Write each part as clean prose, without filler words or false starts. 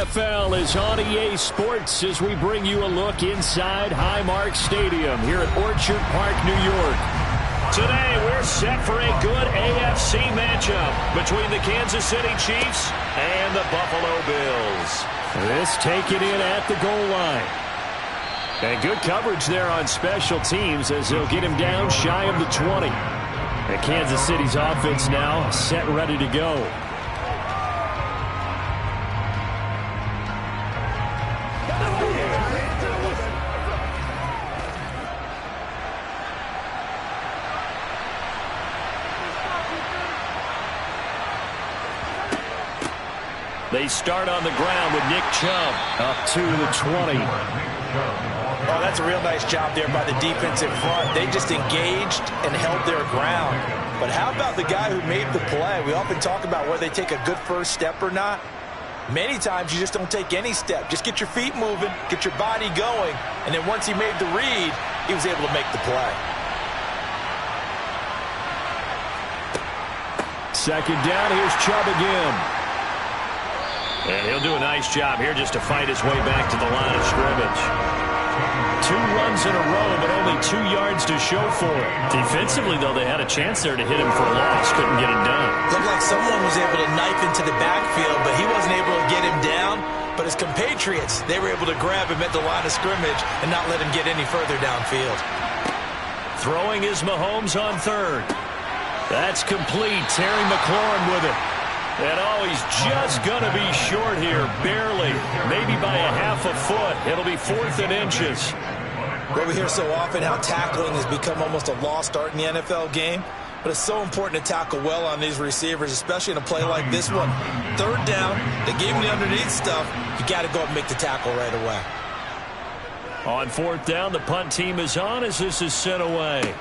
NFL is on EA Sports as we bring you a look inside Highmark Stadium here at Orchard Park, New York. Today, we're set for a good AFC matchup between the Kansas City Chiefs and the Buffalo Bills. This taken in at the goal line. And good coverage there on special teams as they'll get him down shy of the 20. And Kansas City's offense now set and ready to go. They start on the ground with Nick Chubb up to the 20. Oh, that's a real nice job there by the defensive front. They just engaged and held their ground. But how about the guy who made the play? We often talk about whether they take a good first step or not. Many times you just don't take any step. Just get your feet moving, get your body going, and then once he made the read, he was able to make the play. Second down, here's Chubb again. And he'll do a nice job here just to fight his way back to the line of scrimmage. 2 runs in a row, but only 2 yards to show for it. Defensively, though, they had a chance there to hit him for a loss. Couldn't get it done. Looked like someone was able to knife into the backfield, but he wasn't able to get him down. But his compatriots, they were able to grab him at the line of scrimmage and not let him get any further downfield. Throwing is Mahomes on third. That's complete. Terry McLaurin with it. And he's just going to be short here, barely, maybe by a half a foot. It'll be 4th and inches. Well, we hear so often how tackling has become almost a lost art in the NFL game, but it's so important to tackle well on these receivers, especially in a play like this one. 3rd down, they gave him the underneath stuff. You got to go up and make the tackle right away. On 4th down, the punt team is on as this is sent away.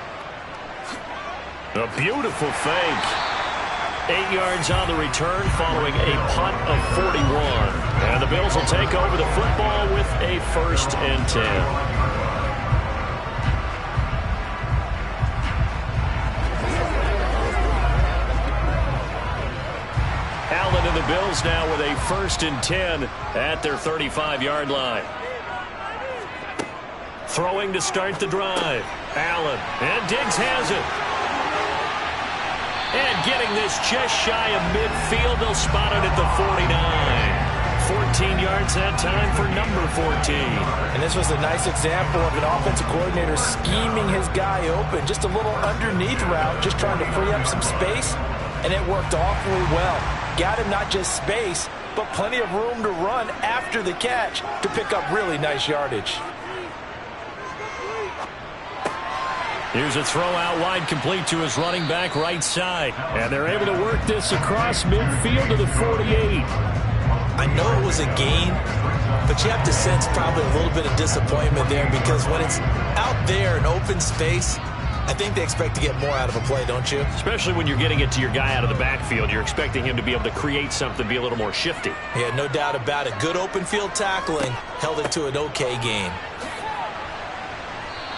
A beautiful fake. 8 yards on the return following a punt of 41. And the Bills will take over the football with a 1st and 10. Allen and the Bills now with a 1st and 10 at their 35-yard line. Throwing to start the drive. Allen, and Diggs has it. And getting this just shy of midfield, they'll spot it at the 49. 14 yards that time for number 14. And this was a nice example of an offensive coordinator scheming his guy open. Just a little underneath route, just trying to free up some space, and it worked awfully well. Got him not just space, but plenty of room to run after the catch to pick up really nice yardage. Here's a throw out wide, complete to his running back right side. And they're able to work this across midfield to the 48. I know it was a gain, but you have to sense probably a little bit of disappointment there because when it's out there in open space, I think they expect to get more out of a play, don't you? Especially when you're getting it to your guy out of the backfield. You're expecting him to be able to create something, be a little more shifty. Yeah, no doubt about it. Good open field tackling held it to an okay gain.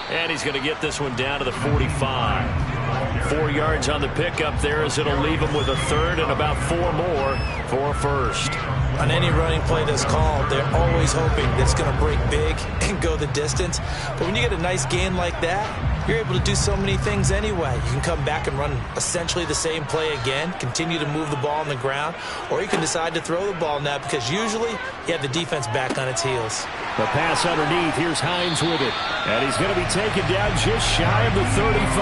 And he's going to get this one down to the 45. 4 yards on the pickup there as it'll leave him with a 3rd and about 4 more for a 1st. On any running play that's called, they're always hoping that it's going to break big and go the distance. But when you get a nice gain like that, you're able to do so many things anyway. You can come back and run essentially the same play again, continue to move the ball on the ground, or you can decide to throw the ball now because usually you have the defense back on its heels. The pass underneath. Here's Hines with it. And he's going to be taken down just shy of the 35.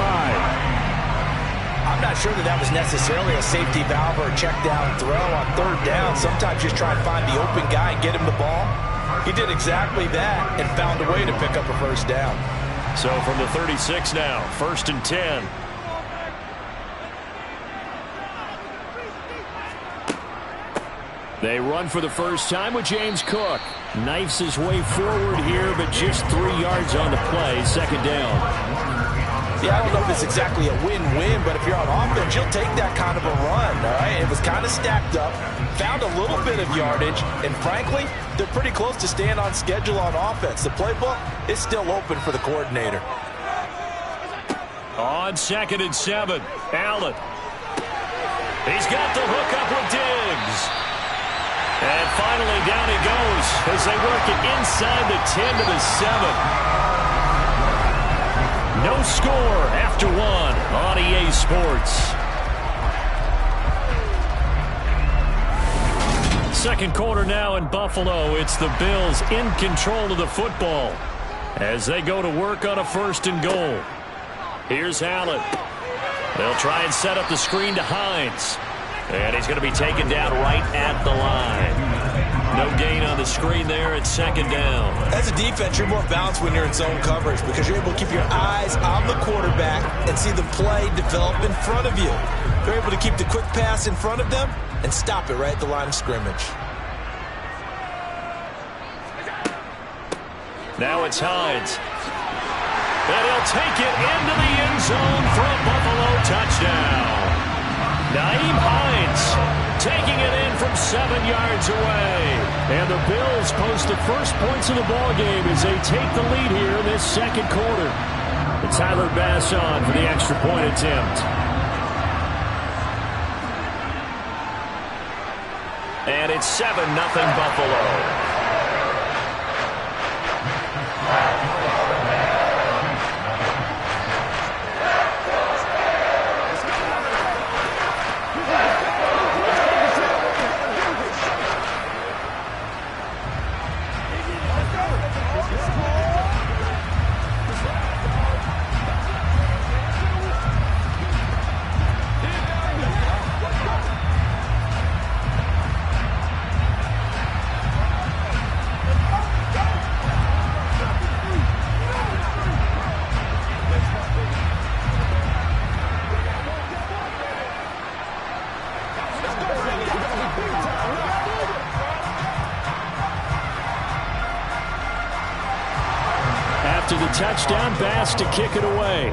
I'm not sure that was necessarily a safety valve or a check down throw on 3rd down. Sometimes you just try and find the open guy and get him the ball. He did exactly that and found a way to pick up a 1st down. So from the 36 now, 1st and 10. They run for the first time with James Cook. Knifes his way forward here, but just 3 yards on the play. 2nd down. Yeah, I don't know if it's exactly a win-win, but if you're on offense, you'll take that kind of a run, all right? It was kind of stacked up, found a little bit of yardage, and frankly, they're pretty close to staying on schedule on offense. The playbook is still open for the coordinator. On 2nd and 7, Allen. He's got the hook up with Diggs. And finally, down he goes as they work it inside the 10 to the 7. No score after one on EA Sports. Second quarter now in Buffalo. It's the Bills in control of the football as they go to work on a 1st and goal. Here's Allen. They'll try and set up the screen to Hines. And he's going to be taken down right at the line. No gain on the screen there at 2nd down. As a defense, you're more balanced when you're in zone coverage because you're able to keep your eyes on the quarterback and see the play develop in front of you. You're able to keep the quick pass in front of them and stop it right at the line of scrimmage. Now it's Hines. And he'll take it into the end zone for a Buffalo touchdown. Nyheim Hines taking it in from 7 yards away. And the Bills post the first points of the ballgame as they take the lead here in this second quarter. And Tyler Bass on for the extra point attempt. And it's 7-0 Buffalo. After the touchdown, Bass to kick it away.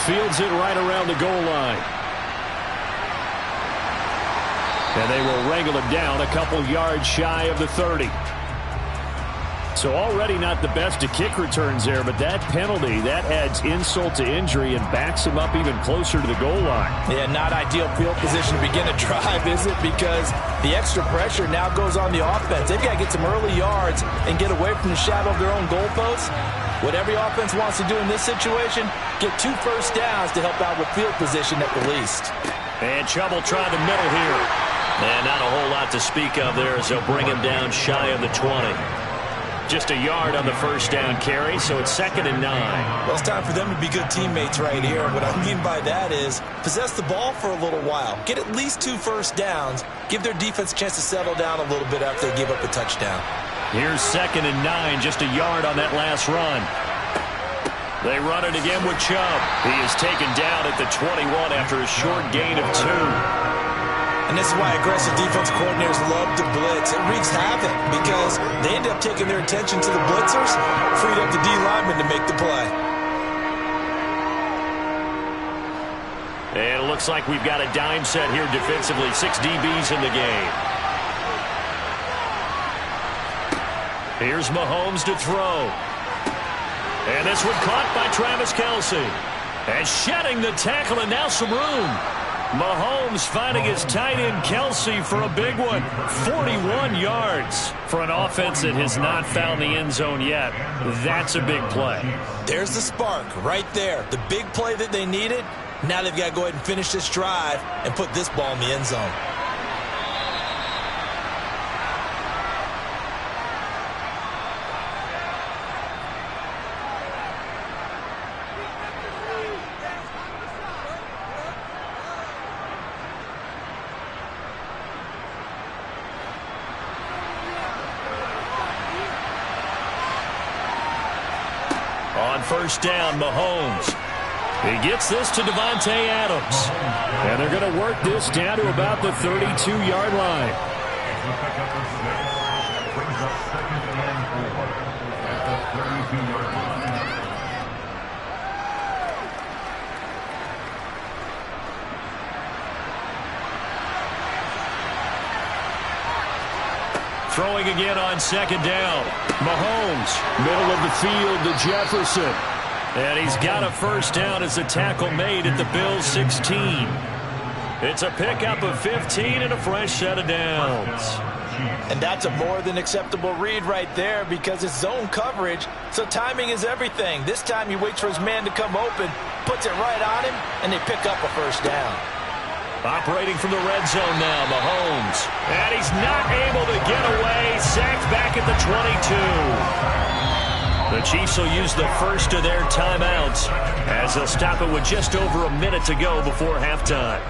Fields it right around the goal line. And they will wrangle it down a couple yards shy of the 30. So already not the best of kick returns there, but that penalty, that adds insult to injury and backs him up even closer to the goal line. Yeah, not ideal field position to begin a drive, is it? Because the extra pressure now goes on the offense. They've got to get some early yards and get away from the shadow of their own goalposts. What every offense wants to do in this situation, get 2 first downs to help out with field position at the least. And Chubb will try the middle here. And not a whole lot to speak of there as they'll bring him down shy of the 20. Just a yard on the first down carry, so it's 2nd and 9. Well, it's time for them to be good teammates right here. What I mean by that is possess the ball for a little while. Get at least 2 first downs. Give their defense a chance to settle down a little bit after they give up a touchdown. Here's 2nd and 9, just a yard on that last run. They run it again with Chubb. He is taken down at the 21 after a short gain of 2. And this is why aggressive defense coordinators love to blitz. It wreaks havoc because they end up taking their attention to the blitzers, freed up the D lineman to make the play. And it looks like we've got a dime set here defensively. 6 DBs in the game. Here's Mahomes to throw. And this one caught by Travis Kelce. And shedding the tackle, and now some room. Mahomes finding his tight end Kelce for a big one. 41 yards for an offense that has not found the end zone yet. That's a big play. There's the spark right there. The big play that they needed. Now they've got to go ahead and finish this drive and put this ball in the end zone. On first down, Mahomes. He gets this to Devontae Adams. And they're going to work this down to about the 32-yard line. Throwing again on second down. Mahomes, middle of the field to Jefferson. And he's got a first down as a tackle made at the Bills' 16. It's a pickup of 15 and a fresh set of downs. And that's a more than acceptable read right there because it's zone coverage, so timing is everything. This time he waits for his man to come open, puts it right on him, and they pick up a first down. Operating from the red zone now, Mahomes. And he's not able to get away. Sacked back at the 22. The Chiefs will use the first of their timeouts as they'll stop it with just over a minute to go before halftime.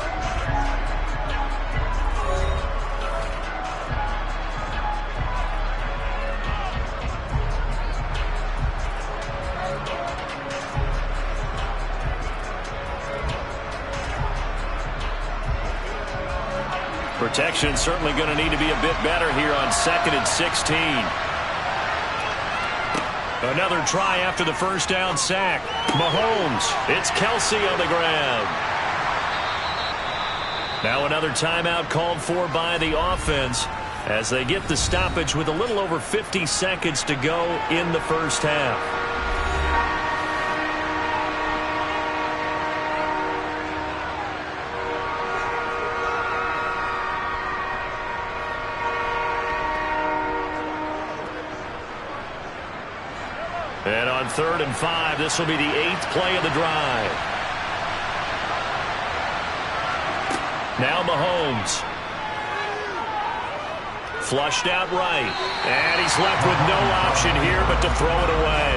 Protection certainly going to need to be a bit better here on 2nd and 16. Another try after the first down sack. Mahomes. It's Kelsey on the ground. Now another timeout called for by the offense as they get the stoppage with a little over 50 seconds to go in the first half. And on 3rd and 5, this will be the 8th play of the drive. Now Mahomes. Flushed out right. And he's left with no option here but to throw it away.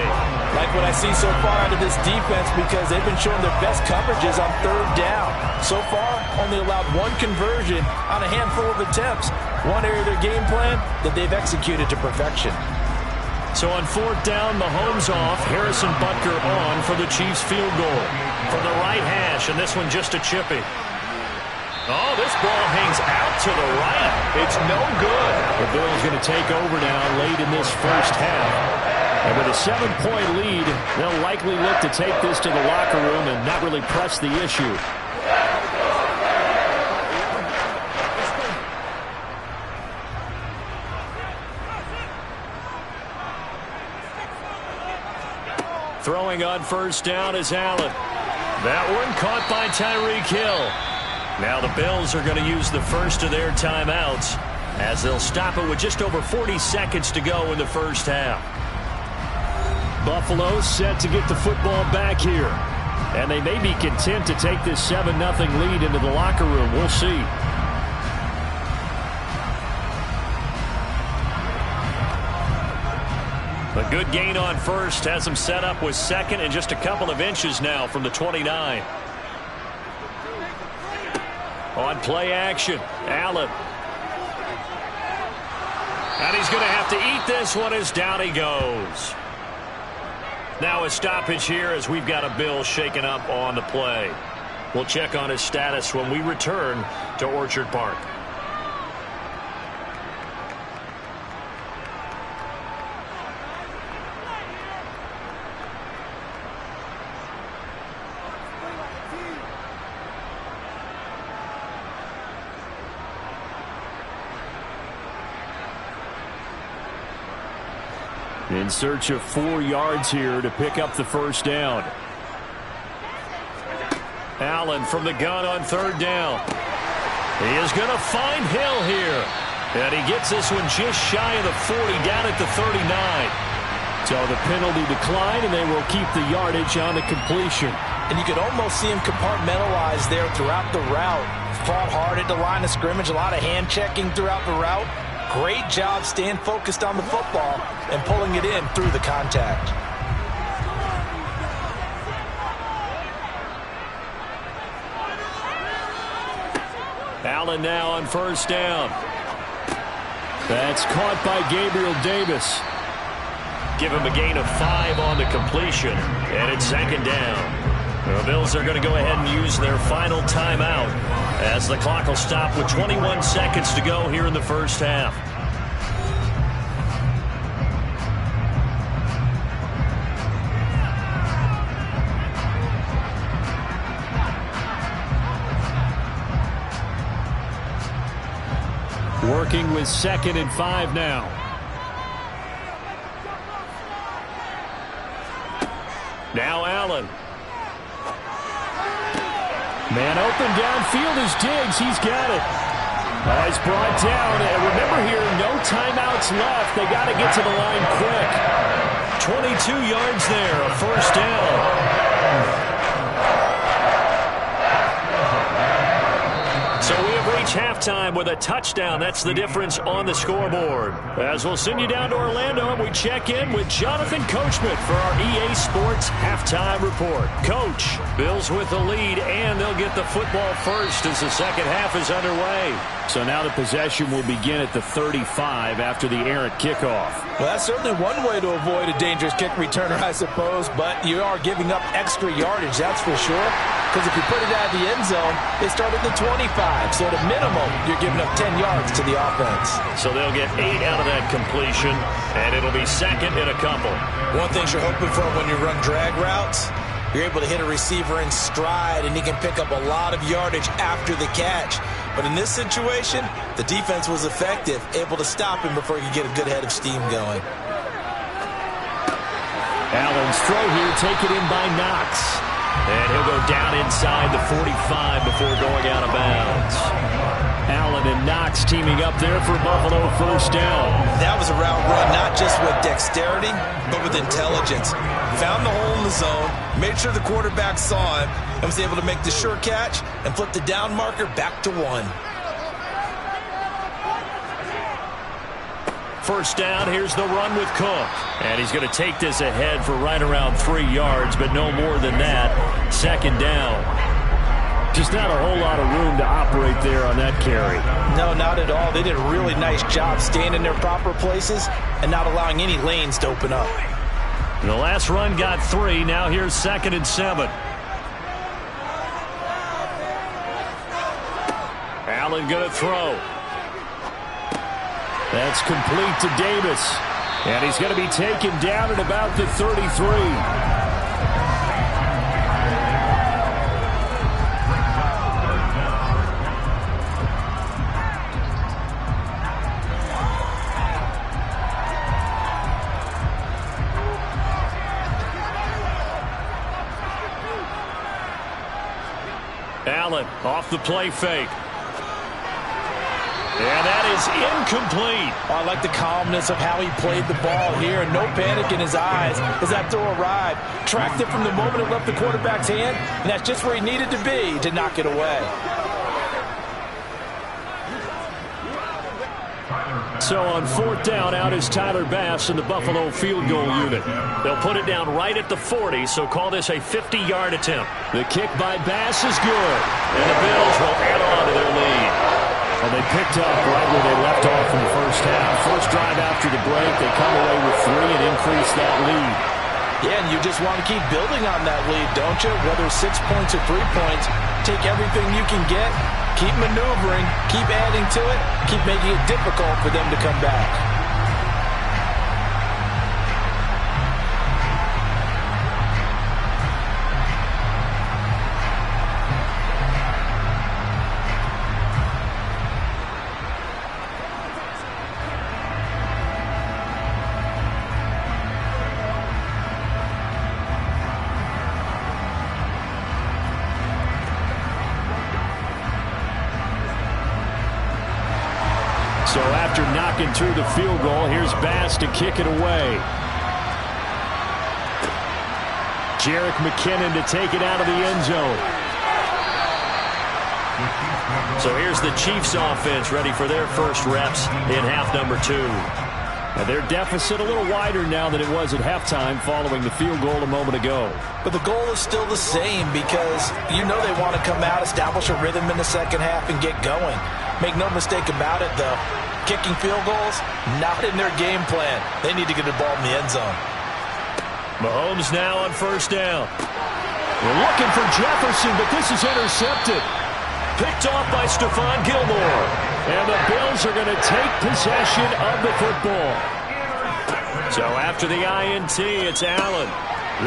Like what I see so far out of this defense because they've been showing their best coverages on 3rd down. So far, only allowed one conversion on a handful of attempts. One area of their game plan that they've executed to perfection. So on 4th down, Mahomes off, Harrison Butker on for the Chiefs field goal. From the right hash, and this one just a chippy. Oh, this ball hangs out to the right. It's no good. The Bills going to take over now late in this first half. And with a 7-point lead, they'll likely look to take this to the locker room and not really press the issue. Throwing on 1st down is Allen. That one caught by Tyreek Hill. Now the Bills are going to use the first of their timeouts as they'll stop it with just over 40 seconds to go in the first half. Buffalo set to get the football back here. And they may be content to take this 7-0 lead into the locker room. We'll see. A good gain on 1st has them set up with 2nd and just a couple of inches now from the 29. On play action, Allen. And he's going to have to eat this one as down he goes. Now a stoppage here as we've got a Bill shaken up on the play. We'll check on his status when we return to Orchard Park. In search of 4 yards here to pick up the first down. Allen from the gun on 3rd down. He is going to find Hill here. And he gets this one just shy of the 40 down at the 39. So the penalty decline, and they will keep the yardage on the completion. And you could almost see him compartmentalize there throughout the route. Fought hard at the line of scrimmage, a lot of hand checking throughout the route. Great job staying focused on the football and pulling it in through the contact. Allen now on 1st down. That's caught by Gabriel Davis. Give him a gain of 5 on the completion, and it's 2nd down. The Bills are going to go ahead and use their final timeout as the clock will stop with 21 seconds to go here in the first half. Working with 2nd and 5 now. Now Allen. Man open downfield is Diggs. He's got it. He's brought down. And remember here, no timeouts left. They got to get to the line quick. 22 yards there, a first down. So we have reached halftime with a touchdown. That's the difference on the scoreboard. As we'll send you down to Orlando, and we check in with Jonathan Coachman for our EA Sports Halftime Report. Coach, Bills with the lead, and they'll get the football first as the second half is underway. So now the possession will begin at the 35 after the errant kickoff. Well, that's certainly one way to avoid a dangerous kick returner, I suppose, but you are giving up extra yardage, that's for sure. Because if you put it out of the end zone, they start at the 25. So at a minimum, you're giving up 10 yards to the offense. So they'll get 8 out of that completion, and it'll be second and a couple. One thing you're hoping for when you run drag routes, you're able to hit a receiver in stride, and he can pick up a lot of yardage after the catch. But in this situation, the defense was effective, able to stop him before he could get a good head of steam going. Allen's throw here taken in by Knox. And he'll go down inside the 45 before going out of bounds. Allen and Knox teaming up there for Buffalo first down. That was a route run, not just with dexterity, but with intelligence. Found the hole in the zone, made sure the quarterback saw him, and was able to make the sure catch and flip the down marker back to 1. First down, here's the run with Cook. And he's going to take this ahead for right around 3 yards, but no more than that. Second down. Just not a whole lot of room to operate there on that carry. No, not at all. They did a really nice job staying in their proper places and not allowing any lanes to open up. And the last run got 3. Now here's 2nd and 7. Allen going to throw. That's complete to Davis. And he's going to be taken down at about the 33. Allen off the play fake. And that is incomplete. I like the calmness of how he played the ball here. No panic in his eyes as that throw arrived. Tracked it from the moment it left the quarterback's hand, and that's just where he needed to be to knock it away. So on 4th down, out is Tyler Bass in the Buffalo field goal unit. They'll put it down right at the 40, so call this a 50-yard attempt. The kick by Bass is good, and the Bills will add on to their lead. Well, they picked up right where they left off in the first half. First drive after the break, they come away with 3 and increase that lead. Yeah, and you just want to keep building on that lead, don't you? Whether 6 points or 3 points, take everything you can get, keep maneuvering, keep adding to it, keep making it difficult for them to come back. So after knocking through the field goal, here's Bass to kick it away. Jerick McKinnon to take it out of the end zone. So here's the Chiefs offense ready for their first reps in half number 2. And their deficit a little wider now than it was at halftime following the field goal a moment ago. But the goal is still the same because you know they want to come out, establish a rhythm in the second half, and get going. Make no mistake about it, though. Kicking field goals, not in their game plan. They need to get the ball in the end zone. Mahomes now on first down. We're looking for Jefferson, but this is intercepted. Picked off by Stephon Gilmore. And the Bills are going to take possession of the football. So after the INT, it's Allen.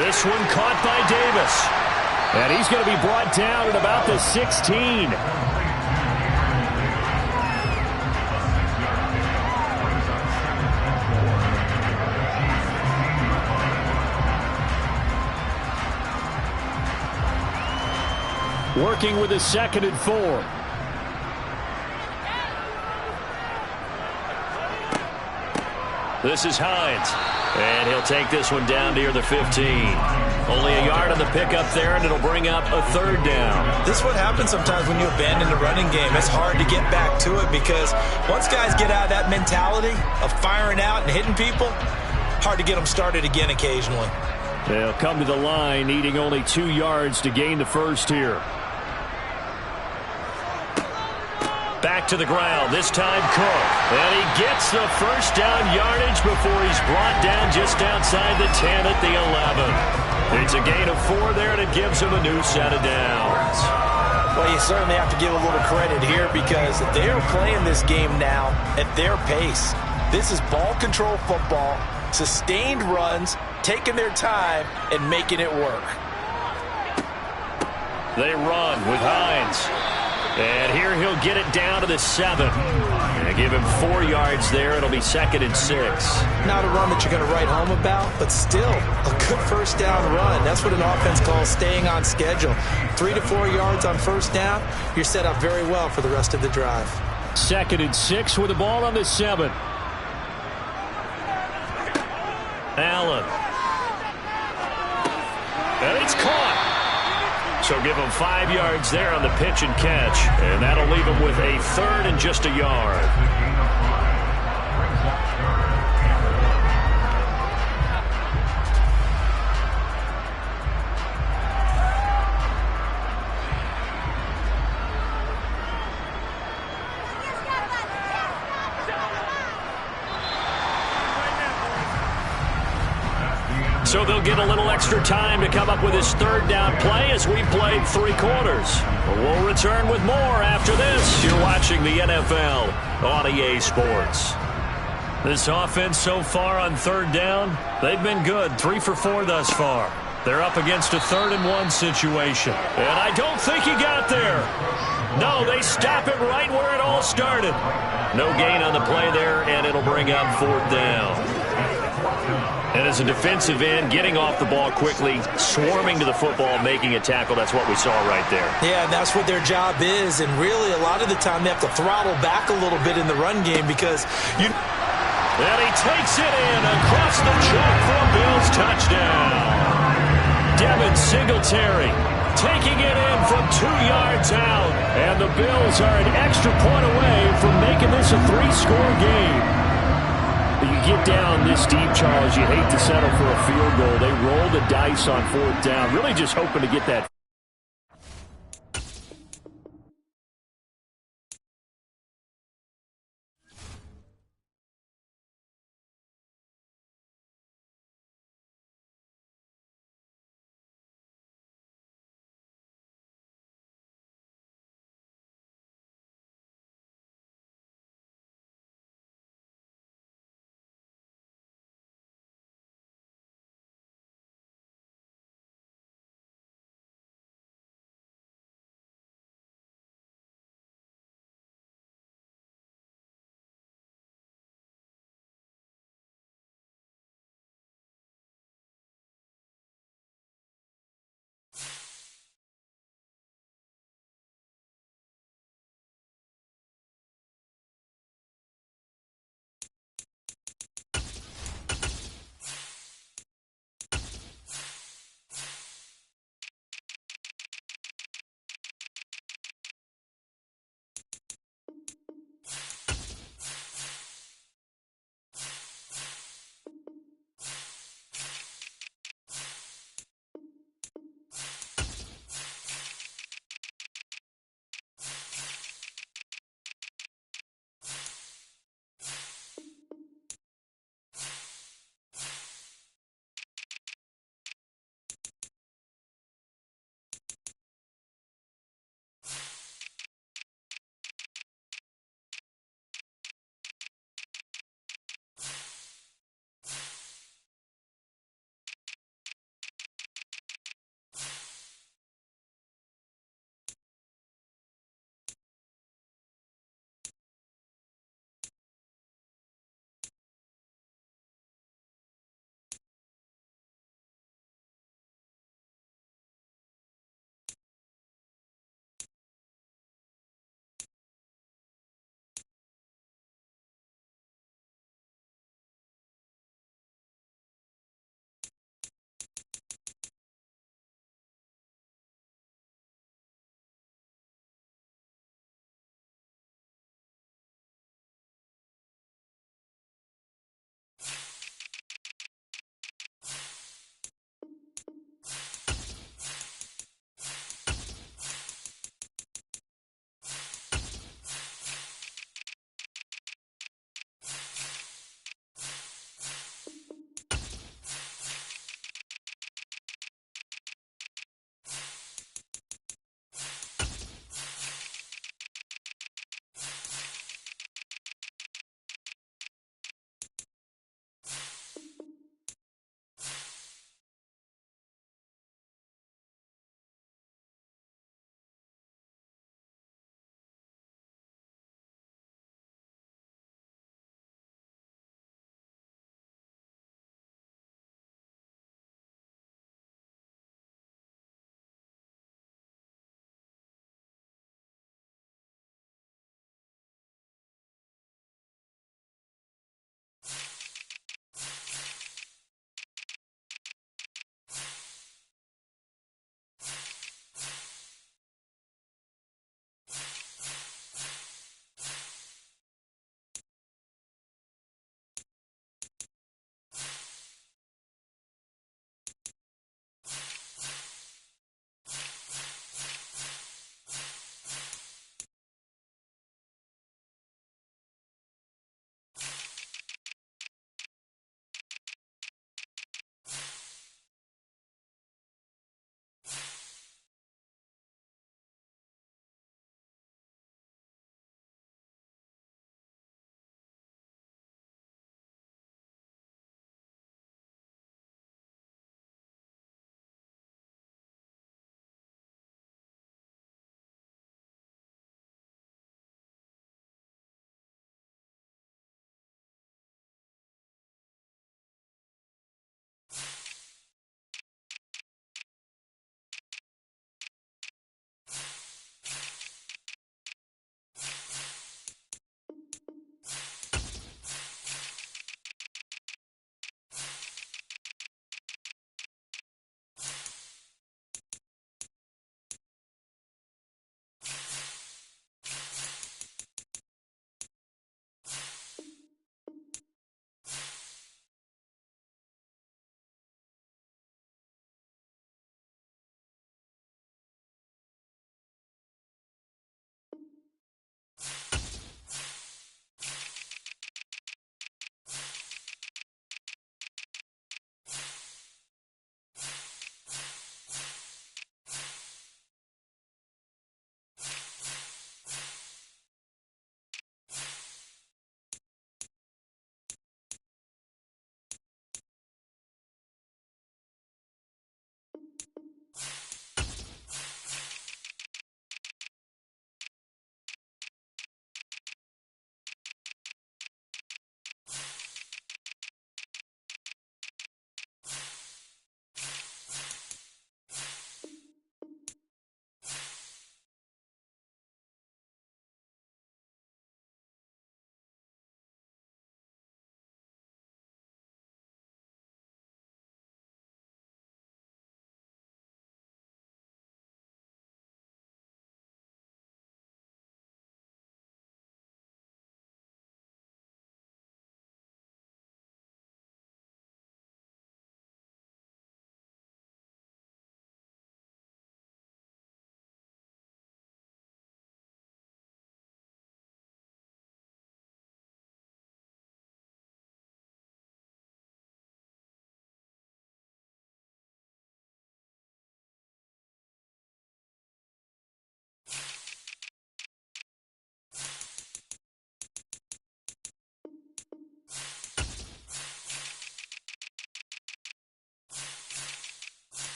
This one caught by Davis. And he's going to be brought down at about the 16. Working with a 2nd and 4. This is Hines. And he'll take this one down near the 15. Only a yard on the pickup there, and it'll bring up a 3rd down. This is what happens sometimes when you abandon the running game. It's hard to get back to it because once guys get out of that mentality of firing out and hitting people, hard to get them started again occasionally. They'll come to the line, needing only 2 yards to gain the first here. Back to the ground, this time Cook. And he gets the first down yardage before he's brought down just outside the 10 at the 11. It's a gain of 4 there, and it gives him a new set of downs. Well, you certainly have to give a little credit here because they are playing this game now at their pace. This is ball control football, sustained runs, taking their time, and making it work. They run with Hines. And here he'll get it down to the 7. And give him 4 yards there. It'll be 2nd and 6. Not a run that you're going to write home about, but still a good first down run. That's what an offense calls staying on schedule. 3 to 4 yards on first down. You're set up very well for the rest of the drive. 2nd and 6 with the ball on the 7. Allen. And it's caught. So give him 5 yards there on the pitch and catch. And that'll leave him with a 3rd and just a yard. So they'll get a little extra time to come up with his 3rd down play as we played 3 quarters. We'll return with more after this. You're watching the NFL on EA Sports. This offense so far on 3rd down, they've been good. 3 for 4 thus far. They're up against a 3rd and 1 situation. And I don't think he got there. No, they stop it right where it all started. No gain on the play there, and it'll bring up 4th down. And as a defensive end, getting off the ball quickly, swarming to the football, making a tackle, that's what we saw right there. Yeah, that's what their job is. And really, a lot of the time, they have to throttle back a little bit in the run game because you... And he takes it in across the chalk for a Bills touchdown. Devin Singletary taking it in from 2 yards out. And the Bills are an extra point away from making this a 3-score game. You get down this deep, Charles, you hate to settle for a field goal. They roll the dice on 4th down, really just hoping to get that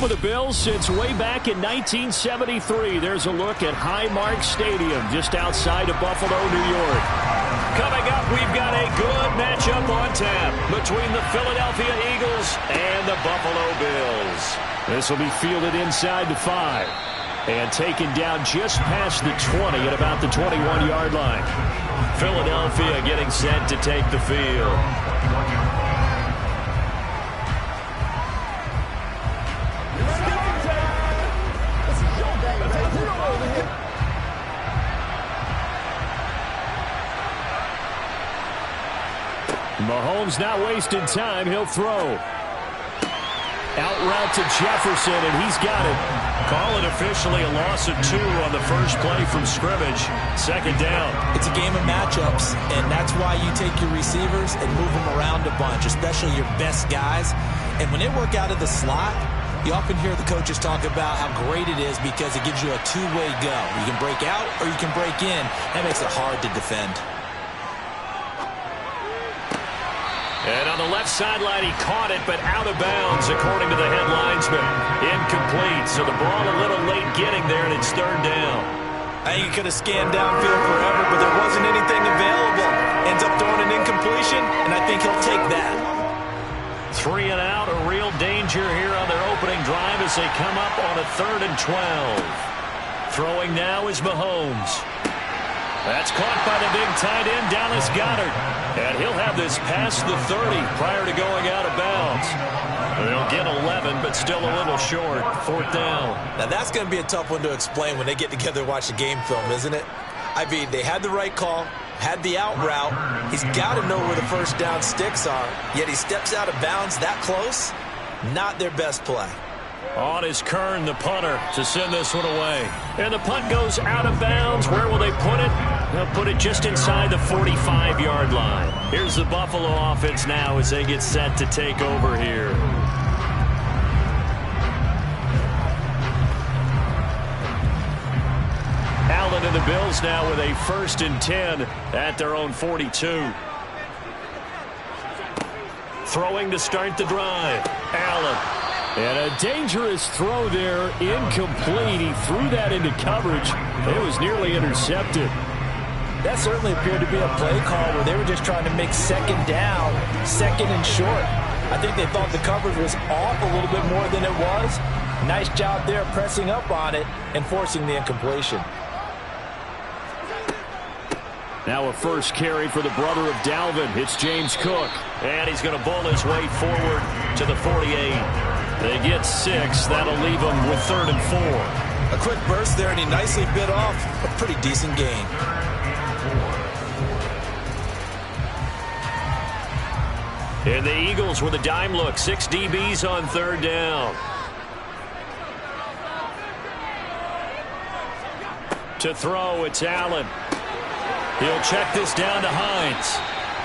home of the Bills since way back in 1973. There's a look at Highmark Stadium just outside of Buffalo, New York. Coming up, we've got a good matchup on tap between the Philadelphia Eagles and the Buffalo Bills. This will be fielded inside the 5 and taken down just past the 20 at about the 21-yard line. Philadelphia getting set to take the field. Mahomes not wasting time. He'll throw. Out route to Jefferson, and he's got it. Call it officially a loss of 2 on the first play from scrimmage. Second down. It's a game of matchups, and that's why you take your receivers and move them around a bunch, especially your best guys. And when they work out of the slot, you often hear the coaches talk about how great it is because it gives you a two-way go. You can break out or you can break in. That makes it hard to defend. And on the left sideline, he caught it, but out of bounds, according to the head linesman. Incomplete, so the ball a little late getting there, and it's third down. I think he could have scanned downfield forever, but there wasn't anything available. Ends up throwing an incompletion, and I think he'll take that. 3 and out, a real danger here on their opening drive as they come up on a 3rd and 12. Throwing now is Mahomes. That's caught by the big tight end, Dallas Goedert. And he'll have this past the 30 prior to going out of bounds. They'll get 11, but still a little short. 4th down. Now, that's going to be a tough one to explain when they get together and watch the game film, isn't it? I mean, they had the right call, had the out route. He's got to know where the first down sticks are, yet he steps out of bounds that close. Not their best play. On is Kern, the punter, to send this one away. And the punt goes out of bounds. Where will they put it? They'll put it just inside the 45-yard line. Here's the Buffalo offense now as they get set to take over here. Allen and the Bills now with a 1st and 10 at their own 42. Throwing to start the drive. Allen. And a dangerous throw there, incomplete. He threw that into coverage. It was nearly intercepted. That certainly appeared to be a play call where they were just trying to make second down, 2nd and short. I think they thought the coverage was off a little bit more than it was. Nice job there pressing up on it and forcing the incompletion. Now a first carry for the brother of Dalvin. It's James Cook. And he's going to bowl his way forward to the 48. They get 6. That'll leave them with 3rd and 4. A quick burst there, and he nicely bit off a pretty decent gain. And the Eagles with a dime look. 6 DBs on 3rd down. To throw, it's Allen. He'll check this down to Hines.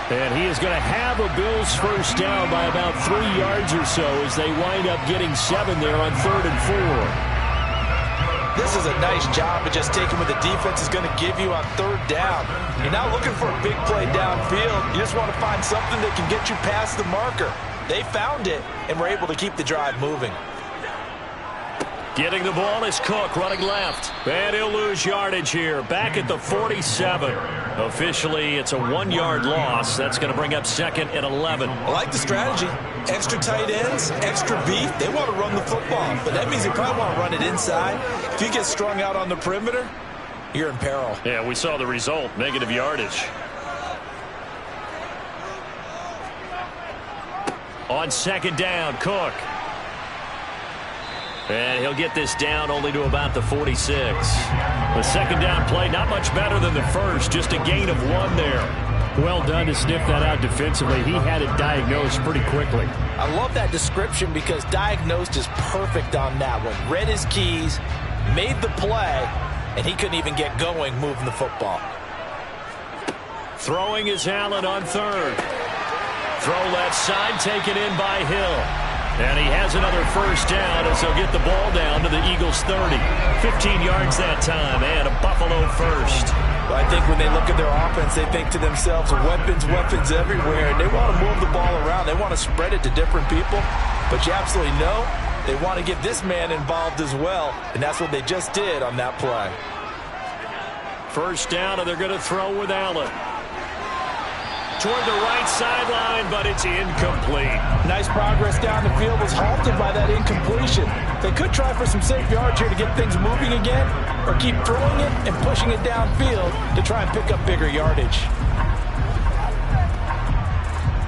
And he is going to have a Bills first down by about 3 yards or so as they wind up getting 7 there on 3rd and 4. This is a nice job of just taking what the defense is going to give you on 3rd down. You're not looking for a big play downfield. You just want to find something that can get you past the marker. They found it and were able to keep the drive moving. Getting the ball is Cook running left. And he'll lose yardage here. Back at the 47. Officially, it's a 1-yard loss. That's going to bring up 2nd and 11. I like the strategy. Extra tight ends, extra beef. They want to run the football, but that means they probably want to run it inside. If you get strung out on the perimeter, you're in peril. Yeah, we saw the result. Negative yardage. On 2nd down, Cook. And he'll get this down only to about the 46. The 2nd down play, not much better than the first. Just a gain of 1 there. Well done to sniff that out defensively. He had it diagnosed pretty quickly. I love that description because diagnosed is perfect on that one. Read his keys, made the play, and he couldn't even get going moving the football. Throwing is Allen on 3rd. Throw left side, taken in by Hill. And he has another first down as they'll get the ball down to the Eagles' 30. 15 yards that time, and a Buffalo first. Well, I think when they look at their offense, they think to themselves, weapons everywhere, and they want to move the ball around. They want to spread it to different people. But you absolutely know They want to get this man involved as well, and that's what they just did on that play. First down, and they're going to throw with Allen. Toward the right sideline, but it's incomplete. Nice progress down the field, was halted by that incompletion. They could try for some safe yards here to get things moving again, or keep throwing it and pushing it downfield to try and pick up bigger yardage.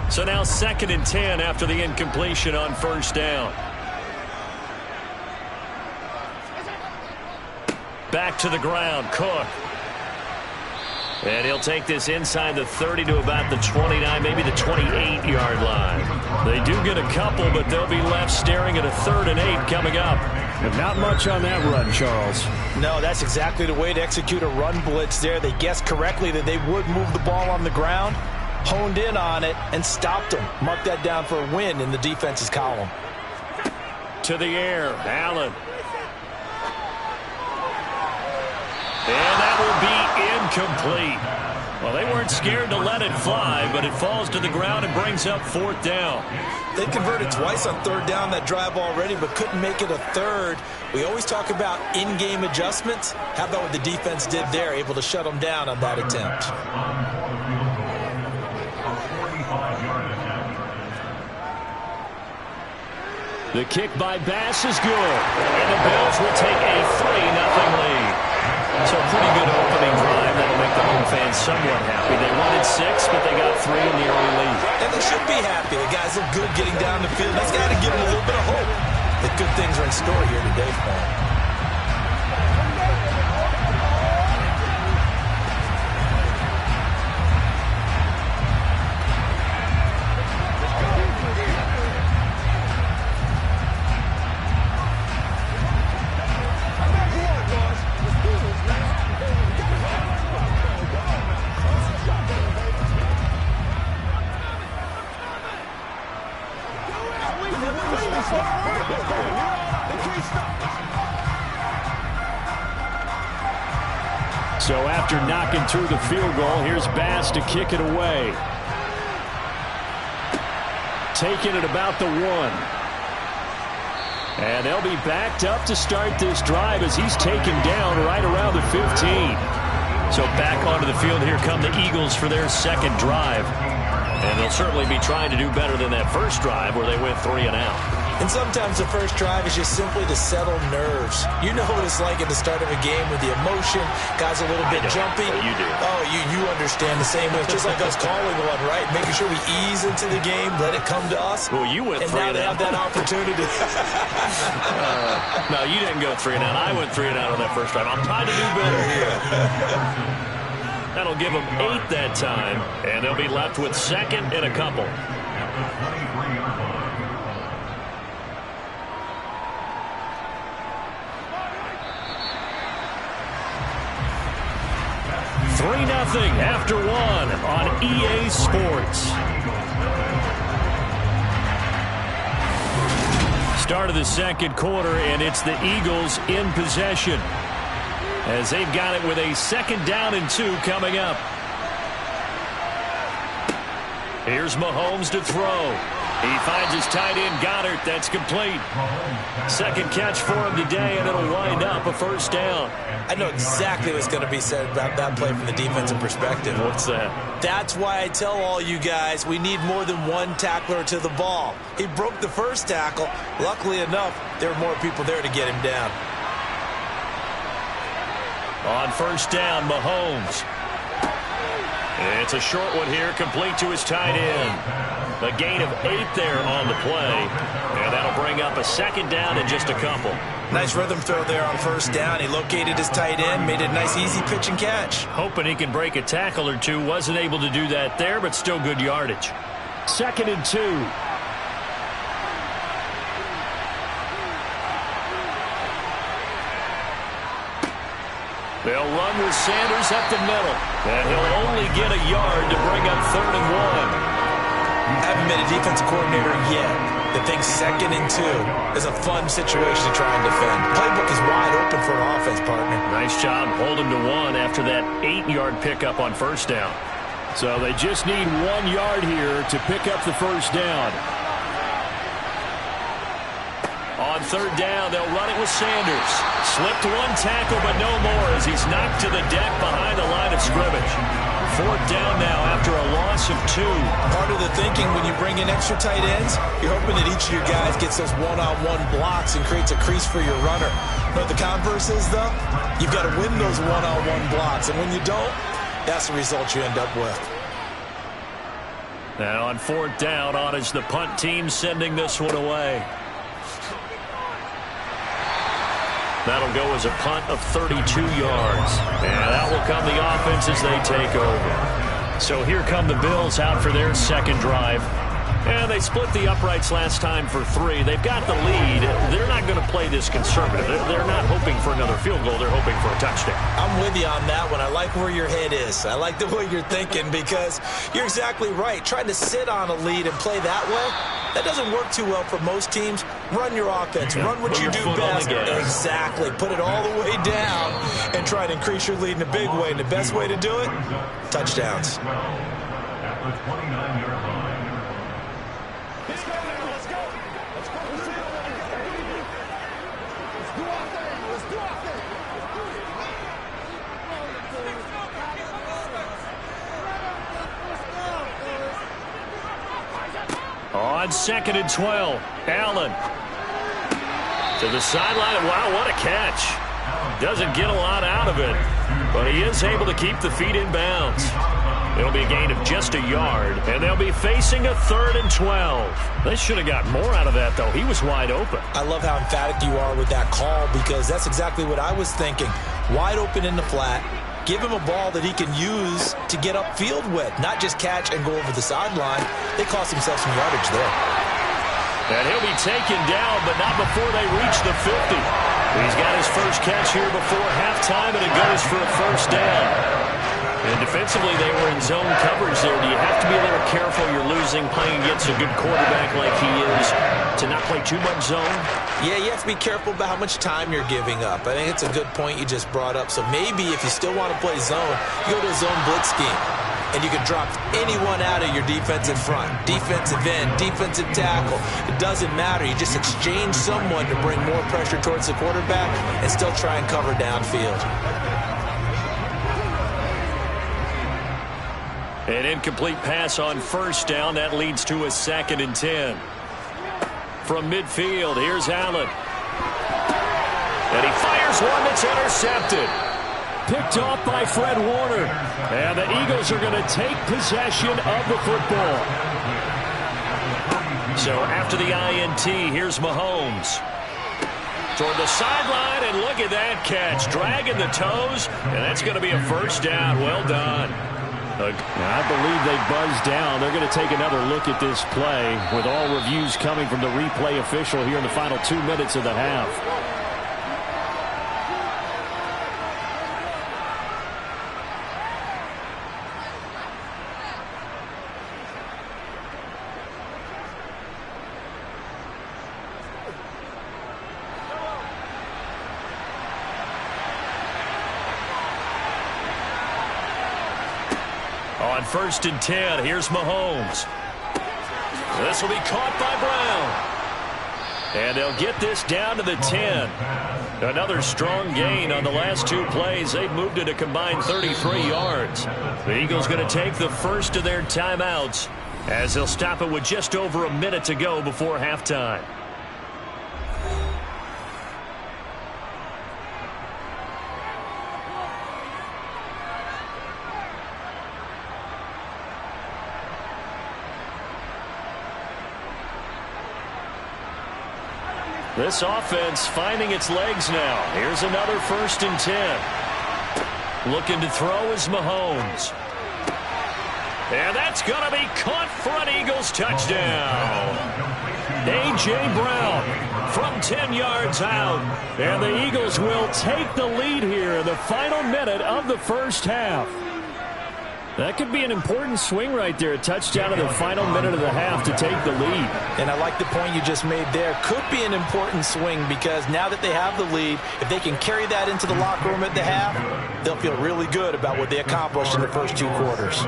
So now 2nd and 10 after the incompletion on first down. Back to the ground, Cook. And he'll take this inside the 30 to about the 29, maybe the 28-yard line. They do get a couple, but they'll be left staring at a 3rd and 8 coming up. And not much on that run, Charles. No, that's exactly the way to execute a run blitz there. They guessed correctly that they would move the ball on the ground, honed in on it, and stopped them. Mark that down for a win in the defense's column. To the air, Allen. And that will be incomplete. Well, they weren't scared to let it fly, but it falls to the ground and brings up 4th down. They converted twice on 3rd down that drive already, but couldn't make it a 3rd. We always talk about in-game adjustments. How about what the defense did there, able to shut them down on that attempt? The kick by Bass is good, and the Bills will take a 3-0 lead. So a pretty good opening drive that'll make the home fans somewhat happy. They wanted 6, but they got 3 in the early lead. And they should be happy. The guys look good getting down the field. That's got to give them a little bit of hope that good things are in store here today for them. So after knocking through the field goal, here's Bass to kick it away. Taking it about the 1. And they'll be backed up to start this drive as he's taken down right around the 15. So back onto the field, here come the Eagles for their 2nd drive. And they'll certainly be trying to do better than that first drive where they went 3 and out. And sometimes the first drive is just simply to settle nerves. You know what it's like at the start of a game with the emotion, guys a little bit jumpy. You do. Oh, you understand the same way. It's just like us calling one, right? Making sure we ease into the game, let it come to us. Well, you went 3 and now they have that opportunity. No, you didn't go 3 and out. I went 3 and out on that first drive. I'm trying to do better here. That'll give them 8 that time, and they'll be left with 2nd and a couple. Nothing after 1 on EA Sports. Start of the 2nd quarter, and it's the Eagles in possession as they've got it with a 2nd down and 2 coming up. Here's Mahomes to throw. He finds his tight end, Goddard. That's complete. 2nd catch for him today, and it'll wind up a 1st down. I know exactly what's going to be said about that play from the defensive perspective. What's that? That's why I tell all you guys we need more than one tackler to the ball. He broke the first tackle. Luckily enough, there were more people there to get him down. On 1st down, Mahomes. It's a short one here, complete to his tight end. A gain of 8 there on the play, and that'll bring up a 2nd down and just a couple. Nice rhythm throw there on 1st down. He located his tight end, made it a nice, easy pitch and catch. Hoping he can break a tackle or two. Wasn't able to do that there, but still good yardage. 2nd and 2. They'll run with Sanders up the middle, and he'll only get a yard to bring up 3rd and 1. Haven't been a defensive coordinator yet that thinks 2nd and 2 is a fun situation to try and defend. Playbook is wide open for an offense, partner. Nice job holding to 1 after that 8-yard pickup on 1st down. So they just need 1 yard here to pick up the 1st down. On third down. They'll run it with Sanders. Slipped one tackle, but no more as he's knocked to the deck behind the line of scrimmage. Fourth down now after a loss of 2. Part of the thinking when you bring in extra tight ends, you're hoping that each of your guys gets those one-on-one blocks and creates a crease for your runner. But the converse is, though, you've got to win those one-on-one blocks. And when you don't, that's the result you end up with. Now on fourth down, on is the punt team sending this one away. That'll go as a punt of 32 yards. And out will come the offense as they take over. So here come the Bills out for their second drive. And they split the uprights last time for 3. They've got the lead. They're not going to play this conservative. They're not hoping for another field goal. They're hoping for a touchdown. I'm with you on that one. I like where your head is. I like the way you're thinking because you're exactly right. Trying to sit on a lead and play that way, that doesn't work too well for most teams. Run your offense. Run what you do best. Exactly. Put it all the way down and try to increase your lead in a big way. And the best way to do it, touchdowns. At the 29-yard line. On 2nd and 12, Allen to the sideline. Wow, what a catch. Doesn't get a lot out of it, but he is able to keep the feet in bounds. It'll be a gain of just a yard, and they'll be facing a 3rd and 12. They should have got more out of that, though. He was wide open. I love how emphatic you are with that call because that's exactly what I was thinking. Wide open in the flat. Give him a ball that he can use to get upfield with, not just catch and go over the sideline. They cost themselves some yardage there. And he'll be taken down, but not before they reach the 50. He's got his first catch here before halftime, and it goes for a first down. And defensively, they were in zone coverage there. Do you have to be a little careful? You're losing playing against a good quarterback like he is to not play too much zone? Yeah, you have to be careful about how much time you're giving up. I think it's a good point you just brought up. So maybe if you still want to play zone, you go to a zone blitz scheme. And you can drop anyone out of your defensive front. Defensive end, defensive tackle. It doesn't matter. You just exchange someone to bring more pressure towards the quarterback and still try and cover downfield. An incomplete pass on first down. That leads to a 2nd and 10. From midfield, here's Allen. And he fires one that's intercepted. Picked off by Fred Warner. And the Eagles are going to take possession of the football. So after the INT, here's Mahomes. Toward the sideline, and look at that catch. Dragging the toes, and that's going to be a first down. Well done. I believe they buzzed down. They're going to take another look at this play with all reviews coming from the replay official here in the final 2 minutes of the half. On 1st and 10, here's Mahomes. This will be caught by Brown. And they'll get this down to the 10. Another strong gain on the last 2 plays. They've moved it a combined 33 yards. The Eagles going to take the first of their timeouts as they'll stop it with just over a minute to go before halftime. This offense finding its legs now. Here's another 1st and 10. Looking to throw is Mahomes. And that's going to be caught for an Eagles touchdown. A.J. Brown from 10 yards out. And the Eagles will take the lead here in the final minute of the first half. That could be an important swing right there. A touchdown in the final minute of the half to take the lead. And I like the point you just made there. Could be an important swing because now that they have the lead, if they can carry that into the locker room at the half, they'll feel really good about what they accomplished in the first 2 quarters.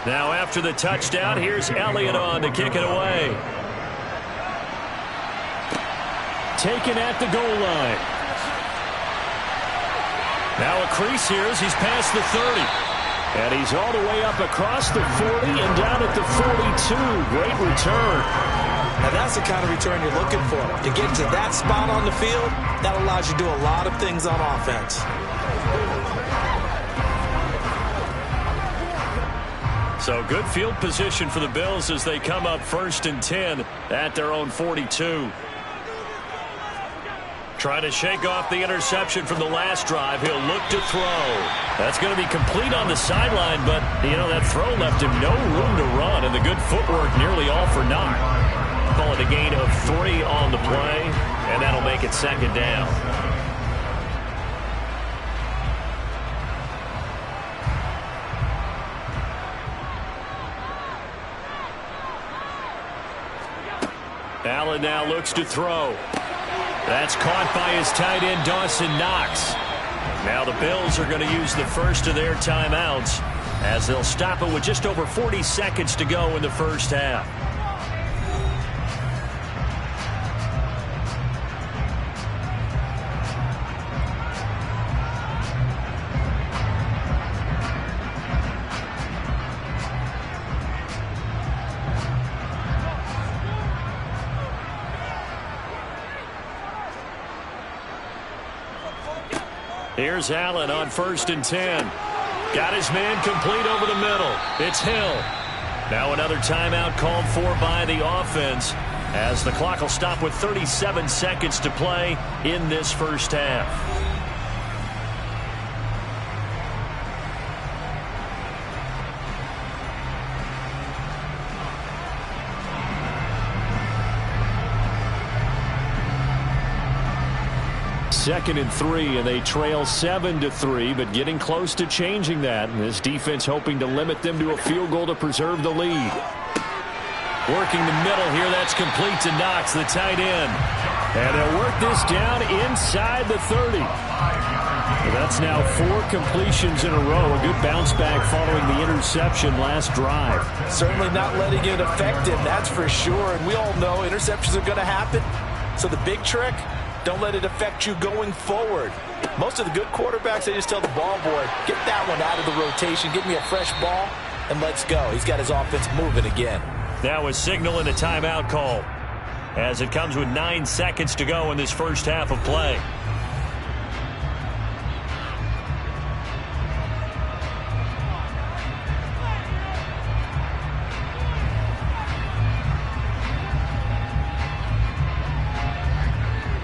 Now after the touchdown, here's Elliott on to kick it away. Taken at the goal line. Now a crease here as he's past the 30. And he's all the way up across the 40 and down at the 42. Great return. Now that's the kind of return you're looking for. To get to that spot on the field, that allows you to do a lot of things on offense. So good field position for the Bills as they come up 1st and 10 at their own 42. Trying to shake off the interception from the last drive. He'll look to throw. That's going to be complete on the sideline, but, you know, that throw left him no room to run, and the good footwork nearly all for naught. Call it a gain of 3 on the play, and that'll make it 2nd down. Allen now looks to throw. That's caught by his tight end, Dawson Knox. Now the Bills are going to use the first of their timeouts as they'll stop it with just over 40 seconds to go in the first half. Here's Allen on 1st and 10. Got his man complete over the middle. It's Hill. Now another timeout called for by the offense as the clock will stop with 37 seconds to play in this first half. Second and 3, and they trail 7-3, but getting close to changing that. And this defense hoping to limit them to a field goal to preserve the lead. Working the middle here, that's complete to Knox, the tight end. And they'll work this down inside the 30. That's now 4 completions in a row. A good bounce back following the interception last drive. Certainly not letting it affect him, that's for sure. And we all know interceptions are going to happen. So the big trick, don't let it affect you going forward. Most of the good quarterbacks, they just tell the ball boy, get that one out of the rotation, give me a fresh ball, and let's go. He's got his offense moving again. Now a signal and a timeout call as it comes with 9 seconds to go in this first half of play.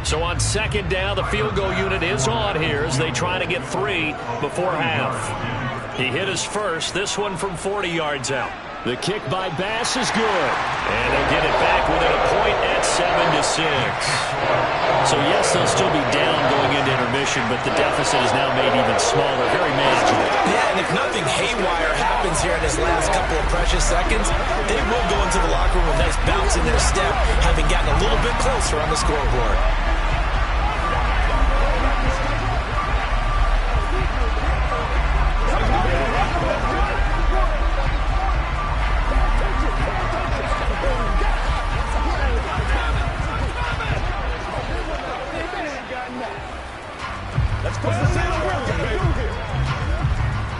So on 2nd down, the field goal unit is on here as they try to get 3 before half. He hit his first, this one from 40 yards out. The kick by Bass is good. And they'll get it back within a point at 7-6. So yes, they'll still be down going into intermission, but the deficit is now made even smaller, very manageable. Yeah, and if nothing haywire happens here in his last couple of precious seconds, they will go into the locker room with a nice bounce in their step, having gotten a little bit closer on the scoreboard.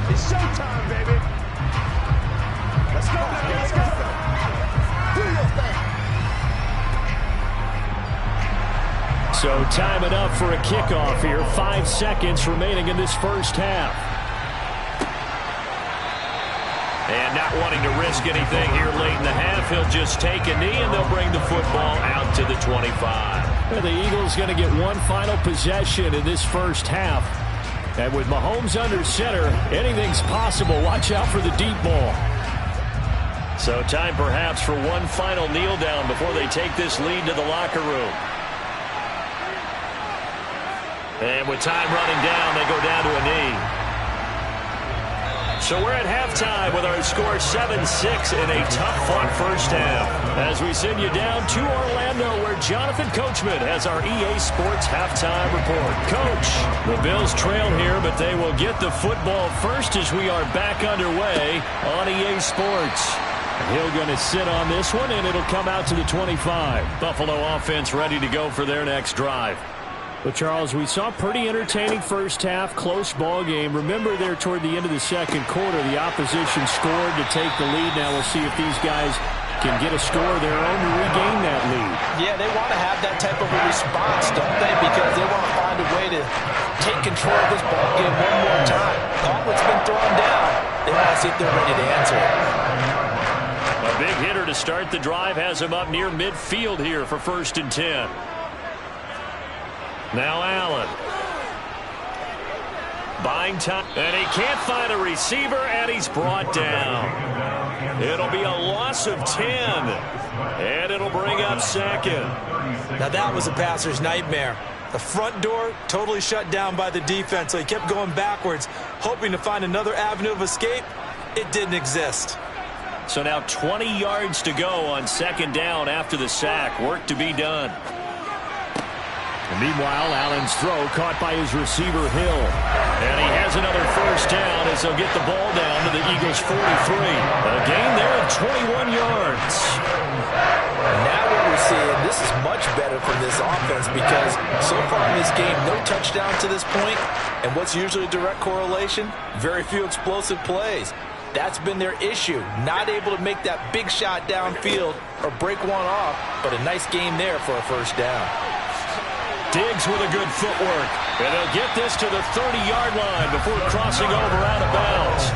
It's showtime, baby. Let's go, baby. Let's go. Do your thing. So time it up for a kickoff here. 5 seconds remaining in this first half. And not wanting to risk anything here late in the half, he'll just take a knee and they'll bring the football out to the 25. And the Eagles going to get one final possession in this first half. And with Mahomes under center, anything's possible. Watch out for the deep ball. So time perhaps for one final kneel down before they take this lead to the locker room. And with time running down, they go down to a knee. So we're at halftime with our score 7-6 in a tough-fought first half. As we send you down to Orlando, where Jonathan Coachman has our EA Sports halftime report. Coach, the Bills trail here, but they will get the football first as we are back underway on EA Sports. Hill going to sit on this one, and it'll come out to the 25. Buffalo offense ready to go for their next drive. Well, Charles, we saw pretty entertaining first half, close ball game. Remember there toward the end of the second quarter, the opposition scored to take the lead. Now we'll see if these guys can get a score of their own to regain that lead. Yeah, they want to have that type of a response, don't they? Because they want to find a way to take control of this ball game one more time. Gauntlet's been thrown down. They want to see if they're ready to answer it. A big hitter to start the drive has him up near midfield here for 1st and 10. Now Allen. Buying time. And he can't find a receiver, and he's brought down. It'll be a loss of 10. And it'll bring up 2nd. Now that was a passer's nightmare. The front door totally shut down by the defense, so he kept going backwards, hoping to find another avenue of escape. It didn't exist. So now 20 yards to go on 2nd down after the sack. Work to be done. And meanwhile, Allen's throw caught by his receiver, Hill. And he has another 1st down as they'll get the ball down to the Eagles' 43. A gain there of 21 yards. Now what we're seeing, this is much better for this offense because so far in this game, no touchdown to this point. And what's usually a direct correlation? Very few explosive plays. That's been their issue. Not able to make that big shot downfield or break one off, but a nice game there for a 1st down. Diggs with a good footwork. And they'll get this to the 30-yard line before crossing over out of bounds.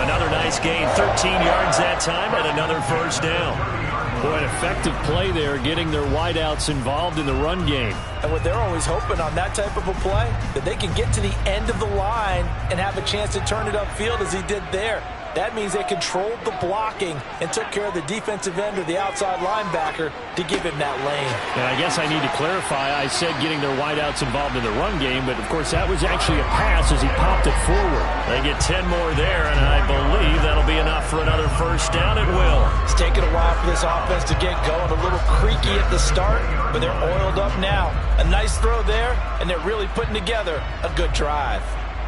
Another nice gain, 13 yards that time, and another 1st down. Boy, an effective play there, getting their wideouts involved in the run game. And what they're always hoping on that type of a play, that they can get to the end of the line and have a chance to turn it upfield as he did there. That means they controlled the blocking and took care of the defensive end or the outside linebacker to give him that lane. And I guess I need to clarify, I said getting their wideouts involved in the run game, but of course that was actually a pass as he popped it forward. They get 10 more there, and I believe that'll be enough for another 1st down. It will. It's taken a while for this offense to get going. A little creaky at the start, but they're oiled up now. A nice throw there, and they're really putting together a good drive.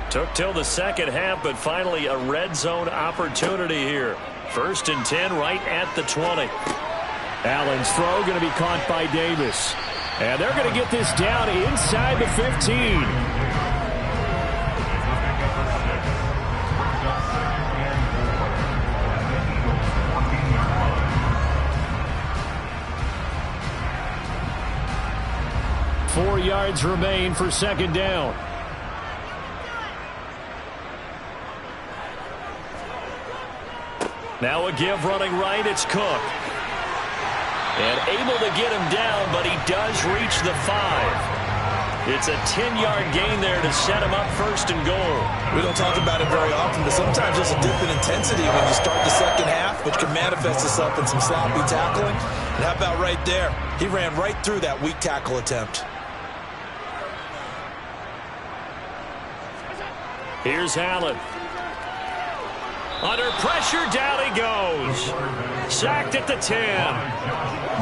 Took till the 2nd half, but finally a red zone opportunity here. 1st and 10 right at the 20. Allen's throw going to be caught by Davis. And they're going to get this down inside the 15. Four yards remain for 2nd down. Now a give running right, it's Cook. And able to get him down, but he does reach the 5. It's a 10-yard gain there to set him up 1st and goal. We don't talk about it very often, but sometimes there's a dip in intensity when you start the 2nd half, which can manifest itself in some sloppy tackling. And how about right there? He ran right through that weak tackle attempt. Here's Allen. Under pressure, down he goes. Sacked at the 10.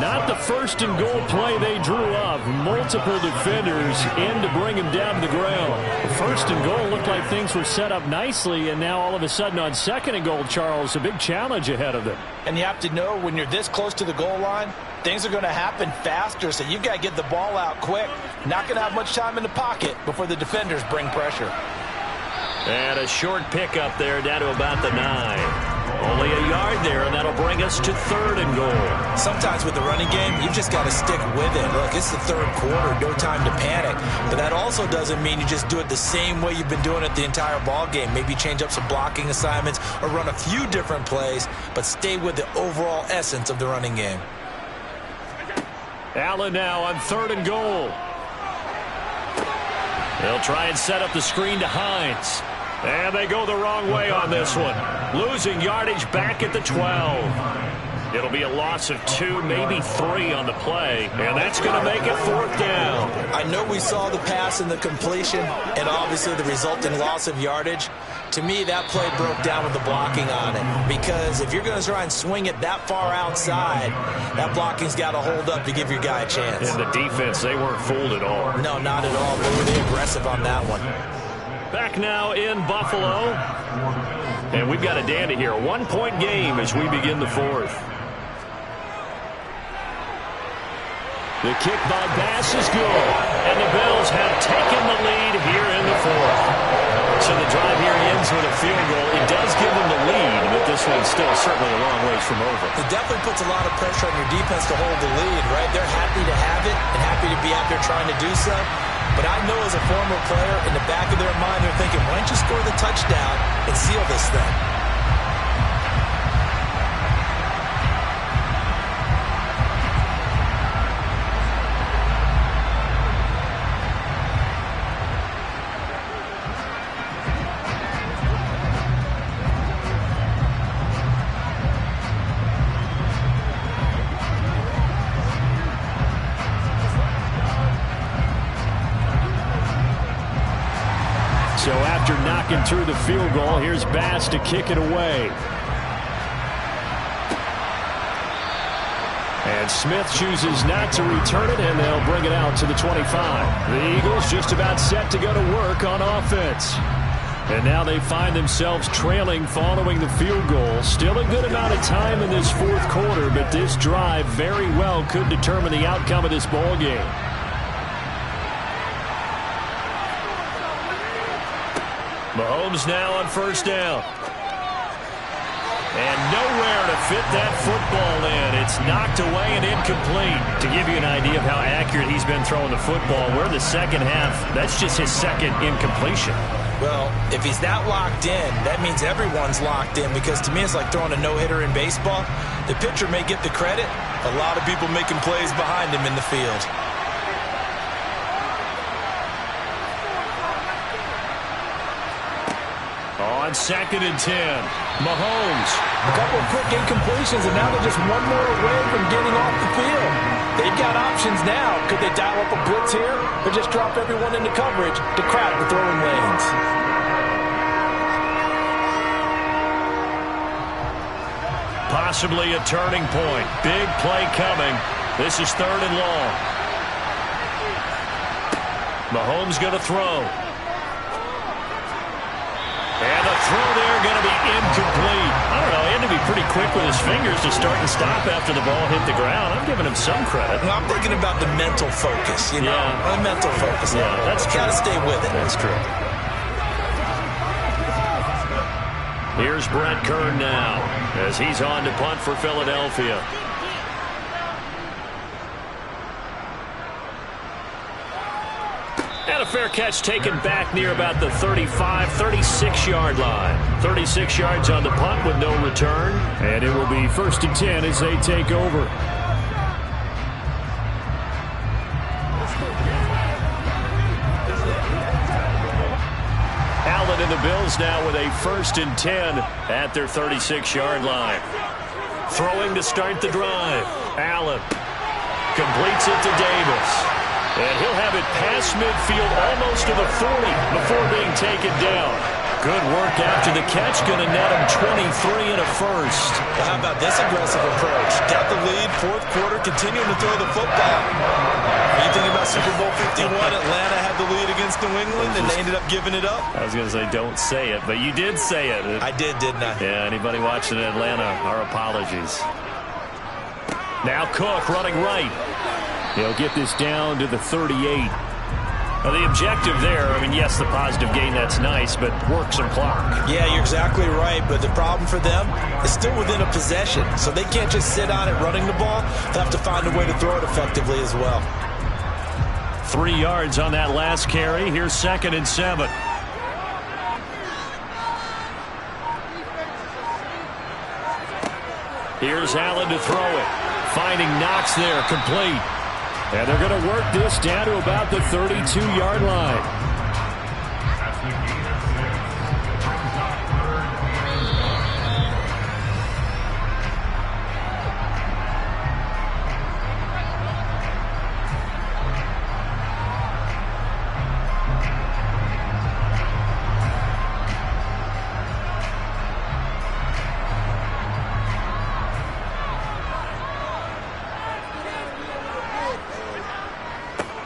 Not the 1st and goal play they drew up. Multiple defenders in to bring him down to the ground. The 1st and goal looked like things were set up nicely, and now all of a sudden on 2nd and goal, Charles, a big challenge ahead of them. And you have to know when you're this close to the goal line, things are going to happen faster, so you've got to get the ball out quick. Not going to have much time in the pocket before the defenders bring pressure. And a short pickup there down to about the 9. Only a yard there, and that'll bring us to 3rd and goal. Sometimes with the running game, you've just got to stick with it. Look, it's the 3rd quarter, no time to panic. But that also doesn't mean you just do it the same way you've been doing it the entire ball game. Maybe change up some blocking assignments or run a few different plays, but stay with the overall essence of the running game. Allen now on 3rd and goal. They'll try and set up the screen to Hines. And they go the wrong way on this one. Losing yardage back at the 12. It'll be a loss of 2, maybe 3 on the play. And that's going to make it 4th down. I know we saw the pass and the completion and obviously the resulting loss of yardage. To me, that play broke down with the blocking on it, because if you're going to try and swing it that far outside, that blocking's got to hold up to give your guy a chance. And the defense, they weren't fooled at all. No, not at all. Boy, were they aggressive on that one. Back now in Buffalo. And we've got a dandy here. A one-point game as we begin the fourth. The kick by Bass is good. And the Bills have taken the lead here in the fourth. So the drive here ends with a field goal. It does give them the lead, but this one's still certainly a long ways from over. It definitely puts a lot of pressure on your defense to hold the lead, right? They're happy to have it and happy to be out there trying to do so. But I know as a former player, in the back of their mind, they're thinking, why don't you score the touchdown and seal this thing? So after knocking through the field goal, here's Bass to kick it away. And Smith chooses not to return it, and they'll bring it out to the 25. The Eagles just about set to go to work on offense. And now they find themselves trailing following the field goal. Still a good amount of time in this fourth quarter, but this drive very well could determine the outcome of this ball game. Mahomes now on first down. And nowhere to fit that football in. It's knocked away and incomplete. To give you an idea of how accurate he's been throwing the football, we're in the second half. That's just his second incompletion. Well, if he's that locked in, that means everyone's locked in, because to me it's like throwing a no-hitter in baseball. The pitcher may get the credit. A lot of people making plays behind him in the field. On second and 10, Mahomes. A couple of quick incompletions, and now they're just one more away from getting off the field. They've got options now. Could they dial up a blitz here, or just drop everyone into coverage to crowd the throwing lanes? Possibly a turning point. Big play coming. This is third and long. Mahomes going to throw. And the throw there going to be incomplete. I don't know. He had to be pretty quick with his fingers to start and stop after the ball hit the ground. I'm giving him some credit. Well, I'm thinking about the mental focus, you know. Yeah. The mental focus. Yeah, that's true. Got to stay with it. That's true. Here's Brett Kern now as he's on to punt for Philadelphia. And a fair catch taken back near about the 35, 36-yard line. 36 yards on the punt with no return. And it will be first and 10 as they take over. Allen and the Bills now with a first and 10 at their 36-yard line. Throwing to start the drive. Allen completes it to Davis. And he'll have it past midfield almost to the 40 before being taken down. Good work after the catch. Going to net him 23 and a first. Well, how about this aggressive approach? Got the lead, fourth quarter, continuing to throw the football. When you think about Super Bowl 51, Atlanta had the lead against New England, and they ended up giving it up. I was going to say don't say it, but you did say it. I did, didn't I? Yeah, anybody watching Atlanta, our apologies. Now Cook running right. He'll get this down to the 38. Well, the objective there, I mean, yes, the positive gain, that's nice, but work some clock. Yeah, you're exactly right, but the problem for them is still within a possession, so they can't just sit on it running the ball. They'll have to find a way to throw it effectively as well. 3 yards on that last carry. Here's second and 7. Here's Allen to throw it. Finding Knox there, complete. And they're going to work this down to about the 32-yard line.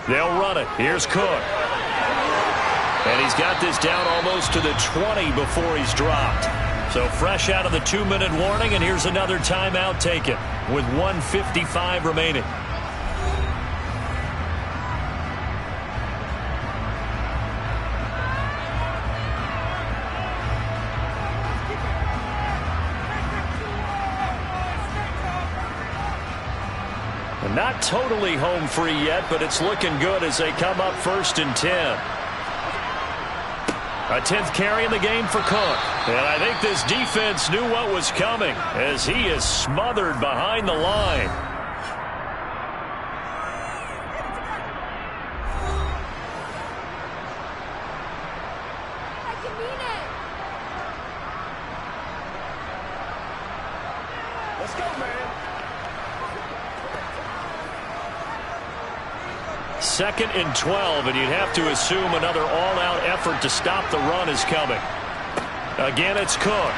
They'll run it. Here's Cook. And he's got this down almost to the 20 before he's dropped. So fresh out of the 2-minute warning, and here's another timeout taken with 1:55 remaining. Not totally home free yet, but it's looking good as they come up 1st and 10. A 10th carry in the game for Cook. And I think this defense knew what was coming as he is smothered behind the line. Let's go, man. 2nd and 12, and you'd have to assume another all-out effort to stop the run is coming. Again, it's Cook.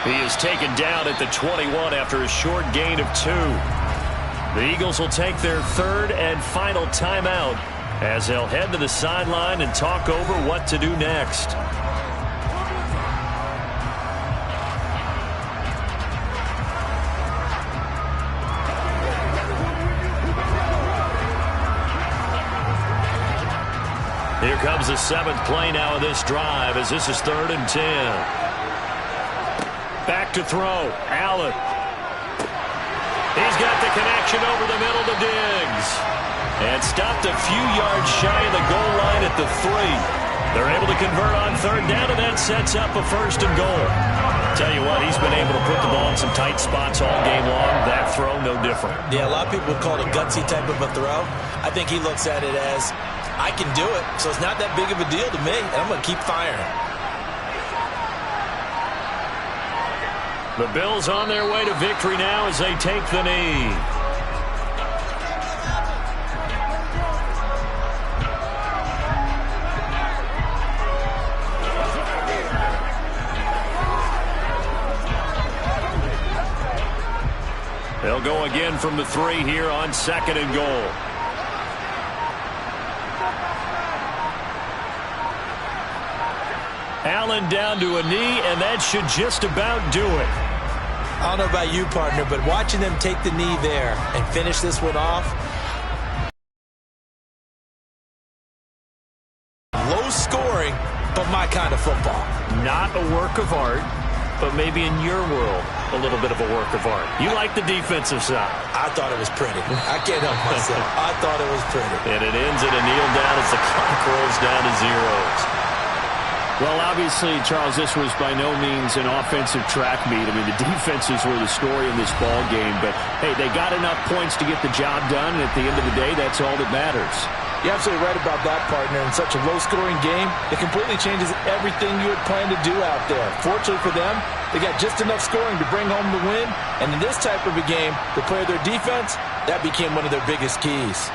He is taken down at the 21 after a short gain of 2. The Eagles will take their 3rd and final timeout as they'll head to the sideline and talk over what to do next. Here comes the 7th play now of this drive as this is 3rd and 10. Back to throw. Allen. He's got the connection over the middle to Diggs. And stopped a few yards shy of the goal line at the 3. They're able to convert on 3rd down, and that sets up a 1st and goal. Tell you what, he's been able to put the ball in some tight spots all game long. That throw, no different. Yeah, a lot of people would call it a gutsy type of a throw. I think he looks at it as, I can do it, so it's not that big of a deal to me, and I'm going to keep firing. The Bills on their way to victory now as they take the knee. They'll go again from the 3 here on 2nd and goal. Allen down to a knee, and that should just about do it. I don't know about you, partner, but watching them take the knee there and finish this one off, low scoring, but my kind of football. Not a work of art, but maybe in your world, a little bit of a work of art. You like the defensive side. I thought it was pretty. I can't help myself. I thought it was pretty. And it ends at a kneel down as the clock rolls down to zeros. Well, obviously, Charles, this was by no means an offensive track meet. I mean, the defenses were the story in this ball game. But, hey, they got enough points to get the job done, and at the end of the day, that's all that matters. You're absolutely right about that, partner. In such a low-scoring game, it completely changes everything you had planned to do out there. Fortunately for them, they got just enough scoring to bring home the win. And in this type of a game, to play their defense, that became one of their biggest keys.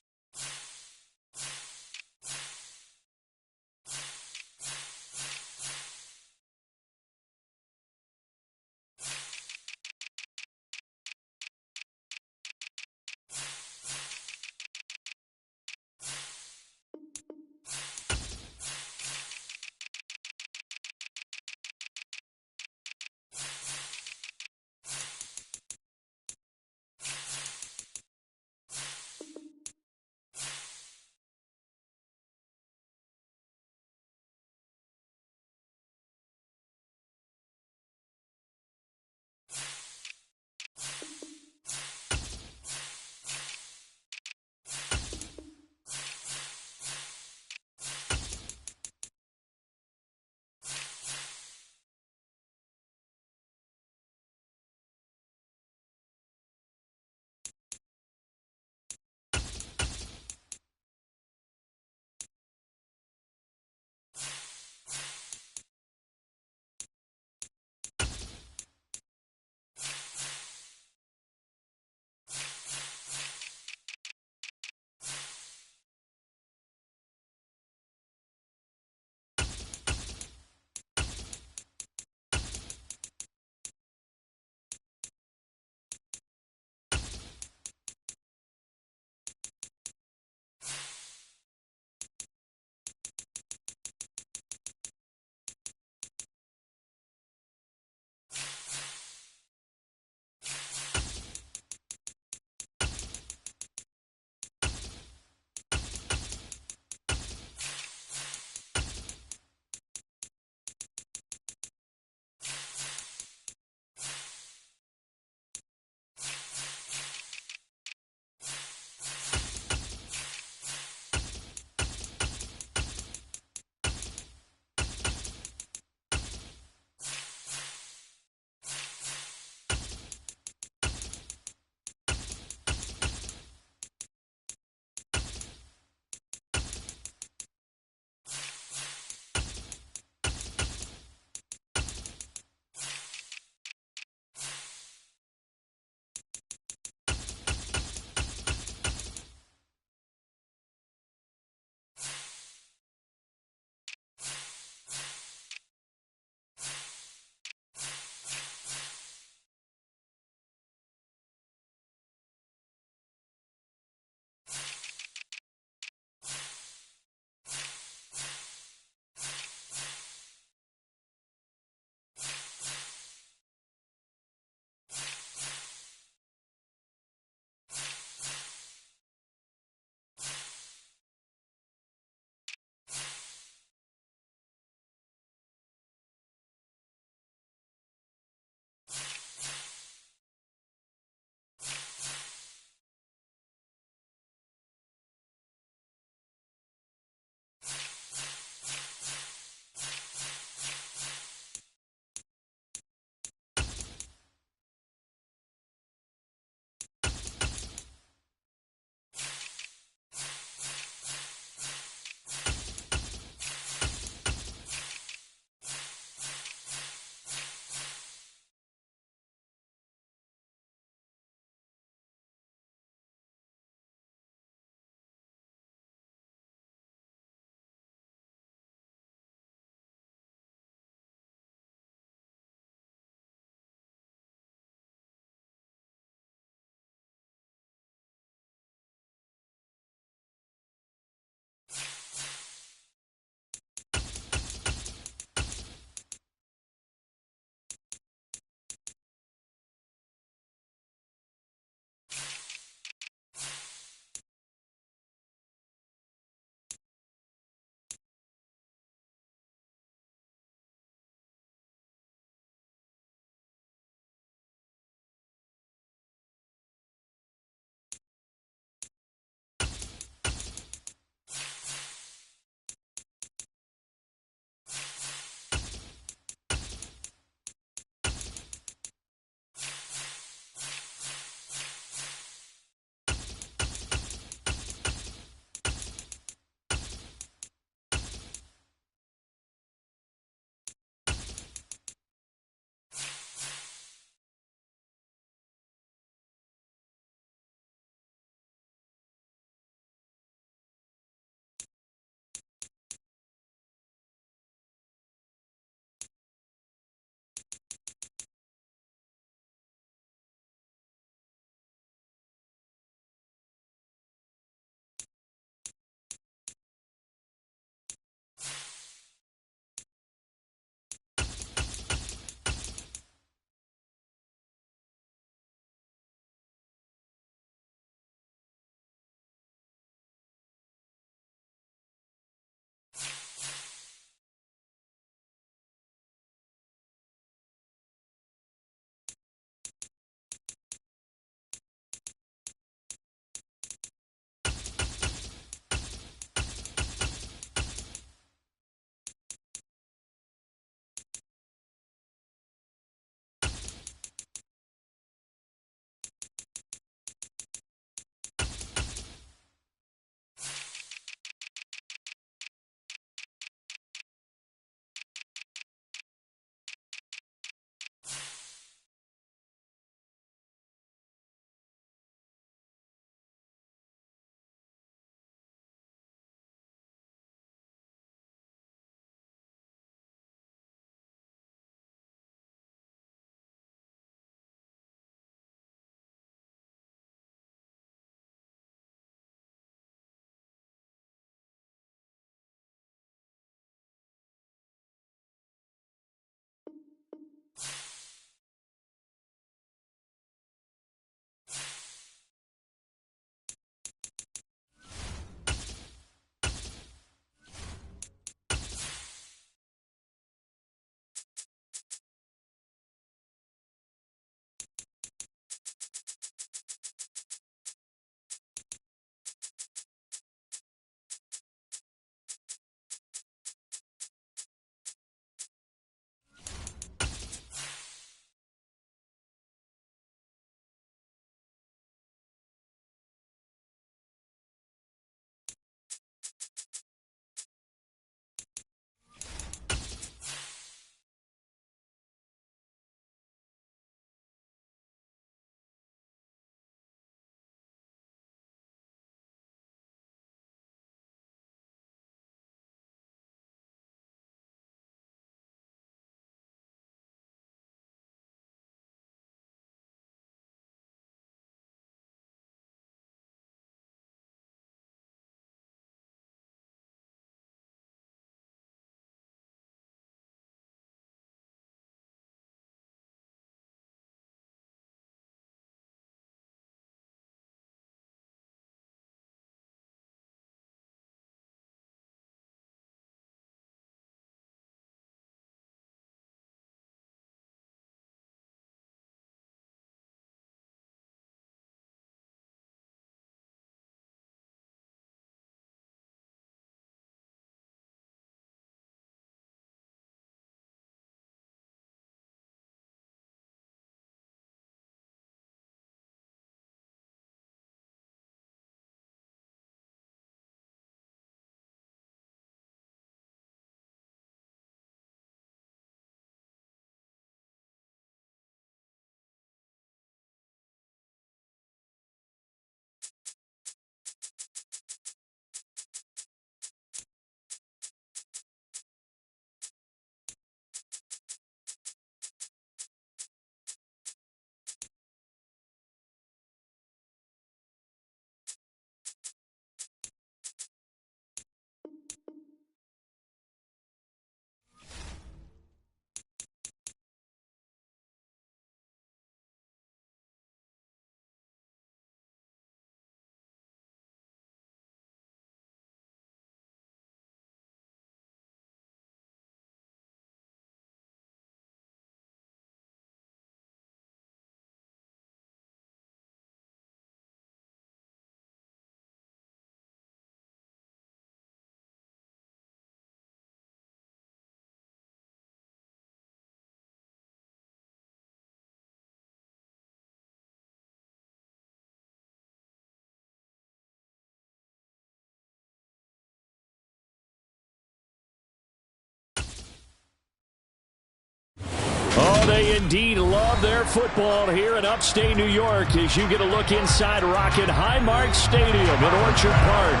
Oh, they indeed love their football here in upstate New York as you get a look inside Rocket Highmark Stadium in Orchard Park.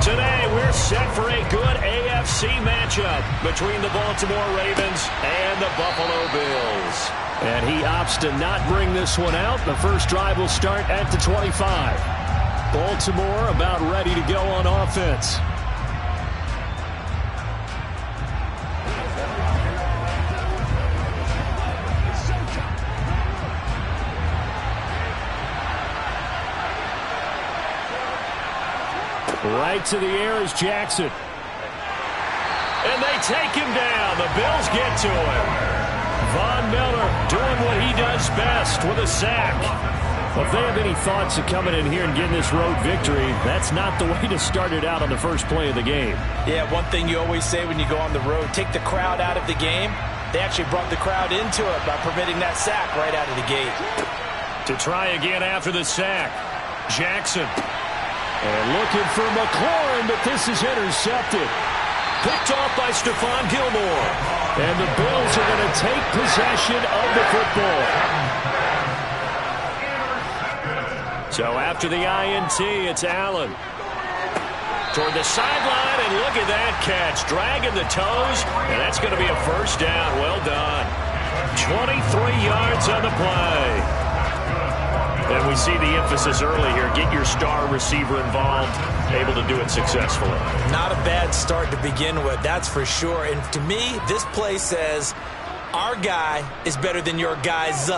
Today, we're set for a good AFC matchup between the Baltimore Ravens and the Buffalo Bills. And he opts to not bring this one out. The first drive will start at the 25. Baltimore about ready to go on offense. Right to the air is Jackson. And they take him down. The Bills get to him. Von Miller doing what he does best with a sack. Well, if they have any thoughts of coming in here and getting this road victory, that's not the way to start it out on the first play of the game. Yeah, one thing you always say when you go on the road, take the crowd out of the game. They actually brought the crowd into it by permitting that sack right out of the gate. To try again after the sack, Jackson. And looking for McLaurin, but this is intercepted. Picked off by Stephon Gilmore. And the Bills are going to take possession of the football. So after the INT, it's Allen. Toward the sideline, and look at that catch. Dragging the toes, and that's going to be a first down. Well done. 23 yards on the play. And we see the emphasis early here. Get your star receiver involved, able to do it successfully. Not a bad start to begin with, that's for sure. And to me, this play says our guy is better than your guys.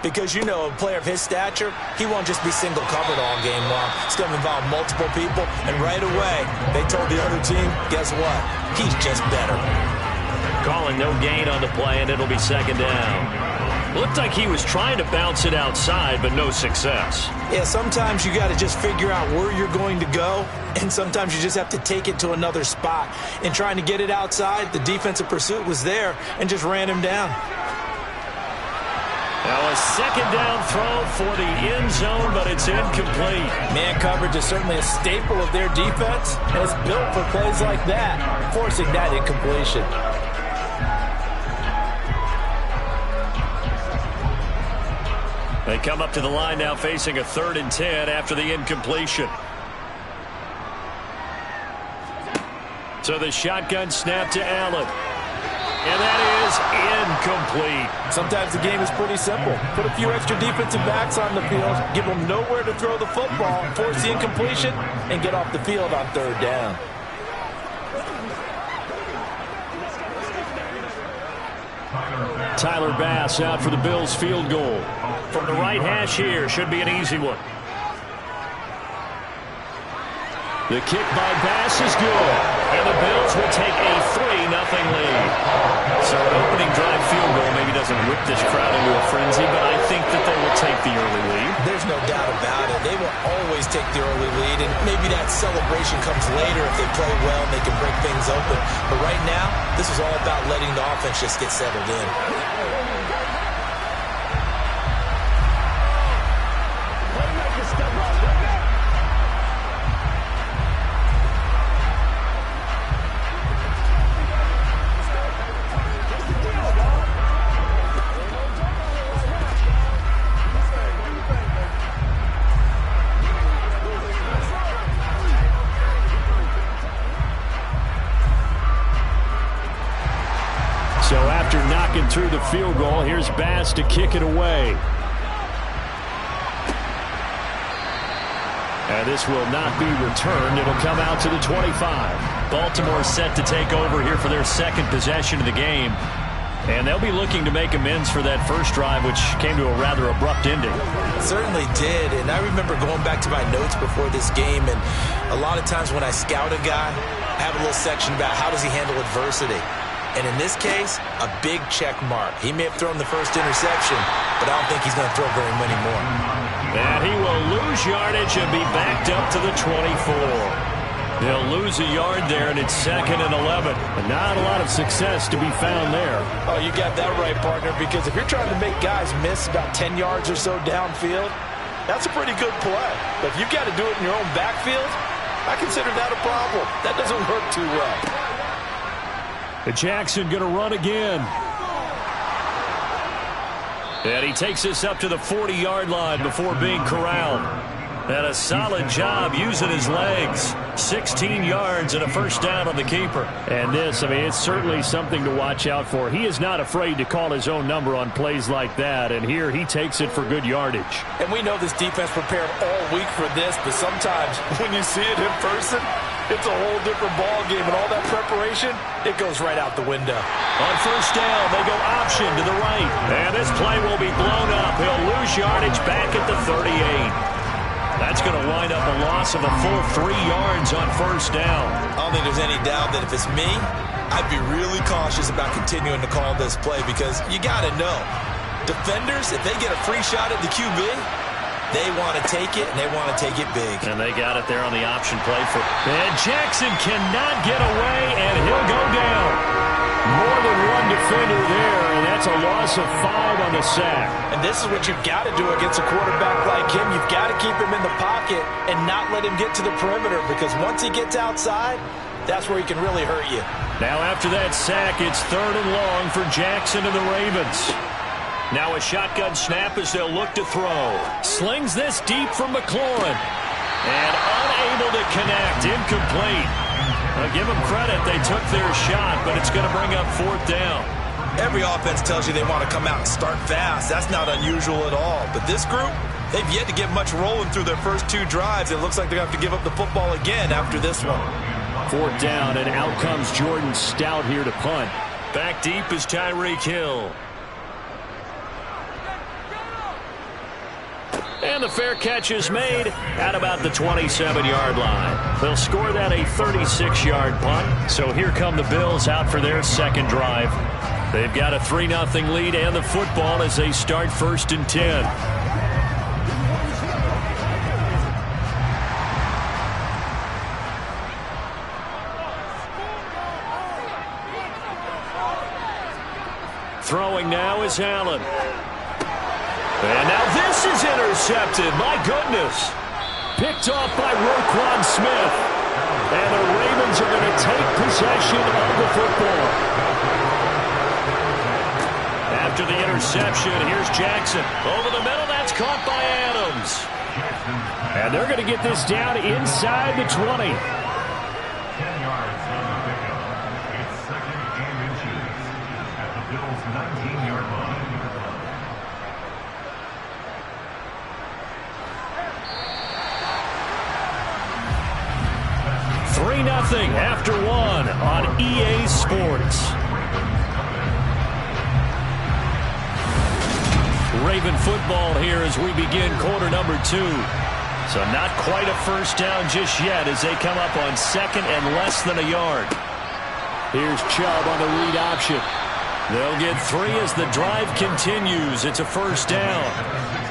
Because, you know, a player of his stature, he won't just be single covered all game long. It's going to involve multiple people. And right away, they told the other team, guess what? He's just better. Calling no gain on the play, and it'll be second down. Looked like he was trying to bounce it outside, but no success. Yeah, sometimes you got to just figure out where you're going to go, and sometimes you just have to take it to another spot. In trying to get it outside, the defensive pursuit was there and just ran him down. Now a second down throw for the end zone, but it's incomplete. Man coverage is certainly a staple of their defense, and it's built for plays like that, forcing that incompletion. They come up to the line now facing a 3rd and 10 after the incompletion. So the shotgun snap to Allen. And that is incomplete. Sometimes the game is pretty simple. Put a few extra defensive backs on the field, give them nowhere to throw the football, force the incompletion, and get off the field on 3rd down. Tyler Bass out for the Bills field goal. From the right hash here, should be an easy one. The kick by Bass is good. And the Bills will take a 3-0 lead. So an opening drive field goal maybe doesn't whip this crowd into a frenzy, but I think that they will take the early lead. There's no doubt about it. They will always take the early lead, and maybe that celebration comes later if they play well and they can break things open. But right now, this is all about letting the offense just get settled in. So after knocking through the field goal, here's Bass to kick it away. And this will not be returned. It'll come out to the 25. Baltimore set to take over here for their second possession of the game. And they'll be looking to make amends for that first drive, which came to a rather abrupt ending. It certainly did. And I remember going back to my notes before this game, and a lot of times when I scout a guy, I have a little section about how does he handle adversity. And in this case, a big check mark. He may have thrown the first interception, but I don't think he's going to throw very many more. And he will lose yardage and be backed up to the 24. They'll lose a yard there, and it's 2nd and 11. And not a lot of success to be found there. Oh, you got that right, partner, because if you're trying to make guys miss about 10 yards or so downfield, that's a pretty good play. But if you've got to do it in your own backfield, I consider that a problem. That doesn't work too well. Jackson going to run again. And he takes this up to the 40-yard line before being corralled. And a solid job using his legs. 16 yards and a first down on the keeper. And this, I mean, it's certainly something to watch out for. He is not afraid to call his own number on plays like that. And here he takes it for good yardage. And we know this defense prepared all week for this, but sometimes when you see it in person, it's a whole different ball game. And all that preparation, it goes right out the window. On first down, they go option to the right. And this play will be blown up. He'll lose yardage back at the 38. That's going to wind up a loss of a full 3 yards on first down. I don't think there's any doubt that if it's me, I'd be really cautious about continuing to call this play because you got to know, defenders, if they get a free shot at the QB, they want to take it, and they want to take it big. And they got it there on the option play. And Jackson cannot get away, and he'll go down. More than one defender there, and that's a loss of 5 on the sack. And this is what you've got to do against a quarterback like him. You've got to keep him in the pocket and not let him get to the perimeter because once he gets outside, that's where he can really hurt you. Now after that sack, it's 3rd and long for Jackson and the Ravens. Now a shotgun snap as they'll look to throw. Slings this deep from McLaurin. And unable to connect. Incomplete. I'll give them credit. They took their shot, but it's going to bring up 4th down. Every offense tells you they want to come out and start fast. That's not unusual at all. But this group, they've yet to get much rolling through their first 2 drives. It looks like they're going to have to give up the football again after this one. 4th down, and out comes Jordan Stout here to punt. Back deep is Tyreek Hill. And the fair catch is made at about the 27-yard line. They'll score that a 36-yard punt. So here come the Bills out for their second drive. They've got a 3-0 lead and the football as they start 1st and 10. Throwing now is Allen. And now this is intercepted. My goodness. Picked off by Roquan Smith. And the Ravens are going to take possession of the football. After the interception, here's Jackson. Over the middle, that's caught by Adams. And they're going to get this down inside the 20. 10 yards on the pickup. It's 2nd and inches at the Bills' 19-yard line. 3-0 after 1 on EA Sports. Raven football here as we begin quarter number 2. So not quite a first down just yet as they come up on 2nd and less than a yard. Here's Chubb on the read option. They'll get 3 as the drive continues. It's a first down.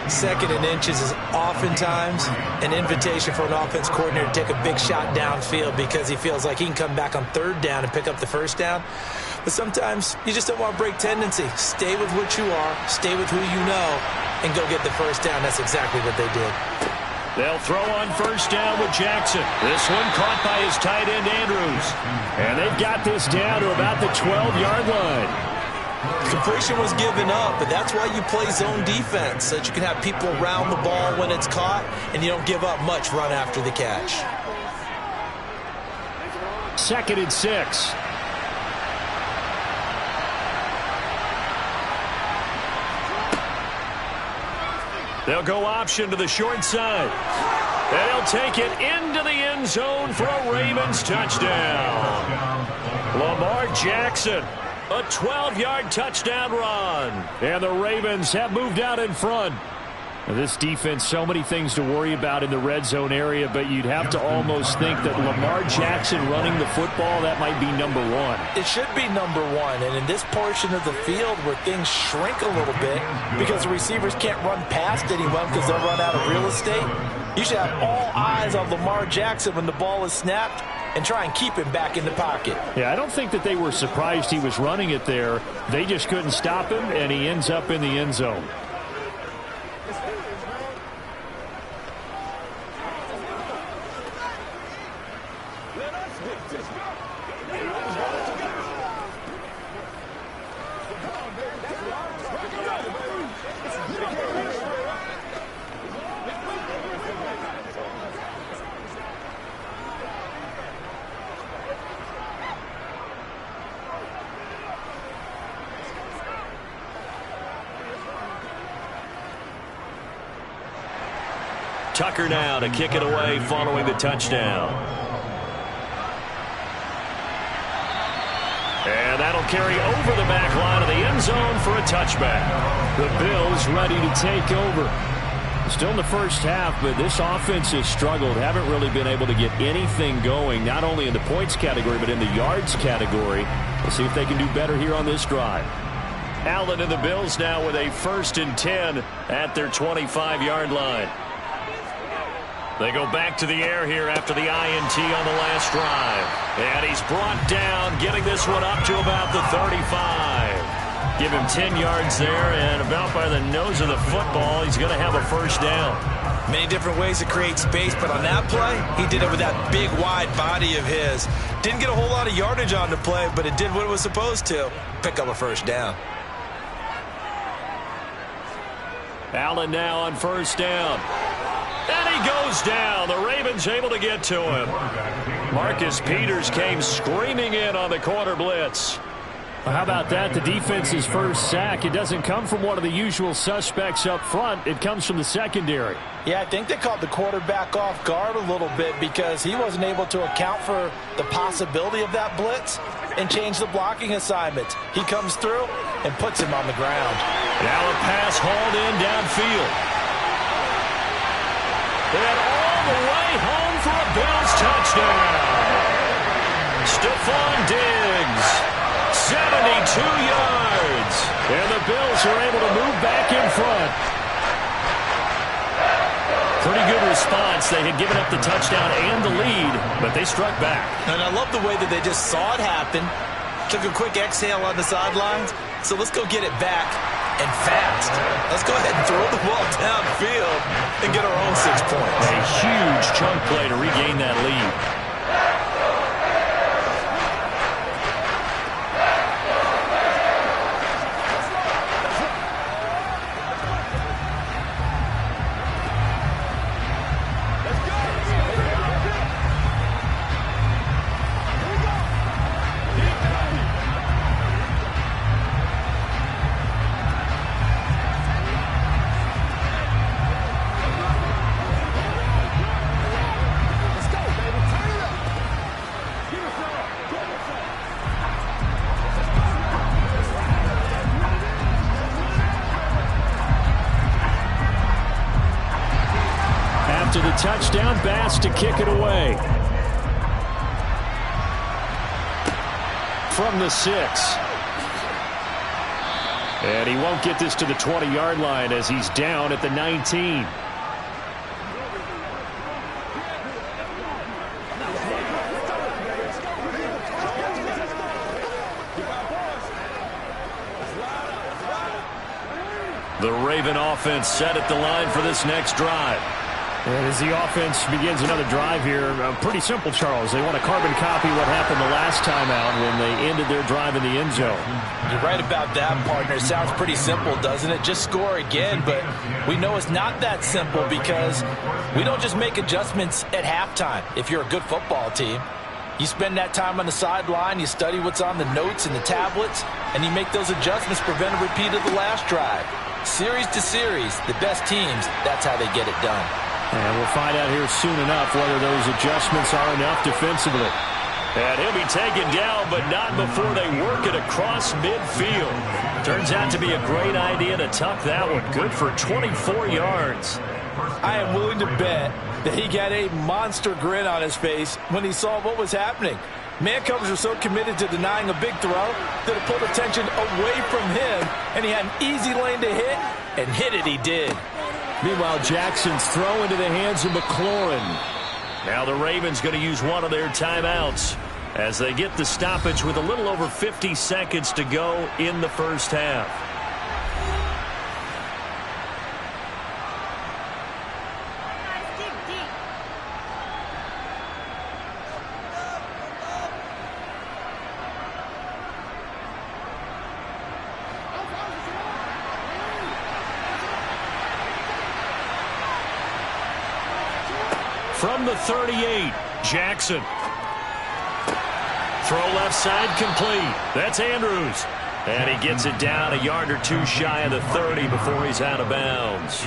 2nd and inches is oftentimes an invitation for an offense coordinator to take a big shot downfield because he feels like he can come back on 3rd down and pick up the first down. But sometimes you just don't want to break tendency. Stay with what you are, stay with who you know, and go get the first down. That's exactly what they did. They'll throw on first down with Jackson. This one caught by his tight end, Andrews. And they've got this down to about the 12-yard line. Completion was given up, but that's why you play zone defense, so that you can have people around the ball when it's caught, and you don't give up much run after the catch. 2nd and 6. They'll go option to the short side. And he'll take it into the end zone for a Ravens touchdown. Lamar Jackson. A 12-yard touchdown run. And the Ravens have moved out in front. This defense, so many things to worry about in the red zone area, but you'd have to almost think that Lamar Jackson running the football, that might be number 1. It should be number 1, and in this portion of the field where things shrink a little bit because the receivers can't run past anyone because they'll run out of real estate, you should have all eyes on Lamar Jackson when the ball is snapped and try and keep him back in the pocket. Yeah, I don't think that they were surprised he was running it there. They just couldn't stop him, and he ends up in the end zone. Tucker now to kick it away following the touchdown. And that'll carry over the back line of the end zone for a touchback. The Bills ready to take over. Still in the first half, but this offense has struggled. Haven't really been able to get anything going, not only in the points category, but in the yards category. We'll see if they can do better here on this drive. Allen and the Bills now with a 1st and 10 at their 25-yard line. They go back to the air here after the INT on the last drive. And he's brought down, getting this one up to about the 35. Give him 10 yards there, and about by the nose of the football, he's going to have a first down. Many different ways to create space, but on that play, he did it with that big, wide body of his. Didn't get a whole lot of yardage on the play, but it did what it was supposed to. Pick up a first down. Allen now on first down. And he goes down. The Ravens able to get to him. Marcus Peters came screaming in on the corner blitz. Well, how about that? The defense's first sack. It doesn't come from one of the usual suspects up front. It comes from the secondary. Yeah, I think they caught the quarterback off guard a little bit because he wasn't able to account for the possibility of that blitz and change the blocking assignment. He comes through and puts him on the ground. Now a pass hauled in downfield. And all the way home for a Bills touchdown. Stephon Diggs, 72 yards. And the Bills are able to move back in front. Pretty good response. They had given up the touchdown and the lead, but they struck back. And I love the way that they just saw it happen, took a quick exhale on the sidelines. So let's go get it back and fast. Let's go ahead and throw the ball downfield and get our own 6 points. A huge chunk play to regain that lead. To the touchdown, Bass to kick it away. From the 6. And he won't get this to the 20-yard line as he's down at the 19. The Raven offense set at the line for this next drive. And as the offense begins another drive here, pretty simple, Charles. They want to carbon copy what happened the last time out when they ended their drive in the end zone. You're right about that, partner. It sounds pretty simple, doesn't it? Just score again, but we know it's not that simple because we don't just make adjustments at halftime if you're a good football team. You spend that time on the sideline, you study what's on the notes and the tablets, and you make those adjustments, prevent a repeat of the last drive. Series to series, the best teams, that's how they get it done. And we'll find out here soon enough whether those adjustments are enough defensively. And he'll be taken down, but not before they work it across midfield. Turns out to be a great idea to tuck that one. Good for 24 yards. I am willing to bet that he got a monster grin on his face when he saw what was happening. Man covers were so committed to denying a big throw that it pulled attention away from him, and he had an easy lane to hit, and hit it he did. Meanwhile, Jackson's throw into the hands of McLaurin. Now the Ravens going to use one of their timeouts as they get the stoppage with a little over 50 seconds to go in the first half. From the 38, Jackson. Throw left side complete. That's Andrews. And he gets it down a yard or two shy of the 30 before he's out of bounds.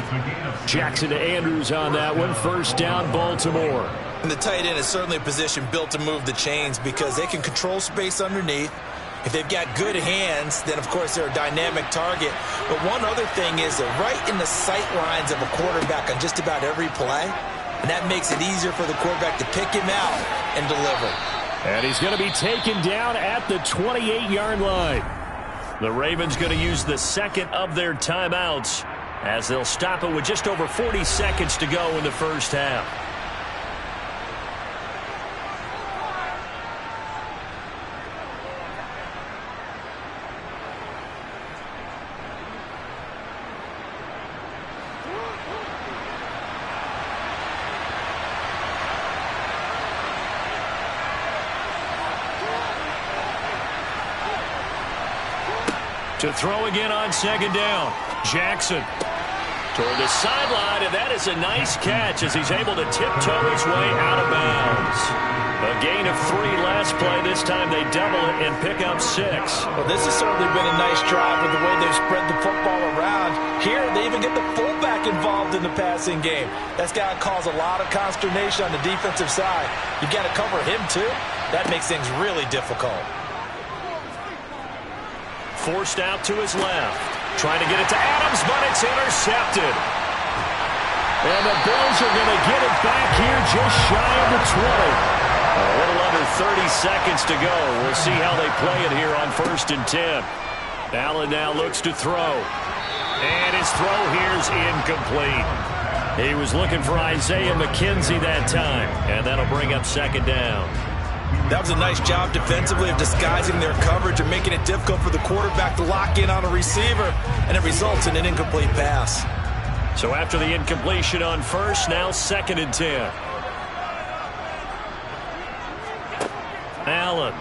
Jackson to Andrews on that one. First down, Baltimore. And the tight end is certainly a position built to move the chains because they can control space underneath. If they've got good hands, then, of course, they're a dynamic target. But one other thing is they're right in the sight lines of a quarterback on just about every play. And that makes it easier for the quarterback to pick him out and deliver. And he's going to be taken down at the 28-yard line. The Ravens going to use the second of their timeouts as they'll stop it with just over 40 seconds to go in the first half. To throw again on second down. Jackson toward the sideline, and that is a nice catch as he's able to tiptoe his way out of bounds. A gain of 3 last play. This time they double it and pick up 6. Well, this has certainly been a nice drive with the way they've spread the football around. Here, they even get the fullback involved in the passing game. That's got to cause a lot of consternation on the defensive side. You've got to cover him, too. That makes things really difficult. Forced out to his left. Trying to get it to Adams, but it's intercepted. And the Bills are going to get it back here just shy of the 20. A little under 30 seconds to go. We'll see how they play it here on 1st and 10. Allen now looks to throw. And his throw here's incomplete. He was looking for Isaiah McKenzie that time. And that'll bring up second down. That was a nice job defensively of disguising their coverage and making it difficult for the quarterback to lock in on a receiver, and it results in an incomplete pass. So after the incompletion on first, now 2nd and 10. Allen.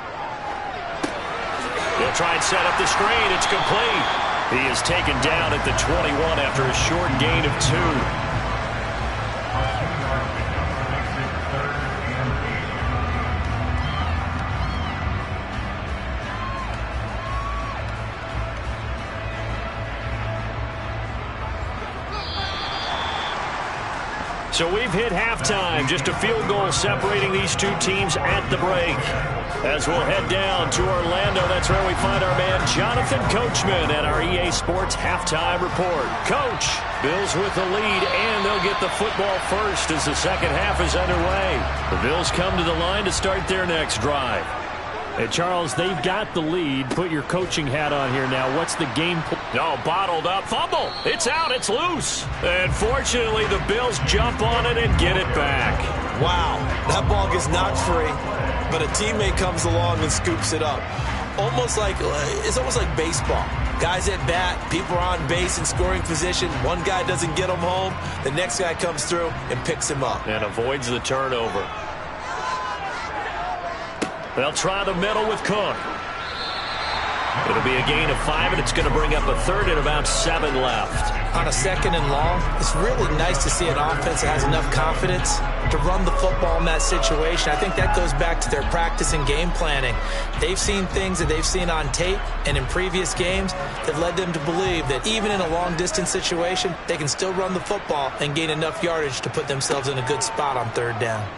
He'll try and set up the screen. It's complete. He is taken down at the 21 after a short gain of 2. So we've hit halftime, just a field goal separating these two teams at the break. As we'll head down to Orlando, that's where we find our man Jonathan Coachman at our EA Sports Halftime Report. Coach, Bills with the lead, and they'll get the football first as the second half is underway. The Bills come to the line to start their next drive. Hey, Charles, they've got the lead. Put your coaching hat on here now. What's the game plan? No, bottled up. Fumble. It's out. It's loose. And fortunately, the Bills jump on it and get it back. Wow. That ball gets knocked free, but a teammate comes along and scoops it up. It's almost like baseball. Guys at bat, people are on base in scoring position. One guy doesn't get him home. The next guy comes through and picks him up. And avoids the turnover. They'll try the middle with Cook. It'll be a gain of 5, and it's going to bring up a third and about 7 left. On a 2nd and long, it's really nice to see an offense that has enough confidence to run the football in that situation. I think that goes back to their practice and game planning. They've seen things that they've seen on tape and in previous games that led them to believe that even in a long-distance situation, they can still run the football and gain enough yardage to put themselves in a good spot on 3rd down.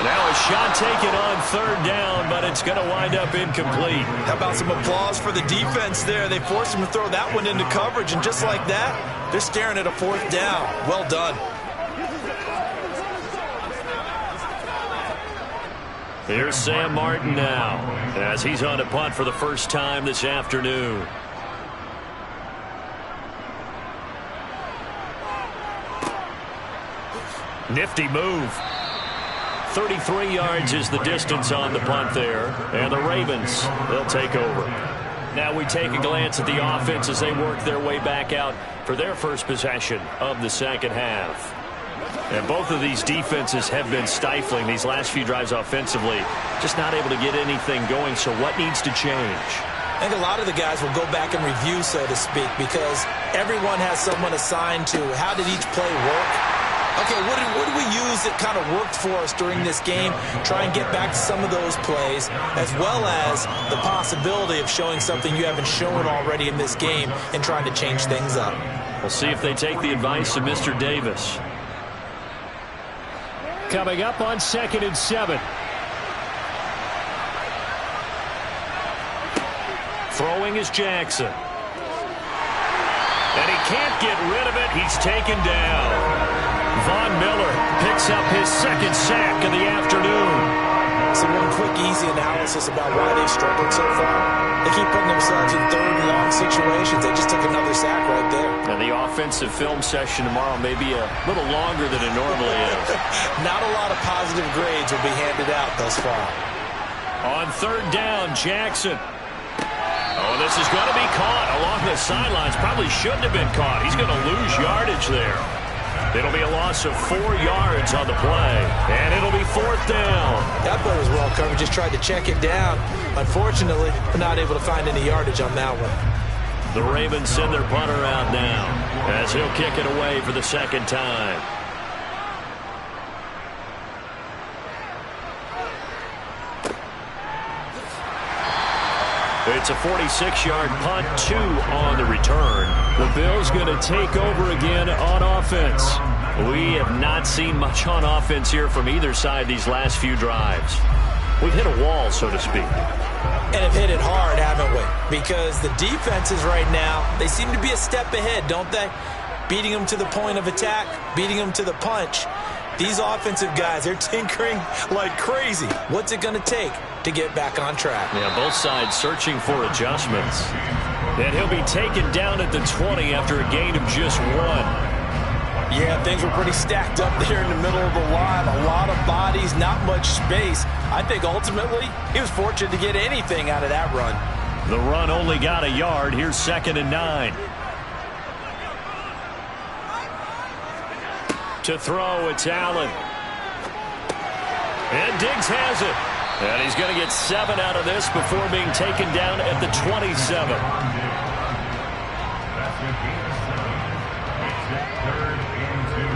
Now a shot taken on 3rd down, but it's going to wind up incomplete. How about some applause for the defense there? They forced him to throw that one into coverage, and just like that, they're staring at a 4th down. Well done. Here's Sam Martin now, as he's on a punt for the first time this afternoon. Nifty move. 33 yards is the distance on the punt there. And the Ravens, they'll take over. Now we take a glance at the offense as they work their way back out for their first possession of the second half. And both of these defenses have been stifling these last few drives offensively. Just not able to get anything going, so what needs to change? I think a lot of the guys will go back and review, so to speak, because everyone has someone assigned to how did each play work. Okay, what did we use that kind of worked for us during this game? Try and get back to some of those plays, as well as the possibility of showing something you haven't shown already in this game and trying to change things up. We'll see if they take the advice of Mr. Davis. Coming up on 2nd and 7. Throwing is Jackson. And he can't get rid of it. He's taken down. Von Miller picks up his second sack of the afternoon. So one quick, easy analysis about why they struggled so far. They keep putting themselves in third and long situations. They just took another sack right there. And the offensive film session tomorrow may be a little longer than it normally is. Not a lot of positive grades will be handed out thus far. On 3rd down, Jackson. Oh, this is going to be caught along the sidelines. Probably shouldn't have been caught. He's going to lose yardage there. It'll be a loss of 4 yards on the play. And it'll be 4th down. That play was well covered. Just tried to check it down. Unfortunately, not able to find any yardage on that one. The Ravens send their punter out now as he'll kick it away for the second time. It's a 46-yard punt, 2 on the return. The Bills going to take over again on offense. We have not seen much on offense here from either side these last few drives. We've hit a wall, so to speak. And have hit it hard, haven't we? Because the defenses right now, they seem to be a step ahead, don't they? Beating them to the point of attack, beating them to the punch. These offensive guys, they're tinkering like crazy. What's it going to take to get back on track? Yeah, both sides searching for adjustments. And he'll be taken down at the 20 after a gain of just 1. Yeah, things were pretty stacked up there in the middle of the line. A lot of bodies, not much space. I think ultimately he was fortunate to get anything out of that run. The run only got a yard. Here's 2nd and 9. To throw, it's Allen. And Diggs has it. And he's going to get 7 out of this before being taken down at the 27. That's good gain of 7. Makes it 3rd and 2.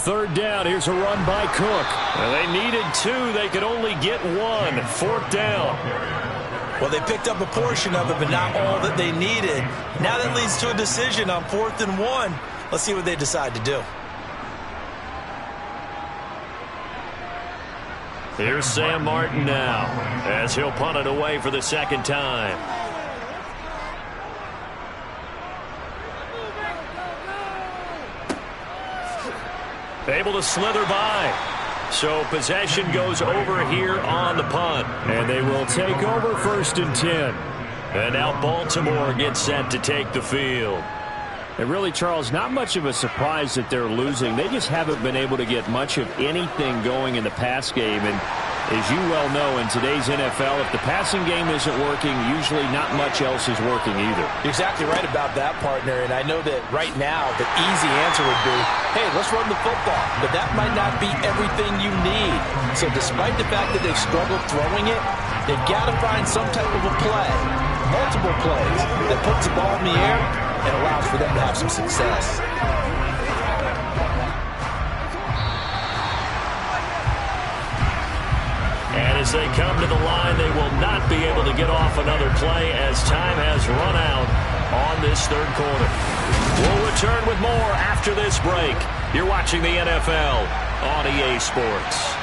Third down, here's a run by Cook. And they needed 2, they could only get 1. 4th down. Well, they picked up a portion of it, but not all that they needed. Now that leads to a decision on 4th and 1. Let's see what they decide to do. Here's Sam Martin now, as he'll punt it away for the second time. Able to slither by. So possession goes over here on the punt. And they will take over 1st and 10. And now Baltimore gets set to take the field. And really, Charles, not much of a surprise that they're losing. They just haven't been able to get much of anything going in the pass game. And as you well know, in today's NFL, if the passing game isn't working, usually not much else is working either. You're exactly right about that, partner. And I know that right now the easy answer would be, hey, let's run the football. But that might not be everything you need. So despite the fact that they've struggled throwing it, they've got to find some type of a play, multiple plays, that puts the ball in the air and allows for them to have some success. And as they come to the line, they will not be able to get off another play as time has run out on this 3rd quarter. We'll return with more after this break. You're watching the NFL on EA Sports.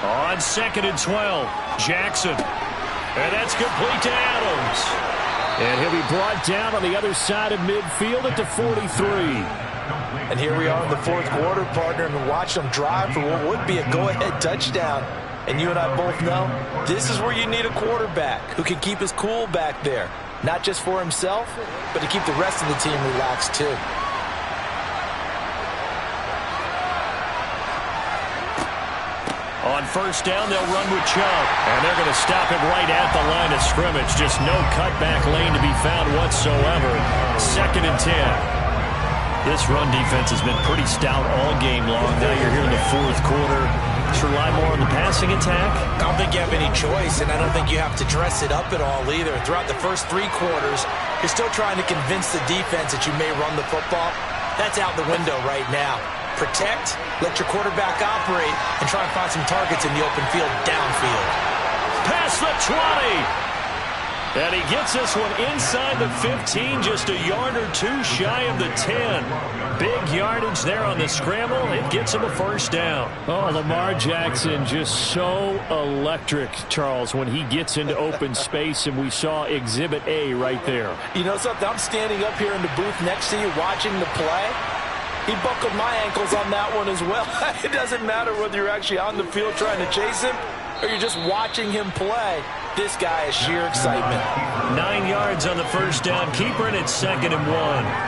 On 2nd and 12, Jackson. And that's complete to Adams. And he'll be brought down on the other side of midfield at the 43. And here we are in the 4th quarter, partner, and watch them drive for what would be a go-ahead touchdown. And you and I both know this is where you need a quarterback who can keep his cool back there. Not just for himself, but to keep the rest of the team relaxed too. On 1st down, they'll run with Chubb. And they're going to stop him right at the line of scrimmage. Just no cutback lane to be found whatsoever. 2nd and 10. This run defense has been pretty stout all game long. Now you're here in the fourth quarter. Just rely more on the passing attack? I don't think you have any choice, and I don't think you have to dress it up at all either. Throughout the first 3 quarters, you're still trying to convince the defense that you may run the football. That's out the window right now. Protect, let your quarterback operate, and try and find some targets in the open field downfield. Past the 20. And he gets this one inside the 15, just a yard or 2 shy of the 10. Big yardage there on the scramble. It gets him a first down. Oh, Lamar Jackson just so electric, Charles, when he gets into open space, and we saw Exhibit A right there. You know something? I'm standing up here in the booth next to you watching the play. He buckled my ankles on that one as well. It doesn't matter whether you're actually on the field trying to chase him or you're just watching him play. This guy is sheer excitement. 9 yards on the first down. Keeper, and it's 2nd and 1.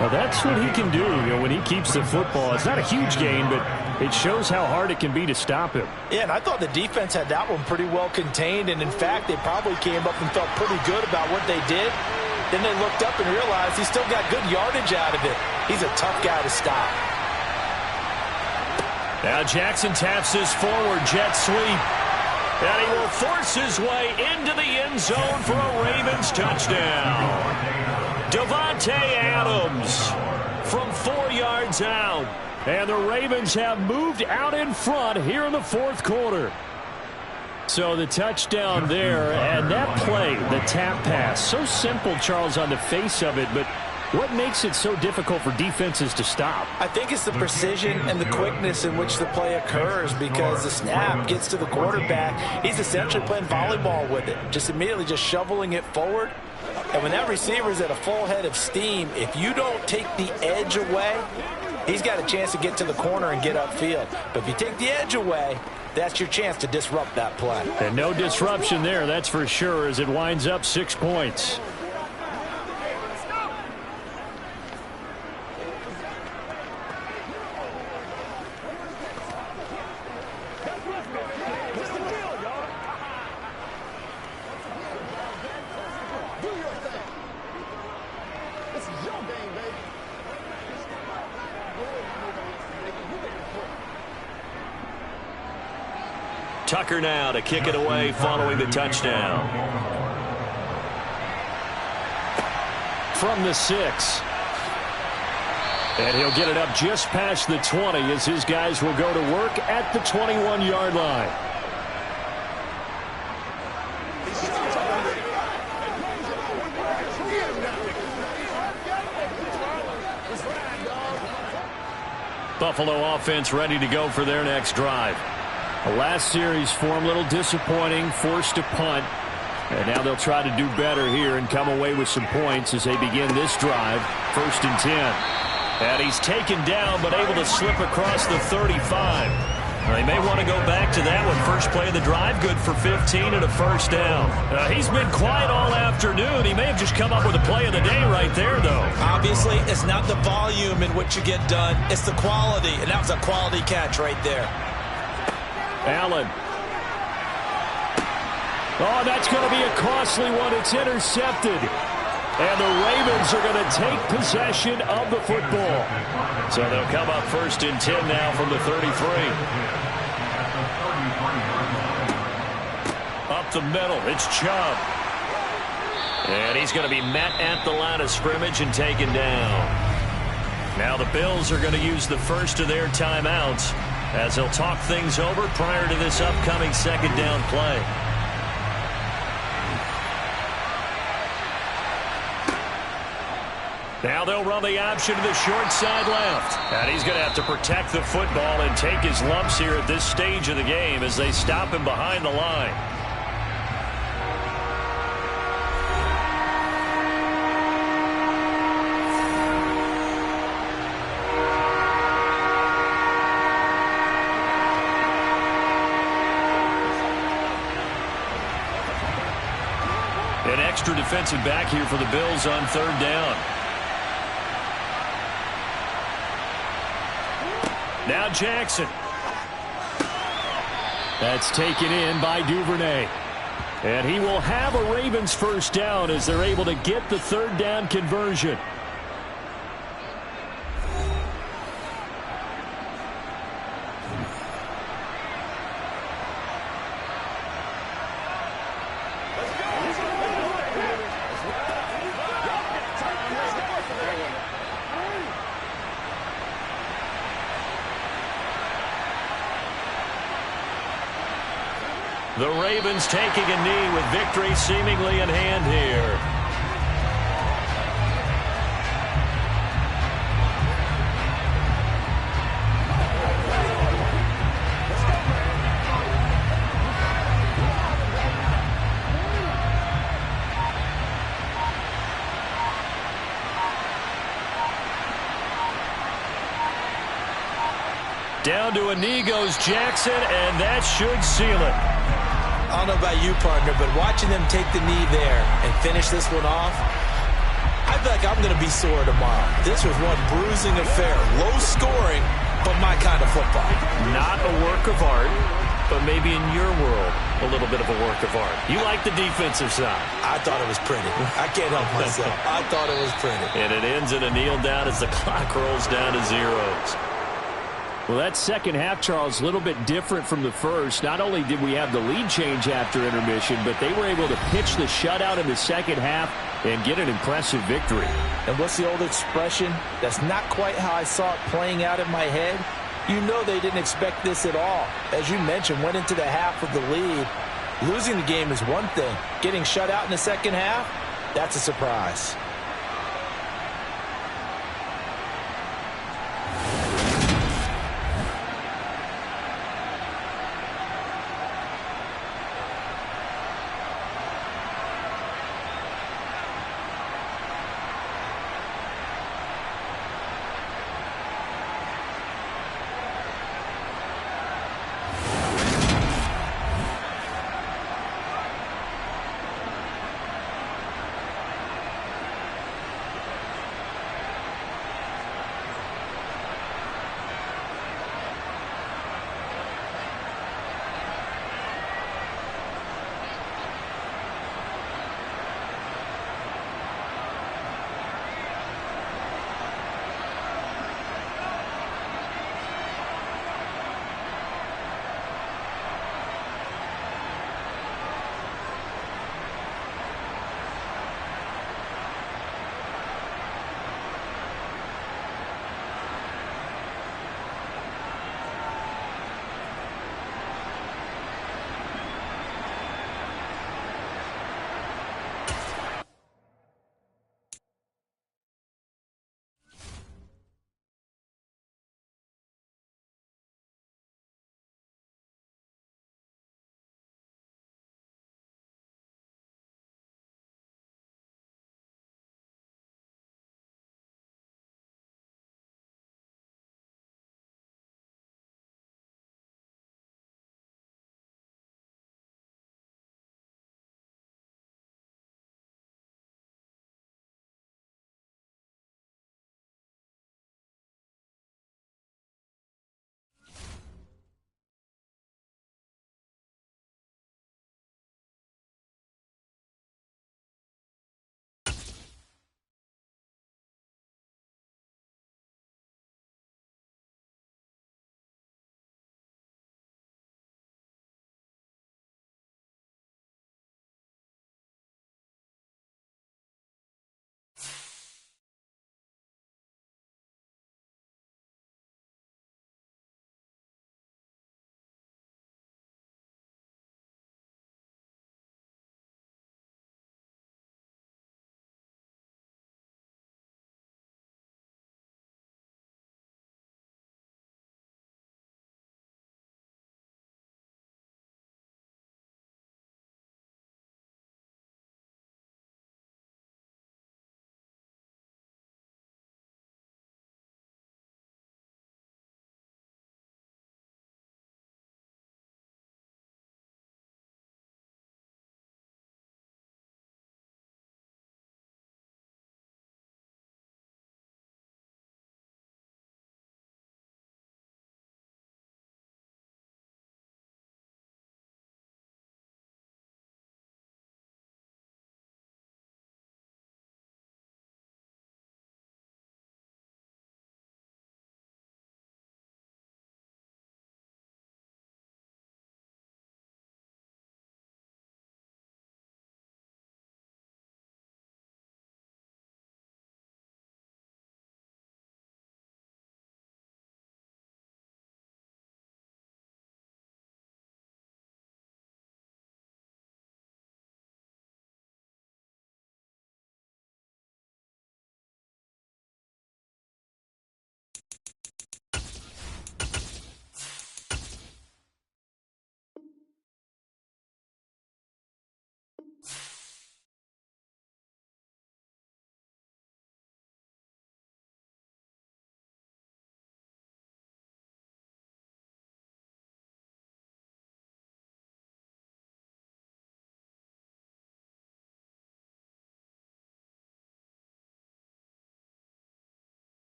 Well, that's what he can do, when he keeps the football. It's not a huge gain, but it shows how hard it can be to stop him. Yeah, and I thought the defense had that one pretty well contained, and in fact, they probably came up and felt pretty good about what they did. Then they looked up and realized he still got good yardage out of it. He's a tough guy to stop. Now Jackson taps this forward jet sweep. And he will force his way into the end zone for a Ravens touchdown. Davante Adams from 4 yards out. And the Ravens have moved out in front here in the fourth quarter. So the touchdown there, and that play, the tap pass, so simple, Charles, on the face of it, but what makes it so difficult for defenses to stop? I think it's the precision and the quickness in which the play occurs, because the snap gets to the quarterback. He's essentially playing volleyball with it, just immediately just shoveling it forward. And when that receiver's at a full head of steam, if you don't take the edge away, he's got a chance to get to the corner and get upfield. But if you take the edge away, that's your chance to disrupt that play. And no disruption there, that's for sure, as it winds up 6 points. Tucker now to kick it away following the touchdown. From the 6. And he'll get it up just past the 20 as his guys will go to work at the 21-yard line. Buffalo offense ready to go for their next drive. The last series for him, a little disappointing, forced to punt. And now they'll try to do better here and come away with some points as they begin this drive. 1st and 10. And he's taken down but able to slip across the 35. They may want to go back to that one. First play of the drive, good for 15 and a first down. He's been quiet all afternoon. He may have just come up with a play of the day right there, though. Obviously, it's not the volume in which you get done. It's the quality, and that was a quality catch right there. Allen. Oh, that's going to be a costly one. It's intercepted. And the Ravens are going to take possession of the football. So they'll come up 1st and 10 now from the 33. Up the middle, it's Chubb. And he's going to be met at the line of scrimmage and taken down. Now the Bills are going to use the first of their timeouts as they'll talk things over prior to this upcoming 2nd down play. Now they'll run the option to the short side left. And he's going to have to protect the football and take his lumps here at this stage of the game as they stop him behind the line. An extra defensive back here for the Bills on 3rd down. Now Jackson. That's taken in by Duvernay. And he will have a Ravens first down as they're able to get the 3rd down conversion. The Ravens taking a knee with victory seemingly in hand here. Down to a knee goes Jackson, and that should seal it. I don't know about you, partner, but watching them take the knee there and finish this one off, I feel like I'm going to be sore tomorrow. This was one bruising affair. Low scoring, but my kind of football. Not a work of art, but maybe in your world, a little bit of a work of art. You like the defensive side. I thought it was pretty. I can't help myself. I thought it was pretty. And it ends in a kneel down as the clock rolls down to zeros. Well, that second half, Charles, a little bit different from the first. Not only did we have the lead change after intermission, but they were able to pitch the shutout in the second half and get an impressive victory. And what's the old expression? That's not quite how I saw it playing out in my head. You know they didn't expect this at all. As you mentioned, went into the half with the lead. Losing the game is one thing. Getting shut out in the second half, that's a surprise.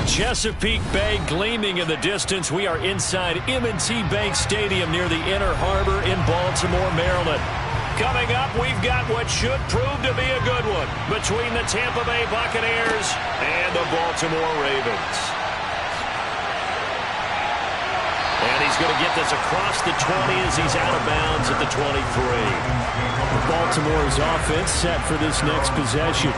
Chesapeake Bay gleaming in the distance. We are inside M&T Bank Stadium near the Inner Harbor in Baltimore, Maryland. Coming up, we've got what should prove to be a good one between the Tampa Bay Buccaneers and the Baltimore Ravens. And he's going to get this across the 20 as he's out of bounds at the 23. Baltimore's offense set for this next possession.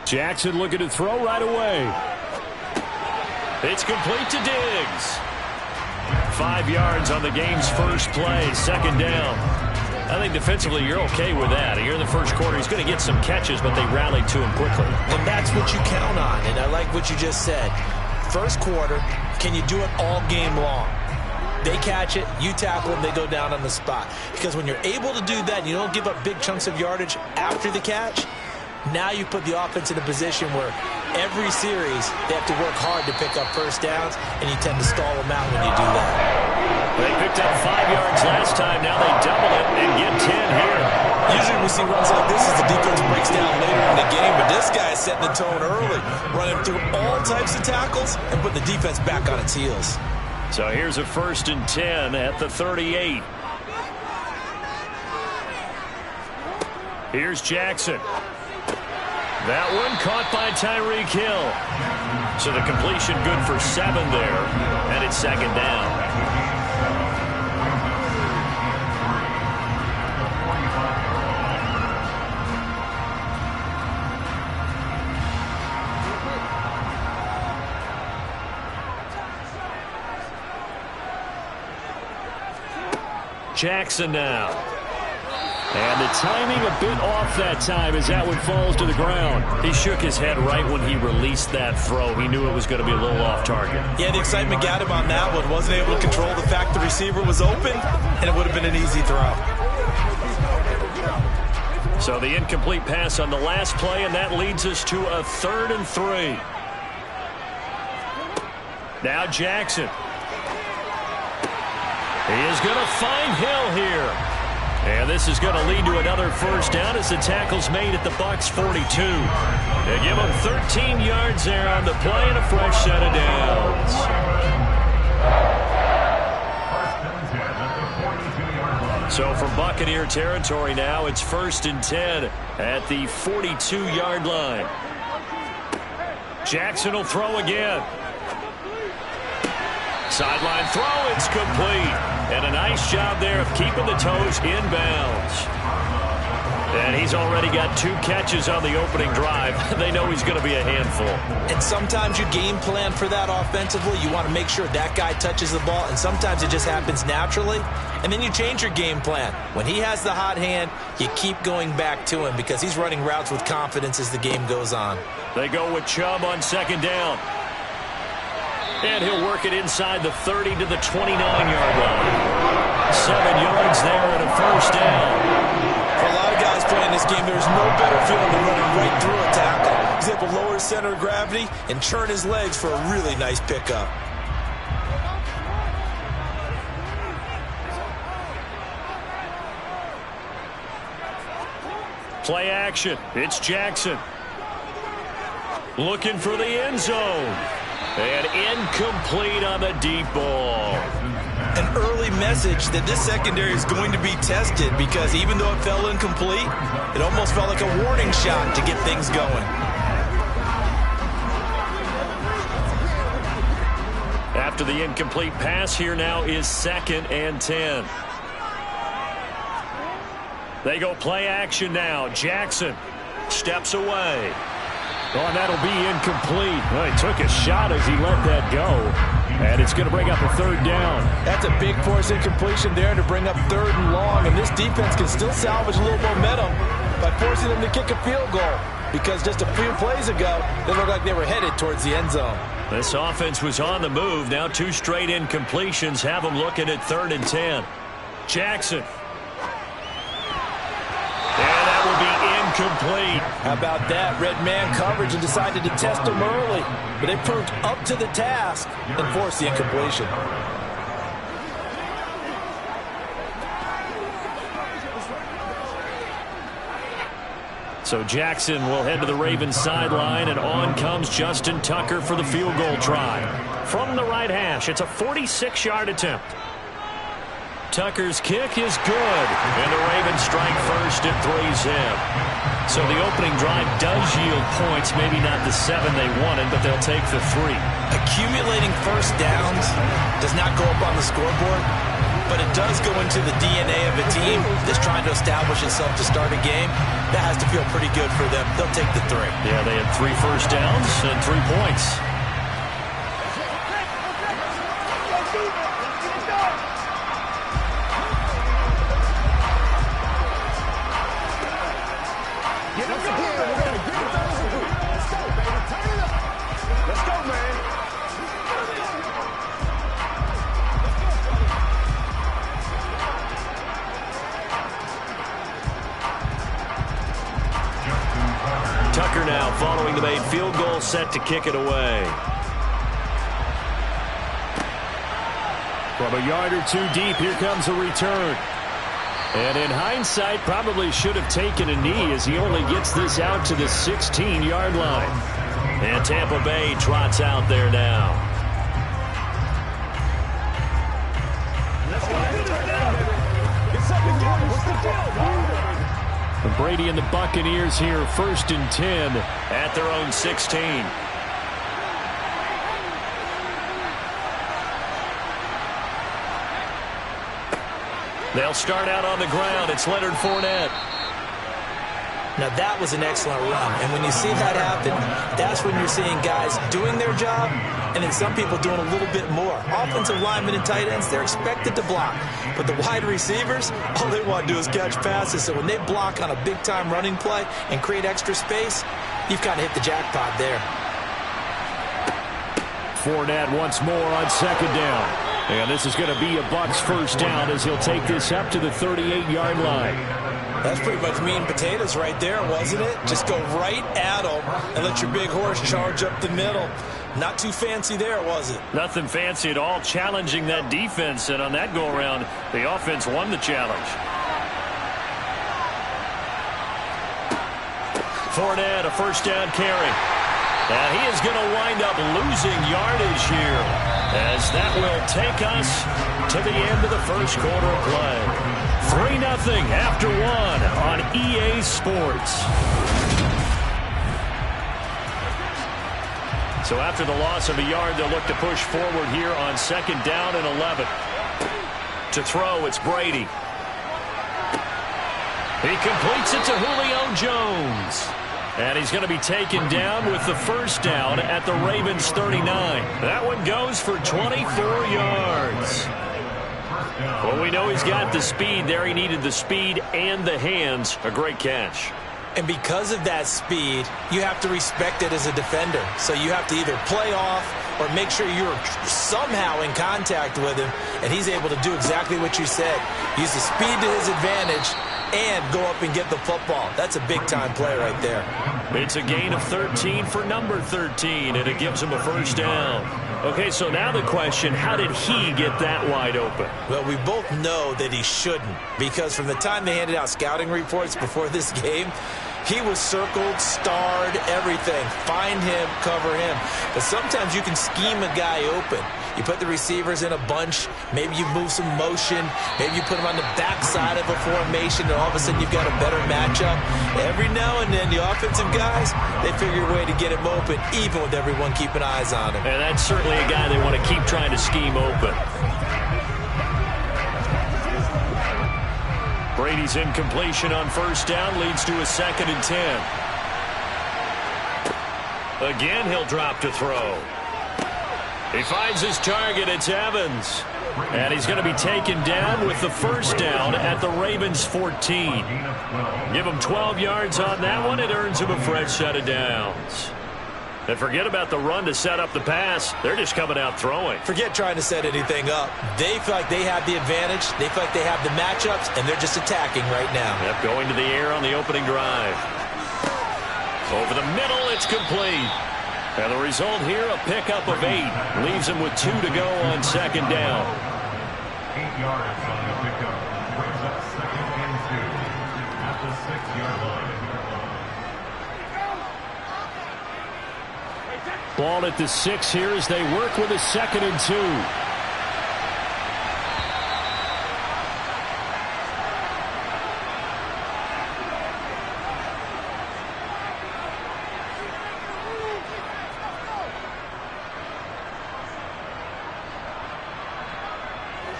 Jackson looking to throw right away. It's complete to Diggs. 5 yards on the game's first play, second down. I think defensively you're okay with that. Here in the first quarter, he's going to get some catches, but they rallied to him quickly. And that's what you count on, and I like what you just said. First quarter, can you do it all game long? They catch it, you tackle them, they go down on the spot. Because when you're able to do that, and you don't give up big chunks of yardage after the catch, now you put the offense in a position where every series they have to work hard to pick up first downs, and you tend to stall them out when you do that. They picked up 5 yards last time. Now they double it and get 10 here. Usually we see runs like this as the defense breaks down later in the game, but this guy is setting the tone early, running through all types of tackles and putting the defense back on its heels. So here's a 1st and 10 at the 38. Here's Jackson. That one caught by Tyreek Hill. So the completion good for 7 there, and it's second down. Jackson now. And the timing a bit off that time as that one falls to the ground. He shook his head right when he released that throw. He knew it was going to be a little off target. Yeah, the excitement got him on that one. Wasn't able to control the fact the receiver was open, and it would have been an easy throw. So the incomplete pass on the last play, and that leads us to a 3rd and 3. Now Jackson. He is going to find Hill here. And this is going to lead to another first down as the tackle's made at the Bucs 42. They give him 13 yards there on the play and a fresh set of downs. So from Buccaneer territory now, it's 1st and 10 at the 42-yard line. Jackson will throw again. Sideline throw, it's complete. And a nice job there of keeping the toes inbounds. And he's already got 2 catches on the opening drive. They know he's going to be a handful. And sometimes you game plan for that offensively. You want to make sure that guy touches the ball, and sometimes it just happens naturally. And then you change your game plan. When he has the hot hand, you keep going back to him because he's running routes with confidence as the game goes on. They go with Chubb on second down. And he'll work it inside the 30 to the 29-yard line. 7 yards there and a first down. For a lot of guys playing this game, there's no better feeling than running right through a tackle. He's able to lower his center of gravity and churn his legs for a really nice pickup. Play action. It's Jackson. Looking for the end zone. And incomplete on the deep ball. An early message that this secondary is going to be tested because even though it fell incomplete, it almost felt like a warning shot to get things going. After the incomplete pass, here now is 2nd and 10. They go play action now. Jackson steps away. Oh, and that'll be incomplete. Well, he took a shot as he let that go. And it's going to bring up a 3rd down. That's a big force incompletion there to bring up 3rd and long. And this defense can still salvage a little momentum by forcing them to kick a field goal. Because just a few plays ago, they looked like they were headed towards the end zone. This offense was on the move. Now 2 straight incompletions have them looking at 3rd and 10. Jackson. And that will be incomplete. How about that? Red man coverage and decided to test him early. But they proved up to the task and forced the incompletion. So Jackson will head to the Ravens sideline, and on comes Justin Tucker for the field goal try. From the right hash, it's a 46-yard attempt. Tucker's kick is good, and the Ravens strike first. It threes him. So the opening drive does yield points, maybe not the 7 they wanted, but they'll take the 3. Accumulating first downs does not go up on the scoreboard, but it does go into the DNA of a team that's trying to establish itself to start a game. That has to feel pretty good for them. They'll take the 3. Yeah, they had 3 first downs and 3 points. Tucker now following the made field goal, set to kick it away. From a yard or 2 deep, here comes a return. And in hindsight, probably should have taken a knee as he only gets this out to the 16-yard line. And Tampa Bay trots out there now. Brady and the Buccaneers here, 1st and 10 at their own 16. They'll start out on the ground. It's Leonard Fournette. Now that was an excellent run, and when you see that happen, that's when you're seeing guys doing their job and then some people doing a little bit more. Offensive linemen and tight ends, they're expected to block, but the wide receivers, all they want to do is catch passes. So when they block on a big-time running play and create extra space, you've kind of hit the jackpot there. Fournette once more on 2nd down. And this is going to be a Bucs first down as he'll take this up to the 38-yard line. That's pretty much meat and potatoes right there, wasn't it? Just go right at them and let your big horse charge up the middle. Not too fancy there, was it? Nothing fancy at all, challenging that defense. And on that go-around, the offense won the challenge. Fournette, a first down carry. And he is going to wind up losing yardage here, as that will take us to the end of the first quarter of play. 3-0 after 1 on EA Sports. So after the loss of a yard, they'll look to push forward here on 2nd down and 11. To throw, it's Brady. He completes it to Julio Jones. And he's going to be taken down with the first down at the Ravens 39. That one goes for 24 yards. Well, we know he's got the speed there. He needed the speed and the hands. A great catch. And because of that speed, you have to respect it as a defender. So you have to either play off or make sure you're somehow in contact with him, and he's able to do exactly what you said. Use the speed to his advantage and go up and get the football. That's a big-time play right there. It's a gain of 13 for number 13, and it gives him a first down. Okay, so now the question, how did he get that wide open? Well, we both know that he shouldn't, because from the time they handed out scouting reports before this game, he was circled, starred, everything. Find him, cover him. But sometimes you can scheme a guy open. You put the receivers in a bunch. Maybe you move some motion. Maybe you put them on the backside of a formation, and all of a sudden you've got a better matchup. Every now and then, the offensive guys, they figure a way to get him open, even with everyone keeping eyes on him. And that's certainly a guy they want to keep trying to scheme open. Brady's incompletion on first down leads to a 2nd and 10. Again, he'll drop to throw. He finds his target. It's Evans. And he's going to be taken down with the first down at the Ravens 14. Give him 12 yards on that one. It earns him a fresh set of downs. And forget about the run to set up the pass. They're just coming out throwing. Forget trying to set anything up. They feel like they have the advantage. They feel like they have the matchups, and they're just attacking right now. Yep, going to the air on the opening drive. Over the middle, it's complete. And the result here, a pickup of 8. Leaves him with 2 to go on second down. 8 yards on the pickup. Brings up second and 2 at the 6-yard line. Ball at the 6 here as they work with a second and 2.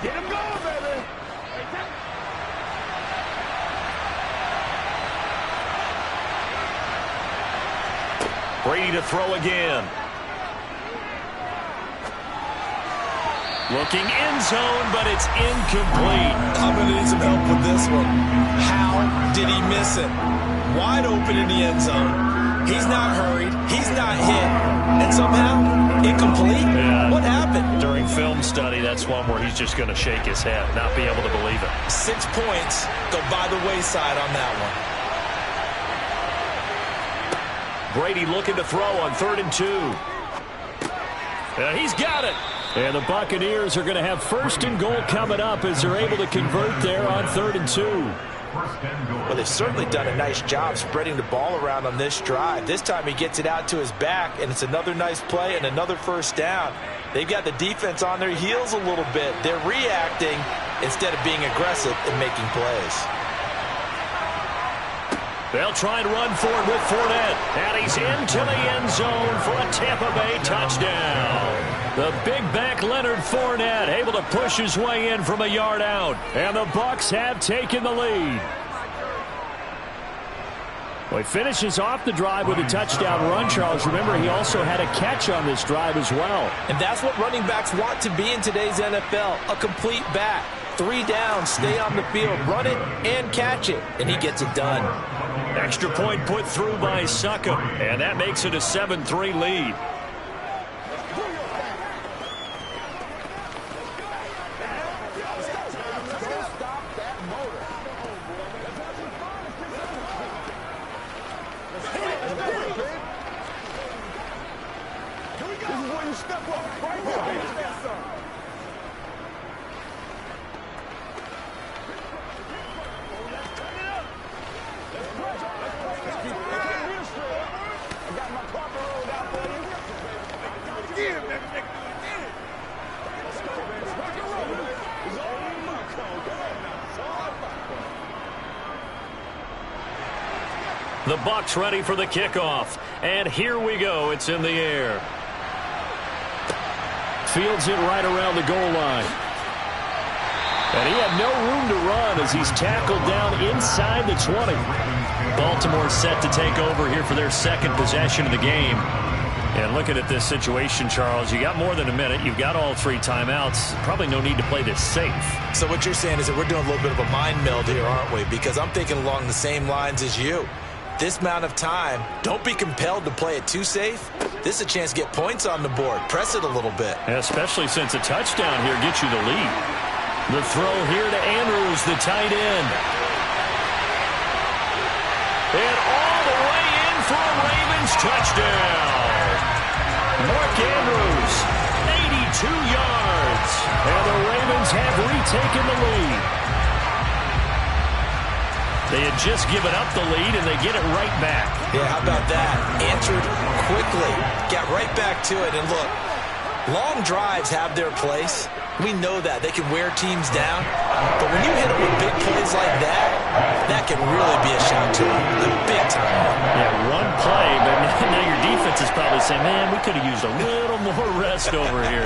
Get him going, baby. Brady to throw again. Looking end zone, but it's incomplete. I'm going to need some help with this one. How did he miss it? Wide open in the end zone. He's not hurried. He's not hit. And somehow, incomplete? Yeah. What happened? During film study, that's one where he's just going to shake his head, not be able to believe it. 6 points go by the wayside on that one. Brady looking to throw on 3rd and 2. And he's got it. And the Buccaneers are going to have 1st and goal coming up as they're able to convert there on 3rd and 2. Well, they've certainly done a nice job spreading the ball around on this drive. This time he gets it out to his back, and it's another nice play and another 1st down. They've got the defense on their heels a little bit. They're reacting instead of being aggressive and making plays. They'll try and run for it with Fournette. And he's into the end zone for a Tampa Bay touchdown. The big back Leonard Fournette able to push his way in from a yard out. And the Bucs have taken the lead. Well, he finishes off the drive with a touchdown run, Charles. Remember, he also had a catch on this drive as well. And that's what running backs want to be in today's NFL, a complete back. 3 down, stay on the field, run it and catch it, and he gets it done. Extra point put through by Succop, and that makes it a 7-3 lead. The Bucs ready for the kickoff. And here we go. It's in the air. Fields it right around the goal line. And he had no room to run as he's tackled down inside the 20. Baltimore set to take over here for their 2nd possession of the game. And looking at this situation, Charles, you got more than a minute. You've got all 3 timeouts. Probably no need to play this safe. So what you're saying is that we're doing a little bit of a mind meld here, aren't we? Because I'm thinking along the same lines as you. This amount of time, don't be compelled to play it too safe. This is a chance to get points on the board. Press it a little bit. Yeah, especially since a touchdown here gets you the lead. The throw here to Andrews, the tight end. And all the way in for a Ravens touchdown. Mark Andrews, 82 yards. And the Ravens have retaken the lead. They had just given up the lead, and they get it right back. Yeah, how about that? Answered quickly. Got right back to it. And look, long drives have their place. We know that. They can wear teams down. But when you hit them with big plays like that, that can really be a shot to them. A big time one. Yeah, one play, but now your defense is probably saying, man, we could have used a little more rest over here.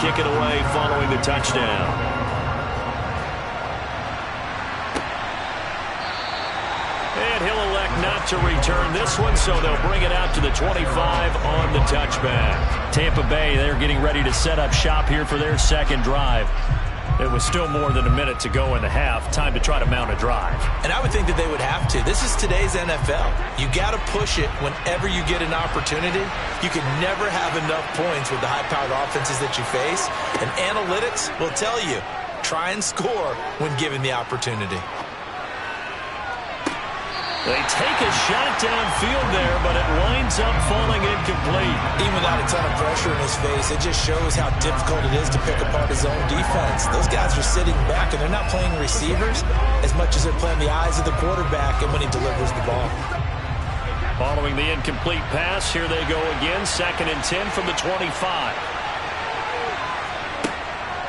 kick it away following the touchdown. And he'll elect not to return this one, so they'll bring it out to the 25 on the touchback. Tampa Bay, they're getting ready to set up shop here for their second drive. It was still more than a minute to go in the half. Time to try to mount a drive. And I would think that they would have to. This is today's NFL. You got to push it whenever you get an opportunity. You can never have enough points with the high-powered offenses that you face. And analytics will tell you, try and score when given the opportunity. They take a shot downfield there, but it winds up falling incomplete. Even without a ton of pressure in his face, it just shows how difficult it is to pick apart his own defense. Those guys are sitting back, and they're not playing receivers as much as they're playing the eyes of the quarterback and when he delivers the ball. Following the incomplete pass, here they go again. 2nd and 10 from the 25.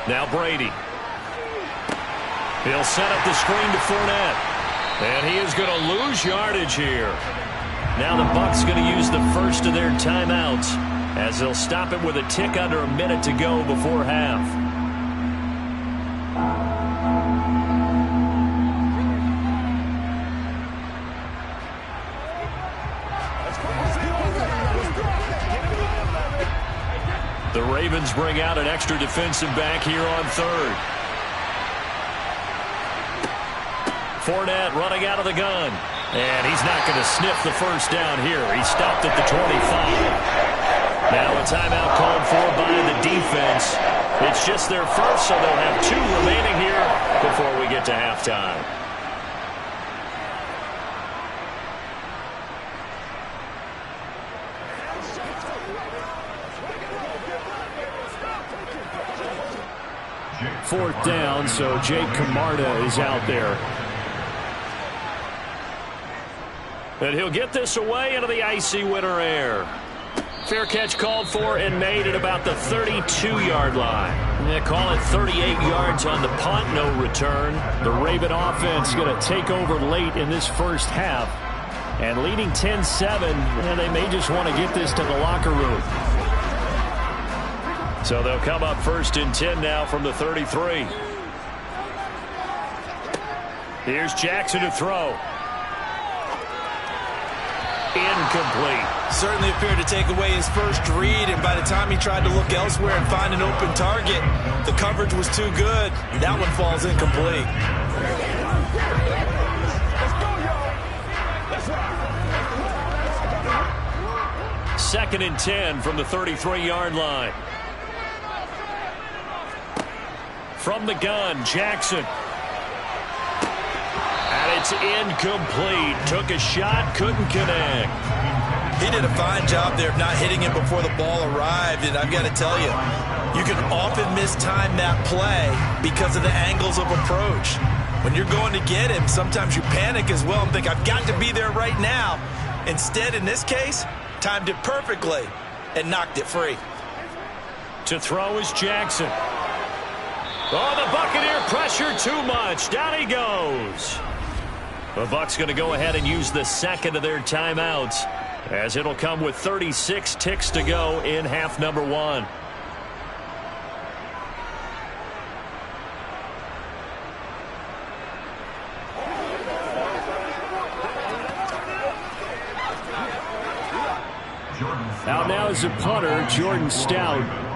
Now Brady. He'll set up the screen to Fournette. And he is going to lose yardage here. Now the Bucs going to use the first of their timeouts as they'll stop it with a tick under a minute to go before half. The Ravens bring out an extra defensive back here on 3rd. Fournette running out of the gun. And he's not going to sniff the first down here. He stopped at the 25. Now a timeout called for by the defense. It's just their first, so they'll have 2 remaining here before we get to halftime. Fourth down, so Jake Camarda is out there. And he'll get this away into the icy winter air. Fair catch called for and made at about the 32-yard line. They call it 38 yards on the punt, no return. The Raven offense going to take over late in this first half. And leading 10-7, and they may just want to get this to the locker room. So they'll come up 1st and 10 now from the 33. Here's Jackson to throw. Incomplete. Certainly appeared to take away his first read, and by the time he tried to look elsewhere and find an open target, the coverage was too good. That one falls incomplete. Second and 10 from the 33-yard line. From the gun, Jackson. And it's incomplete. Took a shot, couldn't connect. He did a fine job there of not hitting it before the ball arrived, and I've got to tell you, you can often mistime that play because of the angles of approach. When you're going to get him, sometimes you panic as well and think, I've got to be there right now. Instead, in this case, timed it perfectly and knocked it free. To throw is Jackson. Oh, the Buccaneer pressure too much. Down he goes. The Bucs going to go ahead and use the second of their timeouts, as it'll come with 36 ticks to go in half number 1. Out now is a punter, Jordan Stout.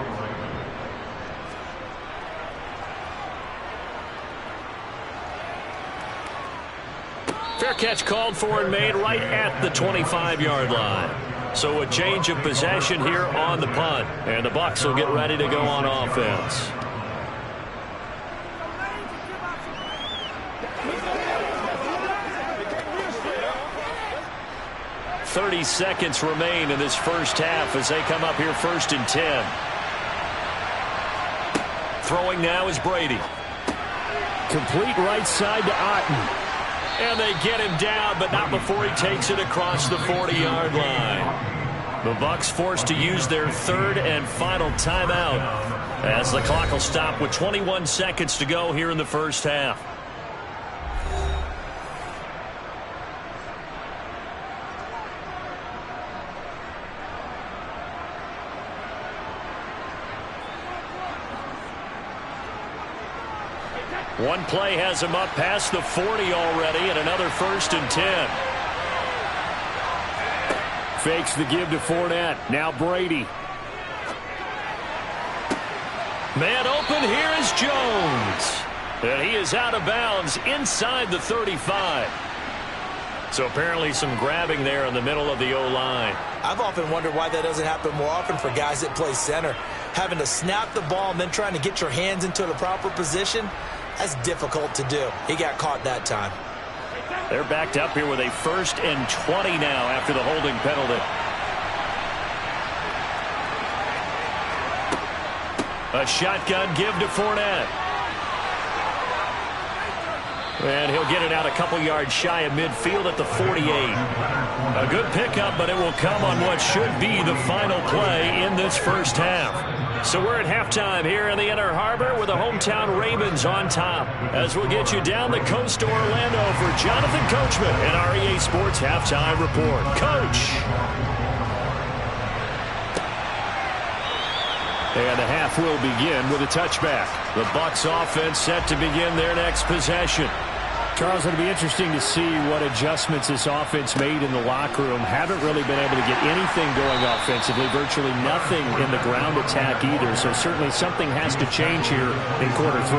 Fair catch called for and made right at the 25-yard line. So a change of possession here on the punt. And the Bucs will get ready to go on offense. .30 seconds remain in this first half as they come up here 1st and 10. Throwing now is Brady. Complete right side to Otten. And they get him down, but not before he takes it across the 40-yard line. The Bucs forced to use their 3rd and final timeout as the clock will stop with 21 seconds to go here in the first half. One play has him up past the 40 already, and another 1st and 10. Fakes the give to Fournette. Now Brady. Man open, here is Jones. And he is out of bounds inside the 35. So apparently some grabbing there in the middle of the O-line. I've often wondered why that doesn't happen more often for guys that play center. Having to snap the ball and then trying to get your hands into the proper position, that's difficult to do. He got caught that time. They're backed up here with a 1st and 20 now after the holding penalty. A shotgun give to Fournette. And he'll get it out a couple yards shy of midfield at the 48. A good pickup, but it will come on what should be the final play in this first half. So we're at halftime here in the Inner Harbor with the hometown Ravens on top. As we'll get you down the coast to Orlando for Jonathan Coachman and our EA Sports Halftime Report. Coach! And the half will begin with a touchback. The Bucs offense set to begin their next possession. Charles, it'll be interesting to see what adjustments this offense made in the locker room. Haven't really been able to get anything going offensively, virtually nothing in the ground attack either. So certainly something has to change here in quarter 3.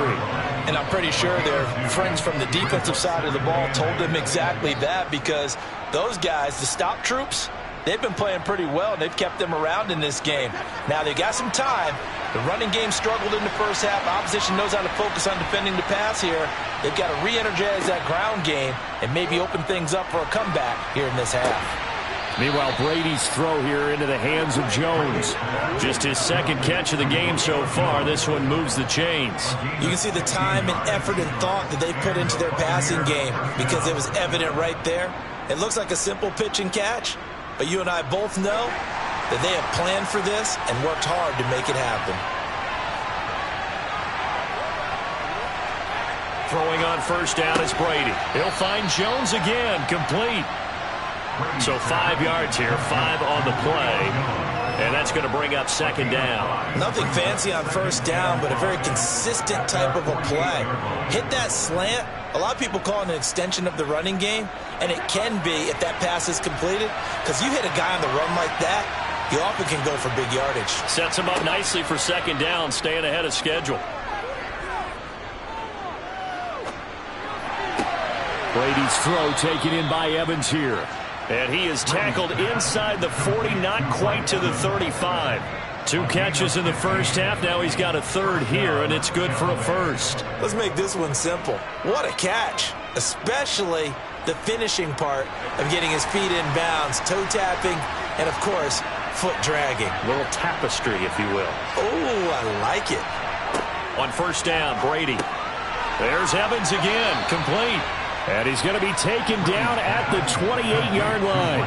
And I'm pretty sure their friends from the defensive side of the ball told them exactly that, because those guys, the stop troops, they've been playing pretty well, and they've kept them around in this game. Now, they got some time. The running game struggled in the first half. Opposition knows how to focus on defending the pass here. They've got to re-energize that ground game and maybe open things up for a comeback here in this half. Meanwhile, Brady's throw here into the hands of Jones. Just his 2nd catch of the game so far. This one moves the chains. You can see the time and effort and thought that they put into their passing game, because it was evident right there. It looks like a simple pitch and catch, but you and I both know that they have planned for this and worked hard to make it happen. Throwing on 1st down is Brady. He'll find Jones again, complete. So 5 yards here, 5 on the play. And that's going to bring up 2nd down. Nothing fancy on 1st down, but a very consistent type of a play. Hit that slant. A lot of people call it an extension of the running game, and it can be if that pass is completed, because you hit a guy on the run like that, you often can go for big yardage. Sets him up nicely for 2nd down, staying ahead of schedule. Brady's throw taken in by Evans here. And he is tackled inside the 40, not quite to the 35. 2 catches in the first half. Now he's got a 3rd here, and it's good for a 1st. Let's make this one simple. What a catch, especially the finishing part of getting his feet in bounds, toe tapping, and, of course, foot dragging. A little tapestry, if you will. Oh, I like it. On 1st down, Brady. There's Evans again, complete. And he's going to be taken down at the 28-yard line.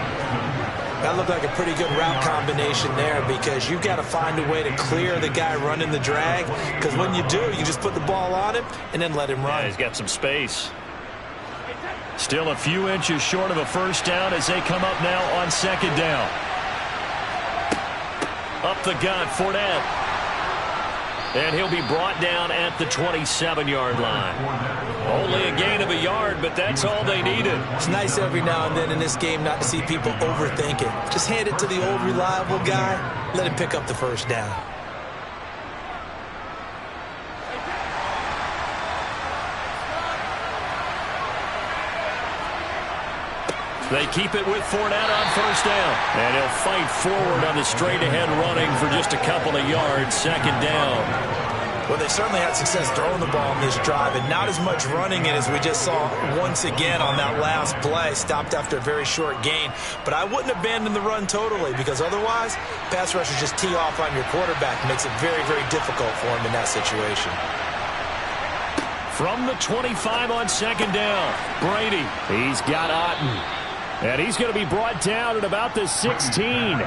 That looked like a pretty good route combination there, because you've got to find a way to clear the guy running the drag, because when you do, you just put the ball on him and then let him run. Yeah, he's got some space. Still a few inches short of a 1st down as they come up now on 2nd down. Up the gut, Fournette. And he'll be brought down at the 27-yard line. Only a gain of a yard, but that's all they needed. It's nice every now and then in this game not to see people overthink it. Just hand it to the old reliable guy. Let him pick up the 1st down. They keep it with Fournette on 1st down. And he'll fight forward on the straight-ahead running for just a couple of yards. 2nd down. Well, they certainly had success throwing the ball in this drive, and not as much running it as we just saw once again on that last play. Stopped after a very short gain. But I wouldn't abandon the run totally, because otherwise, pass rushers just tee off on your quarterback. It makes it very, very difficult for him in that situation. From the 25 on 2nd down, Brady. He's got Otten. And he's going to be brought down at about the 16.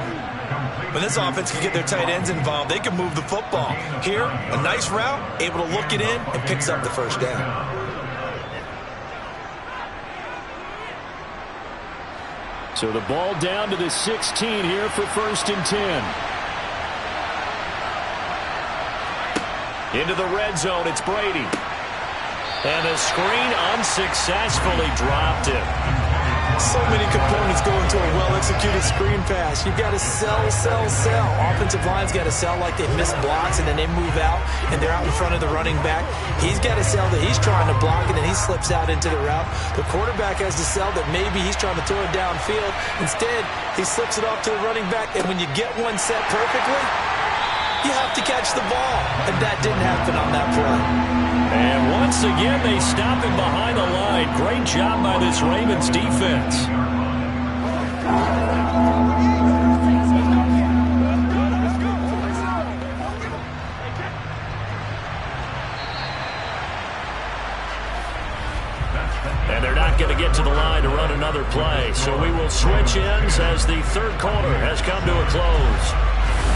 When this offense can get their tight ends involved, they can move the football. Here, a nice route, able to look it in, and picks up the 1st down. So the ball down to the 16 here for 1st and 10. Into the red zone, it's Brady. And the screen unsuccessfully dropped it. So many components go into a well-executed screen pass. You've got to sell. Offensive line's got to sell like they miss blocks, and then they move out, and they're out in front of the running back. He's got to sell that he's trying to block, and then he slips out into the route. The quarterback has to sell that maybe he's trying to throw it downfield. Instead, he slips it off to the running back, and when you get one set perfectly, you have to catch the ball. And that didn't happen on that play. And once again, they stop him behind the line. Great job by this Ravens defense. And they're not going to get to the line to run another play. So we will switch ends as the third quarter has come to a close.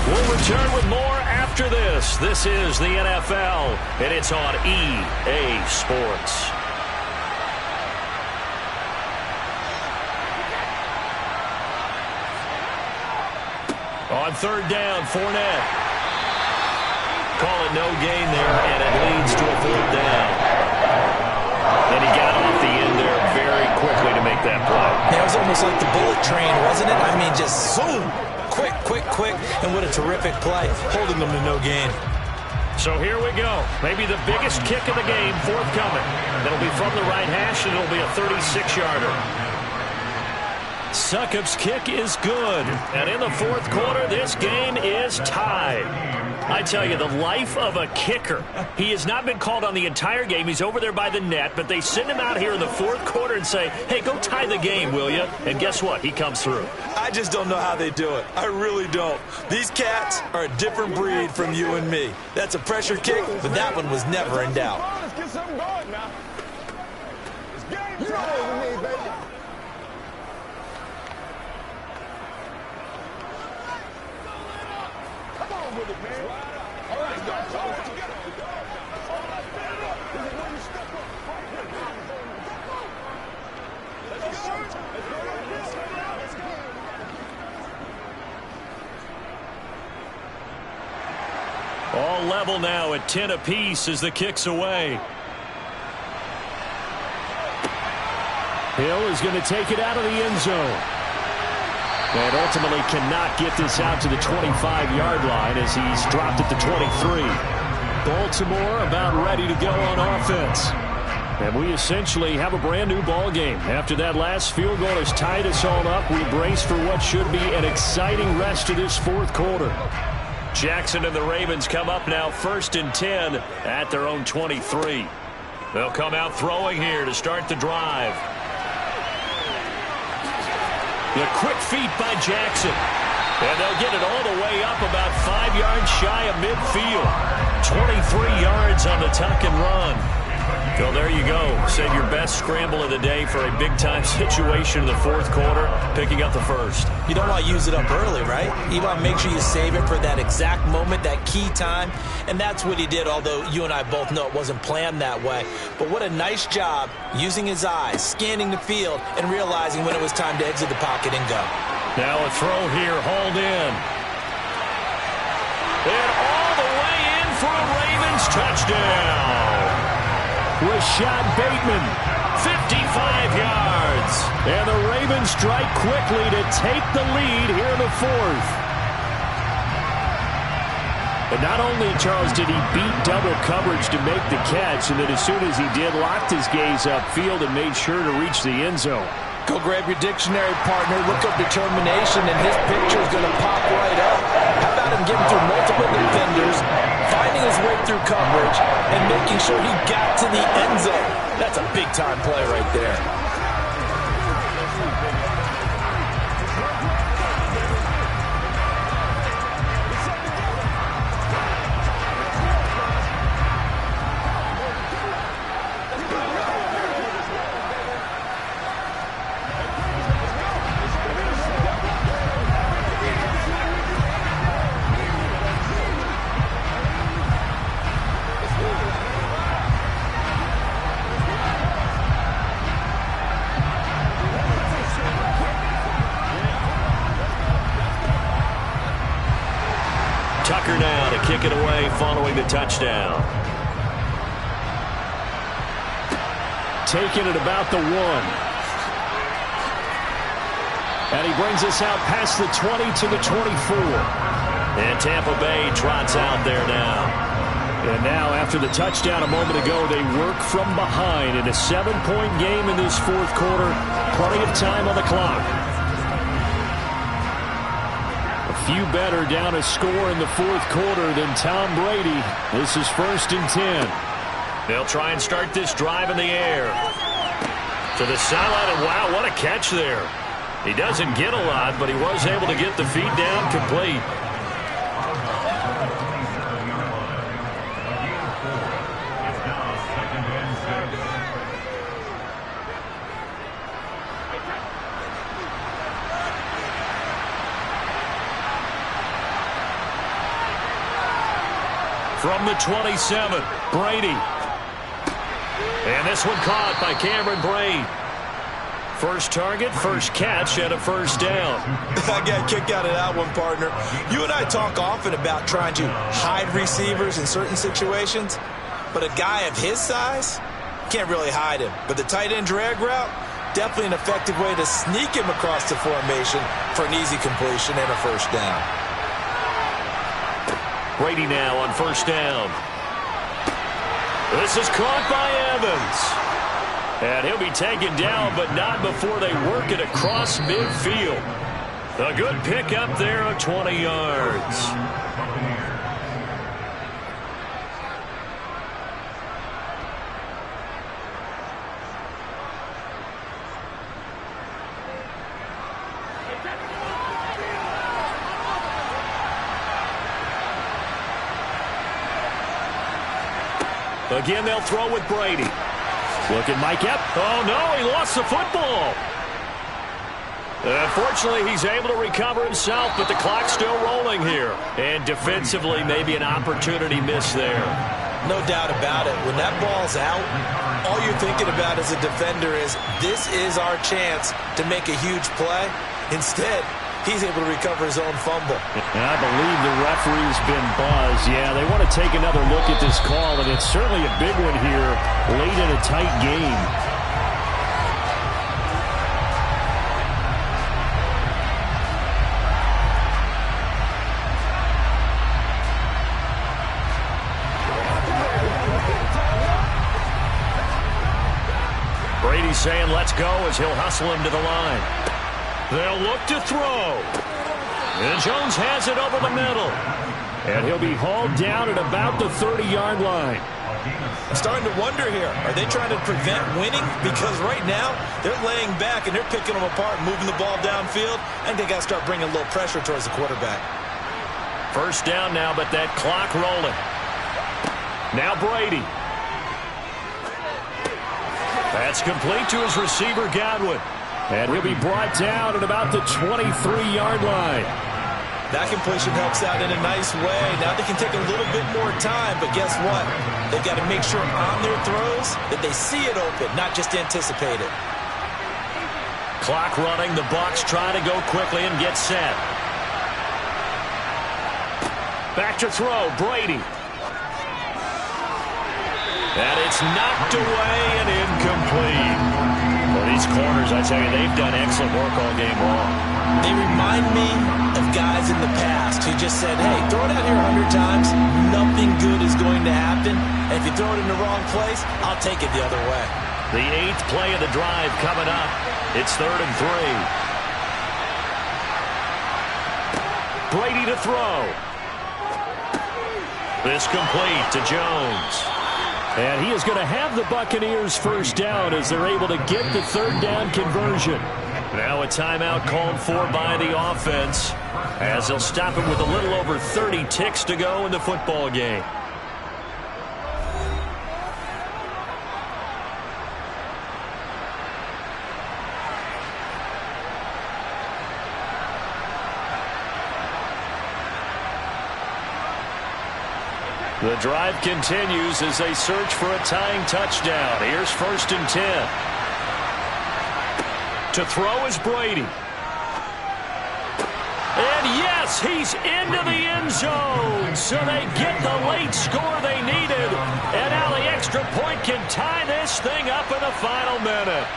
We'll return with more after this. This is the NFL, and it's on EA Sports. On third down, Fournette. Call it no gain there, and it leads to a fourth down. And he got off the end there very quickly to make that play. Yeah, it was almost like the bullet train, wasn't it? I mean, just zoom. Quick, and what a terrific play, holding them to no gain. So here we go. Maybe the biggest kick of the game forthcoming. It'll be from the right hash, and it'll be a 36-yarder. Succop's kick is good. And in the fourth quarter, this game is tied. I tell you, the life of a kicker. He has not been called on the entire game. He's over there by the net, but they send him out here in the fourth quarter and say, hey, go tie the game, will you? And guess what? He comes through. I just don't know how they do it. I really don't. These cats are a different breed from you and me. That's a pressure kick, but that one was never in doubt. Let's get something going now. It's game time, baby. Come on with it, man. All right, let's go. All right, together. All right, stand up. This is where you step up. Right here. Let's go. Let's go. All level now at 10 apiece as the kick's away. Hill is going to take it out of the end zone. And ultimately cannot get this out to the 25-yard line as he's dropped at the 23. Baltimore about ready to go on offense. And we essentially have a brand-new ball game. After that last field goal has tied us all up, we brace for what should be an exciting rest of this fourth quarter. Jackson and the Ravens come up now 1st and 10 at their own 23. They'll come out throwing here to start the drive. The quick feet by Jackson. And they'll get it all the way up about 5 yards shy of midfield. 23 yards on the tuck and run. So there you go. Save your best scramble of the day for a big-time situation in the fourth quarter, picking up the first. You don't want to use it up early, right? You want to make sure you save it for that exact moment, that key time. And that's what he did, although you and I both know it wasn't planned that way. But what a nice job using his eyes, scanning the field, and realizing when it was time to exit the pocket and go. Now a throw here, hauled in. And all the way in for a Ravens touchdown. Rashad Bateman, 55 yards. And the Ravens strike quickly to take the lead here in the fourth. And not only, Charles, did he beat double coverage to make the catch, and then as soon as he did, locked his gaze upfield and made sure to reach the end zone. Go grab your dictionary, partner. Look up determination, and his picture is going to pop right up. How about him getting through multiple defenders, finding his way through coverage, and making sure he got to the end zone? That's a big-time play right there. Tucker now to kick it away following the touchdown. taken at about the 1. And he brings us out past the 20 to the 24. And Tampa Bay trots out there now. And now, after the touchdown a moment ago, they work from behind in a 7-point game in this fourth quarter. Plenty of time on the clock. A few better down a score in the fourth quarter than Tom Brady. This is 1st and 10. They'll try and start this drive in the air. To the sideline, and wow, what a catch there. He doesn't get a lot, but he was able to get the feet down complete. From the 27, Brady. And this one caught by Cameron Brate. First target, first catch, and a first down. I got a kick out of that one, partner. You and I talk often about trying to hide receivers in certain situations, but a guy of his size can't really hide him. But the tight end drag route, definitely an effective way to sneak him across the formation for an easy completion and a first down. Brady now on first down. This is caught by Evans. And he'll be taken down, but not before they work it across midfield. A good pickup there of 20 yards. Again, they'll throw with Brady. Look at Mike Epps. Oh, no, he lost the football. Unfortunately, he's able to recover himself, but the clock's still rolling here. And defensively, maybe an opportunity missed there. No doubt about it. When that ball's out, all you're thinking about as a defender is, this is our chance to make a huge play. Instead, he's able to recover his own fumble. And I believe the referee's been buzzed. Yeah, they want to take another look at this call, and it's certainly a big one here late in a tight game. Brady's saying let's go as he'll hustle him to the line. They'll look to throw. And Jones has it over the middle. And he'll be hauled down at about the 30-yard line. I'm starting to wonder here, are they trying to prevent winning? Because right now, they're laying back and they're picking them apart, moving the ball downfield. I think they got to start bringing a little pressure towards the quarterback. First down now, but that clock rolling. Now Brady. That's complete to his receiver, Godwin. And he'll be brought down at about the 23-yard line. That completion helps out in a nice way. Now they can take a little bit more time, but guess what? They've got to make sure on their throws that they see it open, not just anticipate it. Clock running. The Bucs try to go quickly and get set. Back to throw. Brady. And it's knocked away and incomplete. Well, these corners, I tell you, they've done excellent work all game long. They remind me of guys in the past who just said, hey, throw it out here 100 times, nothing good is going to happen. And if you throw it in the wrong place, I'll take it the other way. The 8th play of the drive coming up. It's 3rd and 3. Brady to throw. This complete to Jones. And he is going to have the Buccaneers first down as they're able to get the 3rd down conversion. Now a timeout called for by the offense as they'll stop it with a little over 30 ticks to go in the football game. The drive continues as they search for a tying touchdown. Here's 1st and 10. To throw is Brady. And yes, he's into the end zone. So they get the late score they needed. And now the extra point can tie this thing up in the final minute.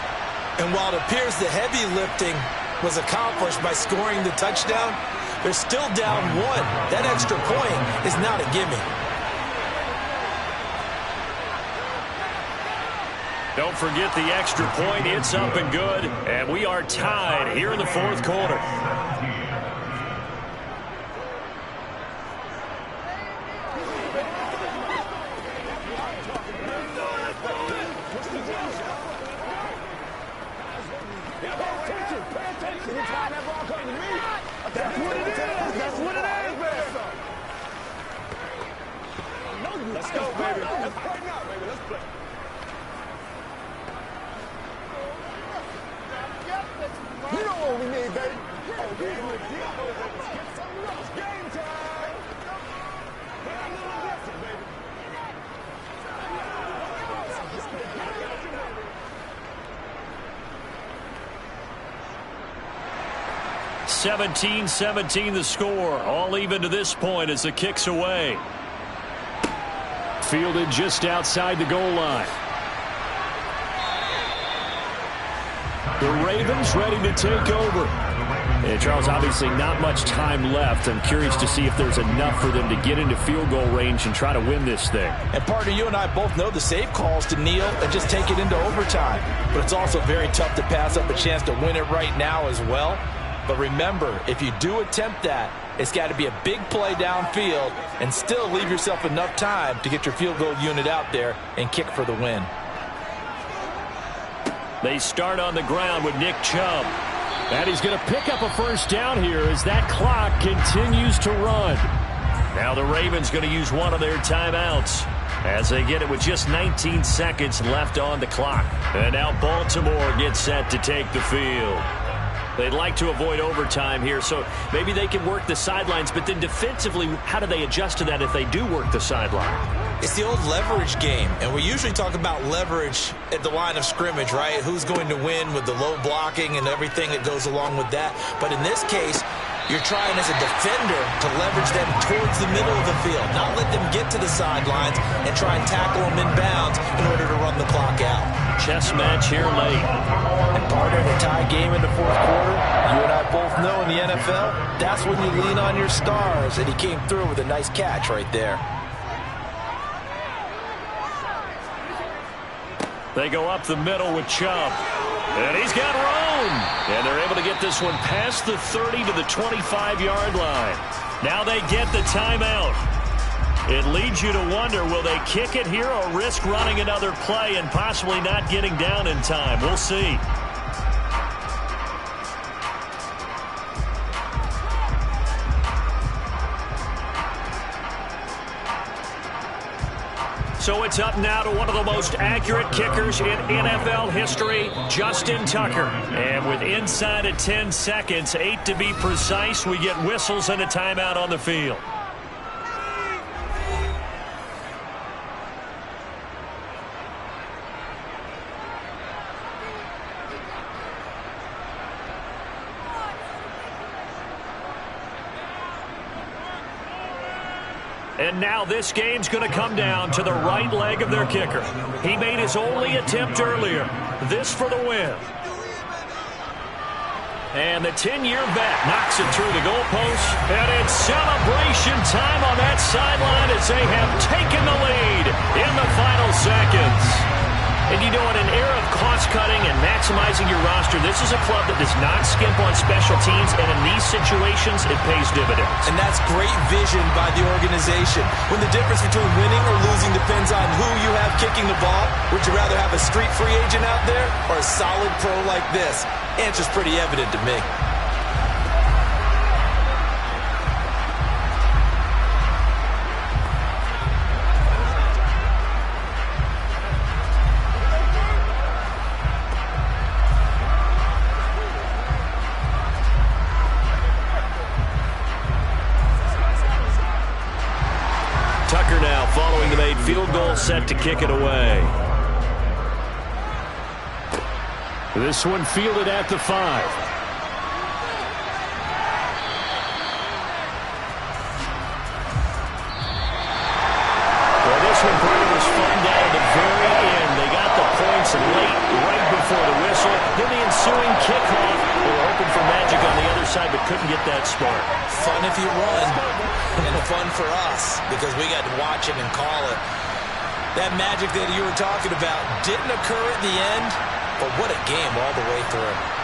And while it appears the heavy lifting was accomplished by scoring the touchdown, they're still down 1. That extra point is not a gimme. Don't forget the extra point. It's up and good. And we are tied here in the fourth quarter. Let's go, baby. Let's play now, baby. Let's play. You know what we need, baby. Oh, game. Let's get something else. Game time. Play a little aggressive, baby. 17-17 the score. All even to this point as the kick's away. Fielded just outside the goal line. The Ravens ready to take over. And Charles, obviously not much time left. I'm curious to see if there's enough for them to get into field goal range and try to win this thing. And partner, you and I both know the safe calls to kneel and just take it into overtime. But it's also very tough to pass up a chance to win it right now as well. But remember, if you do attempt that, it's got to be a big play downfield and still leave yourself enough time to get your field goal unit out there and kick for the win. They start on the ground with Nick Chubb. And he's going to pick up a first down here as that clock continues to run. Now the Ravens going to use one of their timeouts as they get it with just 19 seconds left on the clock. And now Baltimore gets set to take the field. They'd like to avoid overtime here, so maybe they can work the sidelines, but then defensively, how do they adjust to that if they do work the sideline? It's the old leverage game, and we usually talk about leverage at the line of scrimmage, right? Who's going to win with the low blocking and everything that goes along with that. But in this case, you're trying as a defender to leverage them towards the middle of the field, not let them get to the sidelines and try and tackle them in bounds in order to run the clock out. Chess match here late. And partner, in a tie game in the fourth quarter, you and I both know in the NFL, that's when you lean on your stars, and he came through with a nice catch right there. They go up the middle with Chubb. And he's got room. And they're able to get this one past the 30 to the 25-yard line. Now they get the timeout. It leads you to wonder, will they kick it here or risk running another play and possibly not getting down in time? We'll see. So it's up now to one of the most accurate kickers in NFL history, Justin Tucker. And with inside of 10 seconds, 8 to be precise, we get whistles and a timeout on the field. And now this game's going to come down to the right leg of their kicker. He made his only attempt earlier. This for the win. And the 10-year vet knocks it through the goalpost. And it's celebration time on that sideline as they have taken the lead in the final seconds. And you know, in an era of cost-cutting and maximizing your roster, this is a club that does not skimp on special teams, and in these situations, it pays dividends. And that's great vision by the organization. When the difference between winning or losing depends on who you have kicking the ball, would you rather have a street free agent out there or a solid pro like this? Answer's pretty evident to me. Tucker now following the made field goal, set to kick it away. This one fielded at the 5. ensuing kickoff. They were hoping for magic on the other side, but couldn't get that spark. Fun if you won, and fun for us, because we got to watch it and call it. That magic that you were talking about didn't occur at the end, but what a game all the way through.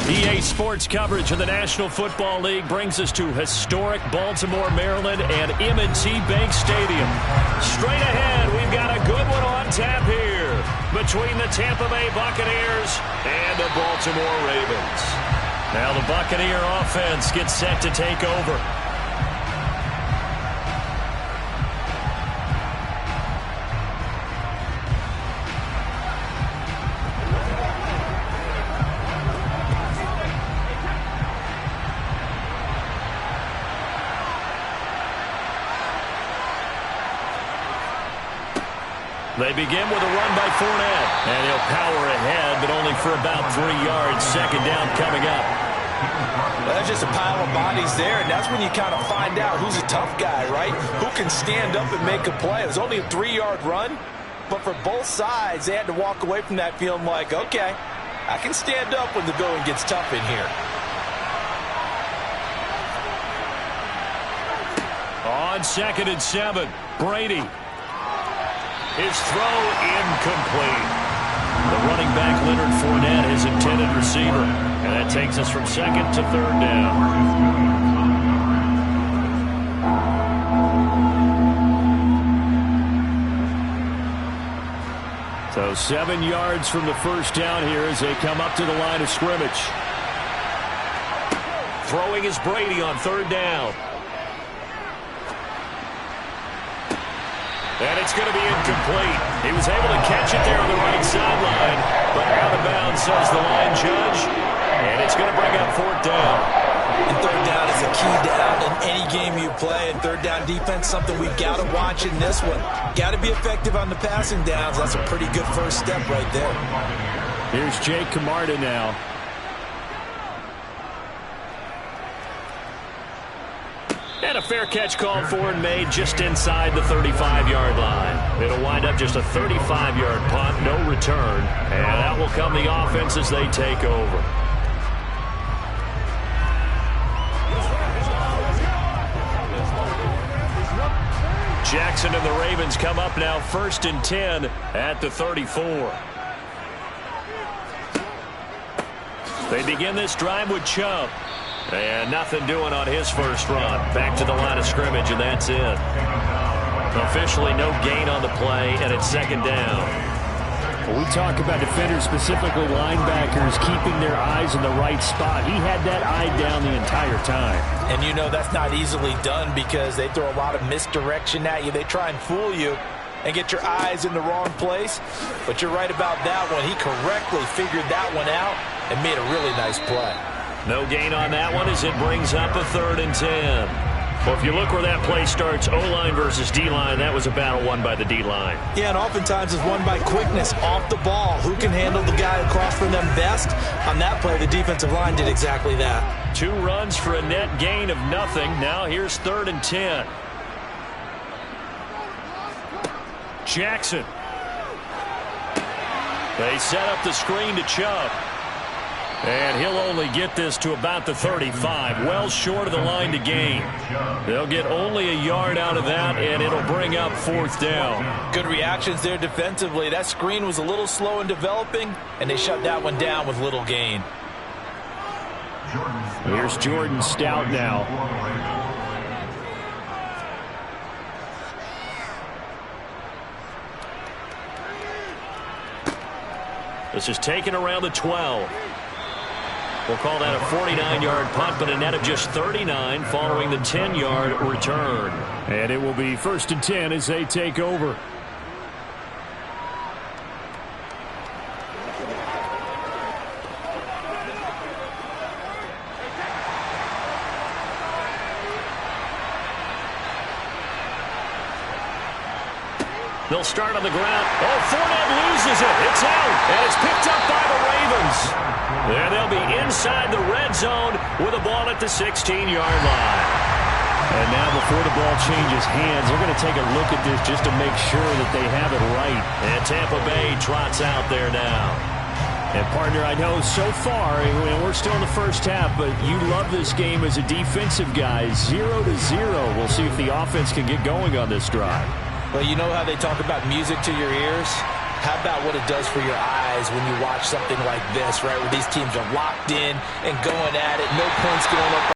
EA Sports coverage of the National Football League brings us to historic Baltimore, Maryland, and M&T Bank Stadium. Straight ahead, we've got a good one on tap here between the Tampa Bay Buccaneers and the Baltimore Ravens. Now the Buccaneer offense gets set to take over. They begin with a run by Fournette, and he'll power ahead, but only for about 3 yards. Second down coming up. Well, that's just a pile of bodies there, and that's when you kind of find out who's a tough guy, right? Who can stand up and make a play. It was only a 3-yard run, But for both sides, they had to walk away from that feeling like, okay, I can stand up when the going gets tough in here. On 2nd and 7, Brady. His throw incomplete. The running back, Leonard Fournette, his intended receiver. And that takes us from 2nd to 3rd down. So 7 yards from the first down here as they come up to the line of scrimmage. Throwing is Brady on 3rd down. And it's going to be incomplete. He was able to catch it there on the right sideline, but out of bounds, says the line judge. And it's going to bring up 4th down. And 3rd down is a key down in any game you play. And 3rd down defense, something we've got to watch in this one. Got to be effective on the passing downs. That's a pretty good first step right there. Here's Jake Camarda now. And a fair catch called for and made just inside the 35-yard line. It'll wind up just a 35-yard punt, no return. And out will come the offense as they take over. Jackson and the Ravens come up now 1st and 10 at the 34. They begin this drive with Chubb. And nothing doing on his first run. Back to the line of scrimmage, and that's it. Officially no gain on the play, and it's 2nd down. When we talk about defenders, specifically linebackers, keeping their eyes in the right spot, he had that eye down the entire time. And you know that's not easily done because they throw a lot of misdirection at you. They try and fool you and get your eyes in the wrong place. But you're right about that one. He correctly figured that one out and made a really nice play. No gain on that one as it brings up a 3rd and 10. Well, if you look where that play starts, O-line versus D-line, that was a battle won by the D-line. Yeah, and oftentimes it's won by quickness off the ball. Who can handle the guy across from them best? On that play, the defensive line did exactly that. 2 runs for a net gain of nothing. Now here's 3rd and 10. Jackson. They set up the screen to Chubb. And he'll only get this to about the 35, well short of the line to gain. They'll get only a yard out of that, and it'll bring up 4th down. Good reactions there defensively. That screen was a little slow in developing, and they shut that one down with little gain. Here's Jordan Stout now. This is taken around the 12. We'll call that a 49-yard punt, but a net of just 39 following the 10-yard return. And it will be 1st and 10 as they take over. They'll start on the ground. Oh, Fournette loses it. It's out, and it's picked up by the Ravens. And they'll be inside the red zone with a ball at the 16-yard line. And now before the ball changes hands, they're going to take a look at this just to make sure that they have it right. And Tampa Bay trots out there now. And, partner, I know so far, and we're still in the first half, but you love this game as a defensive guy. 0-0. We'll see if the offense can get going on this drive. Well, you know how they talk about music to your ears? How about what it does for your eyes when you watch something like this, right, where these teams are locked in and going at it, no points going up.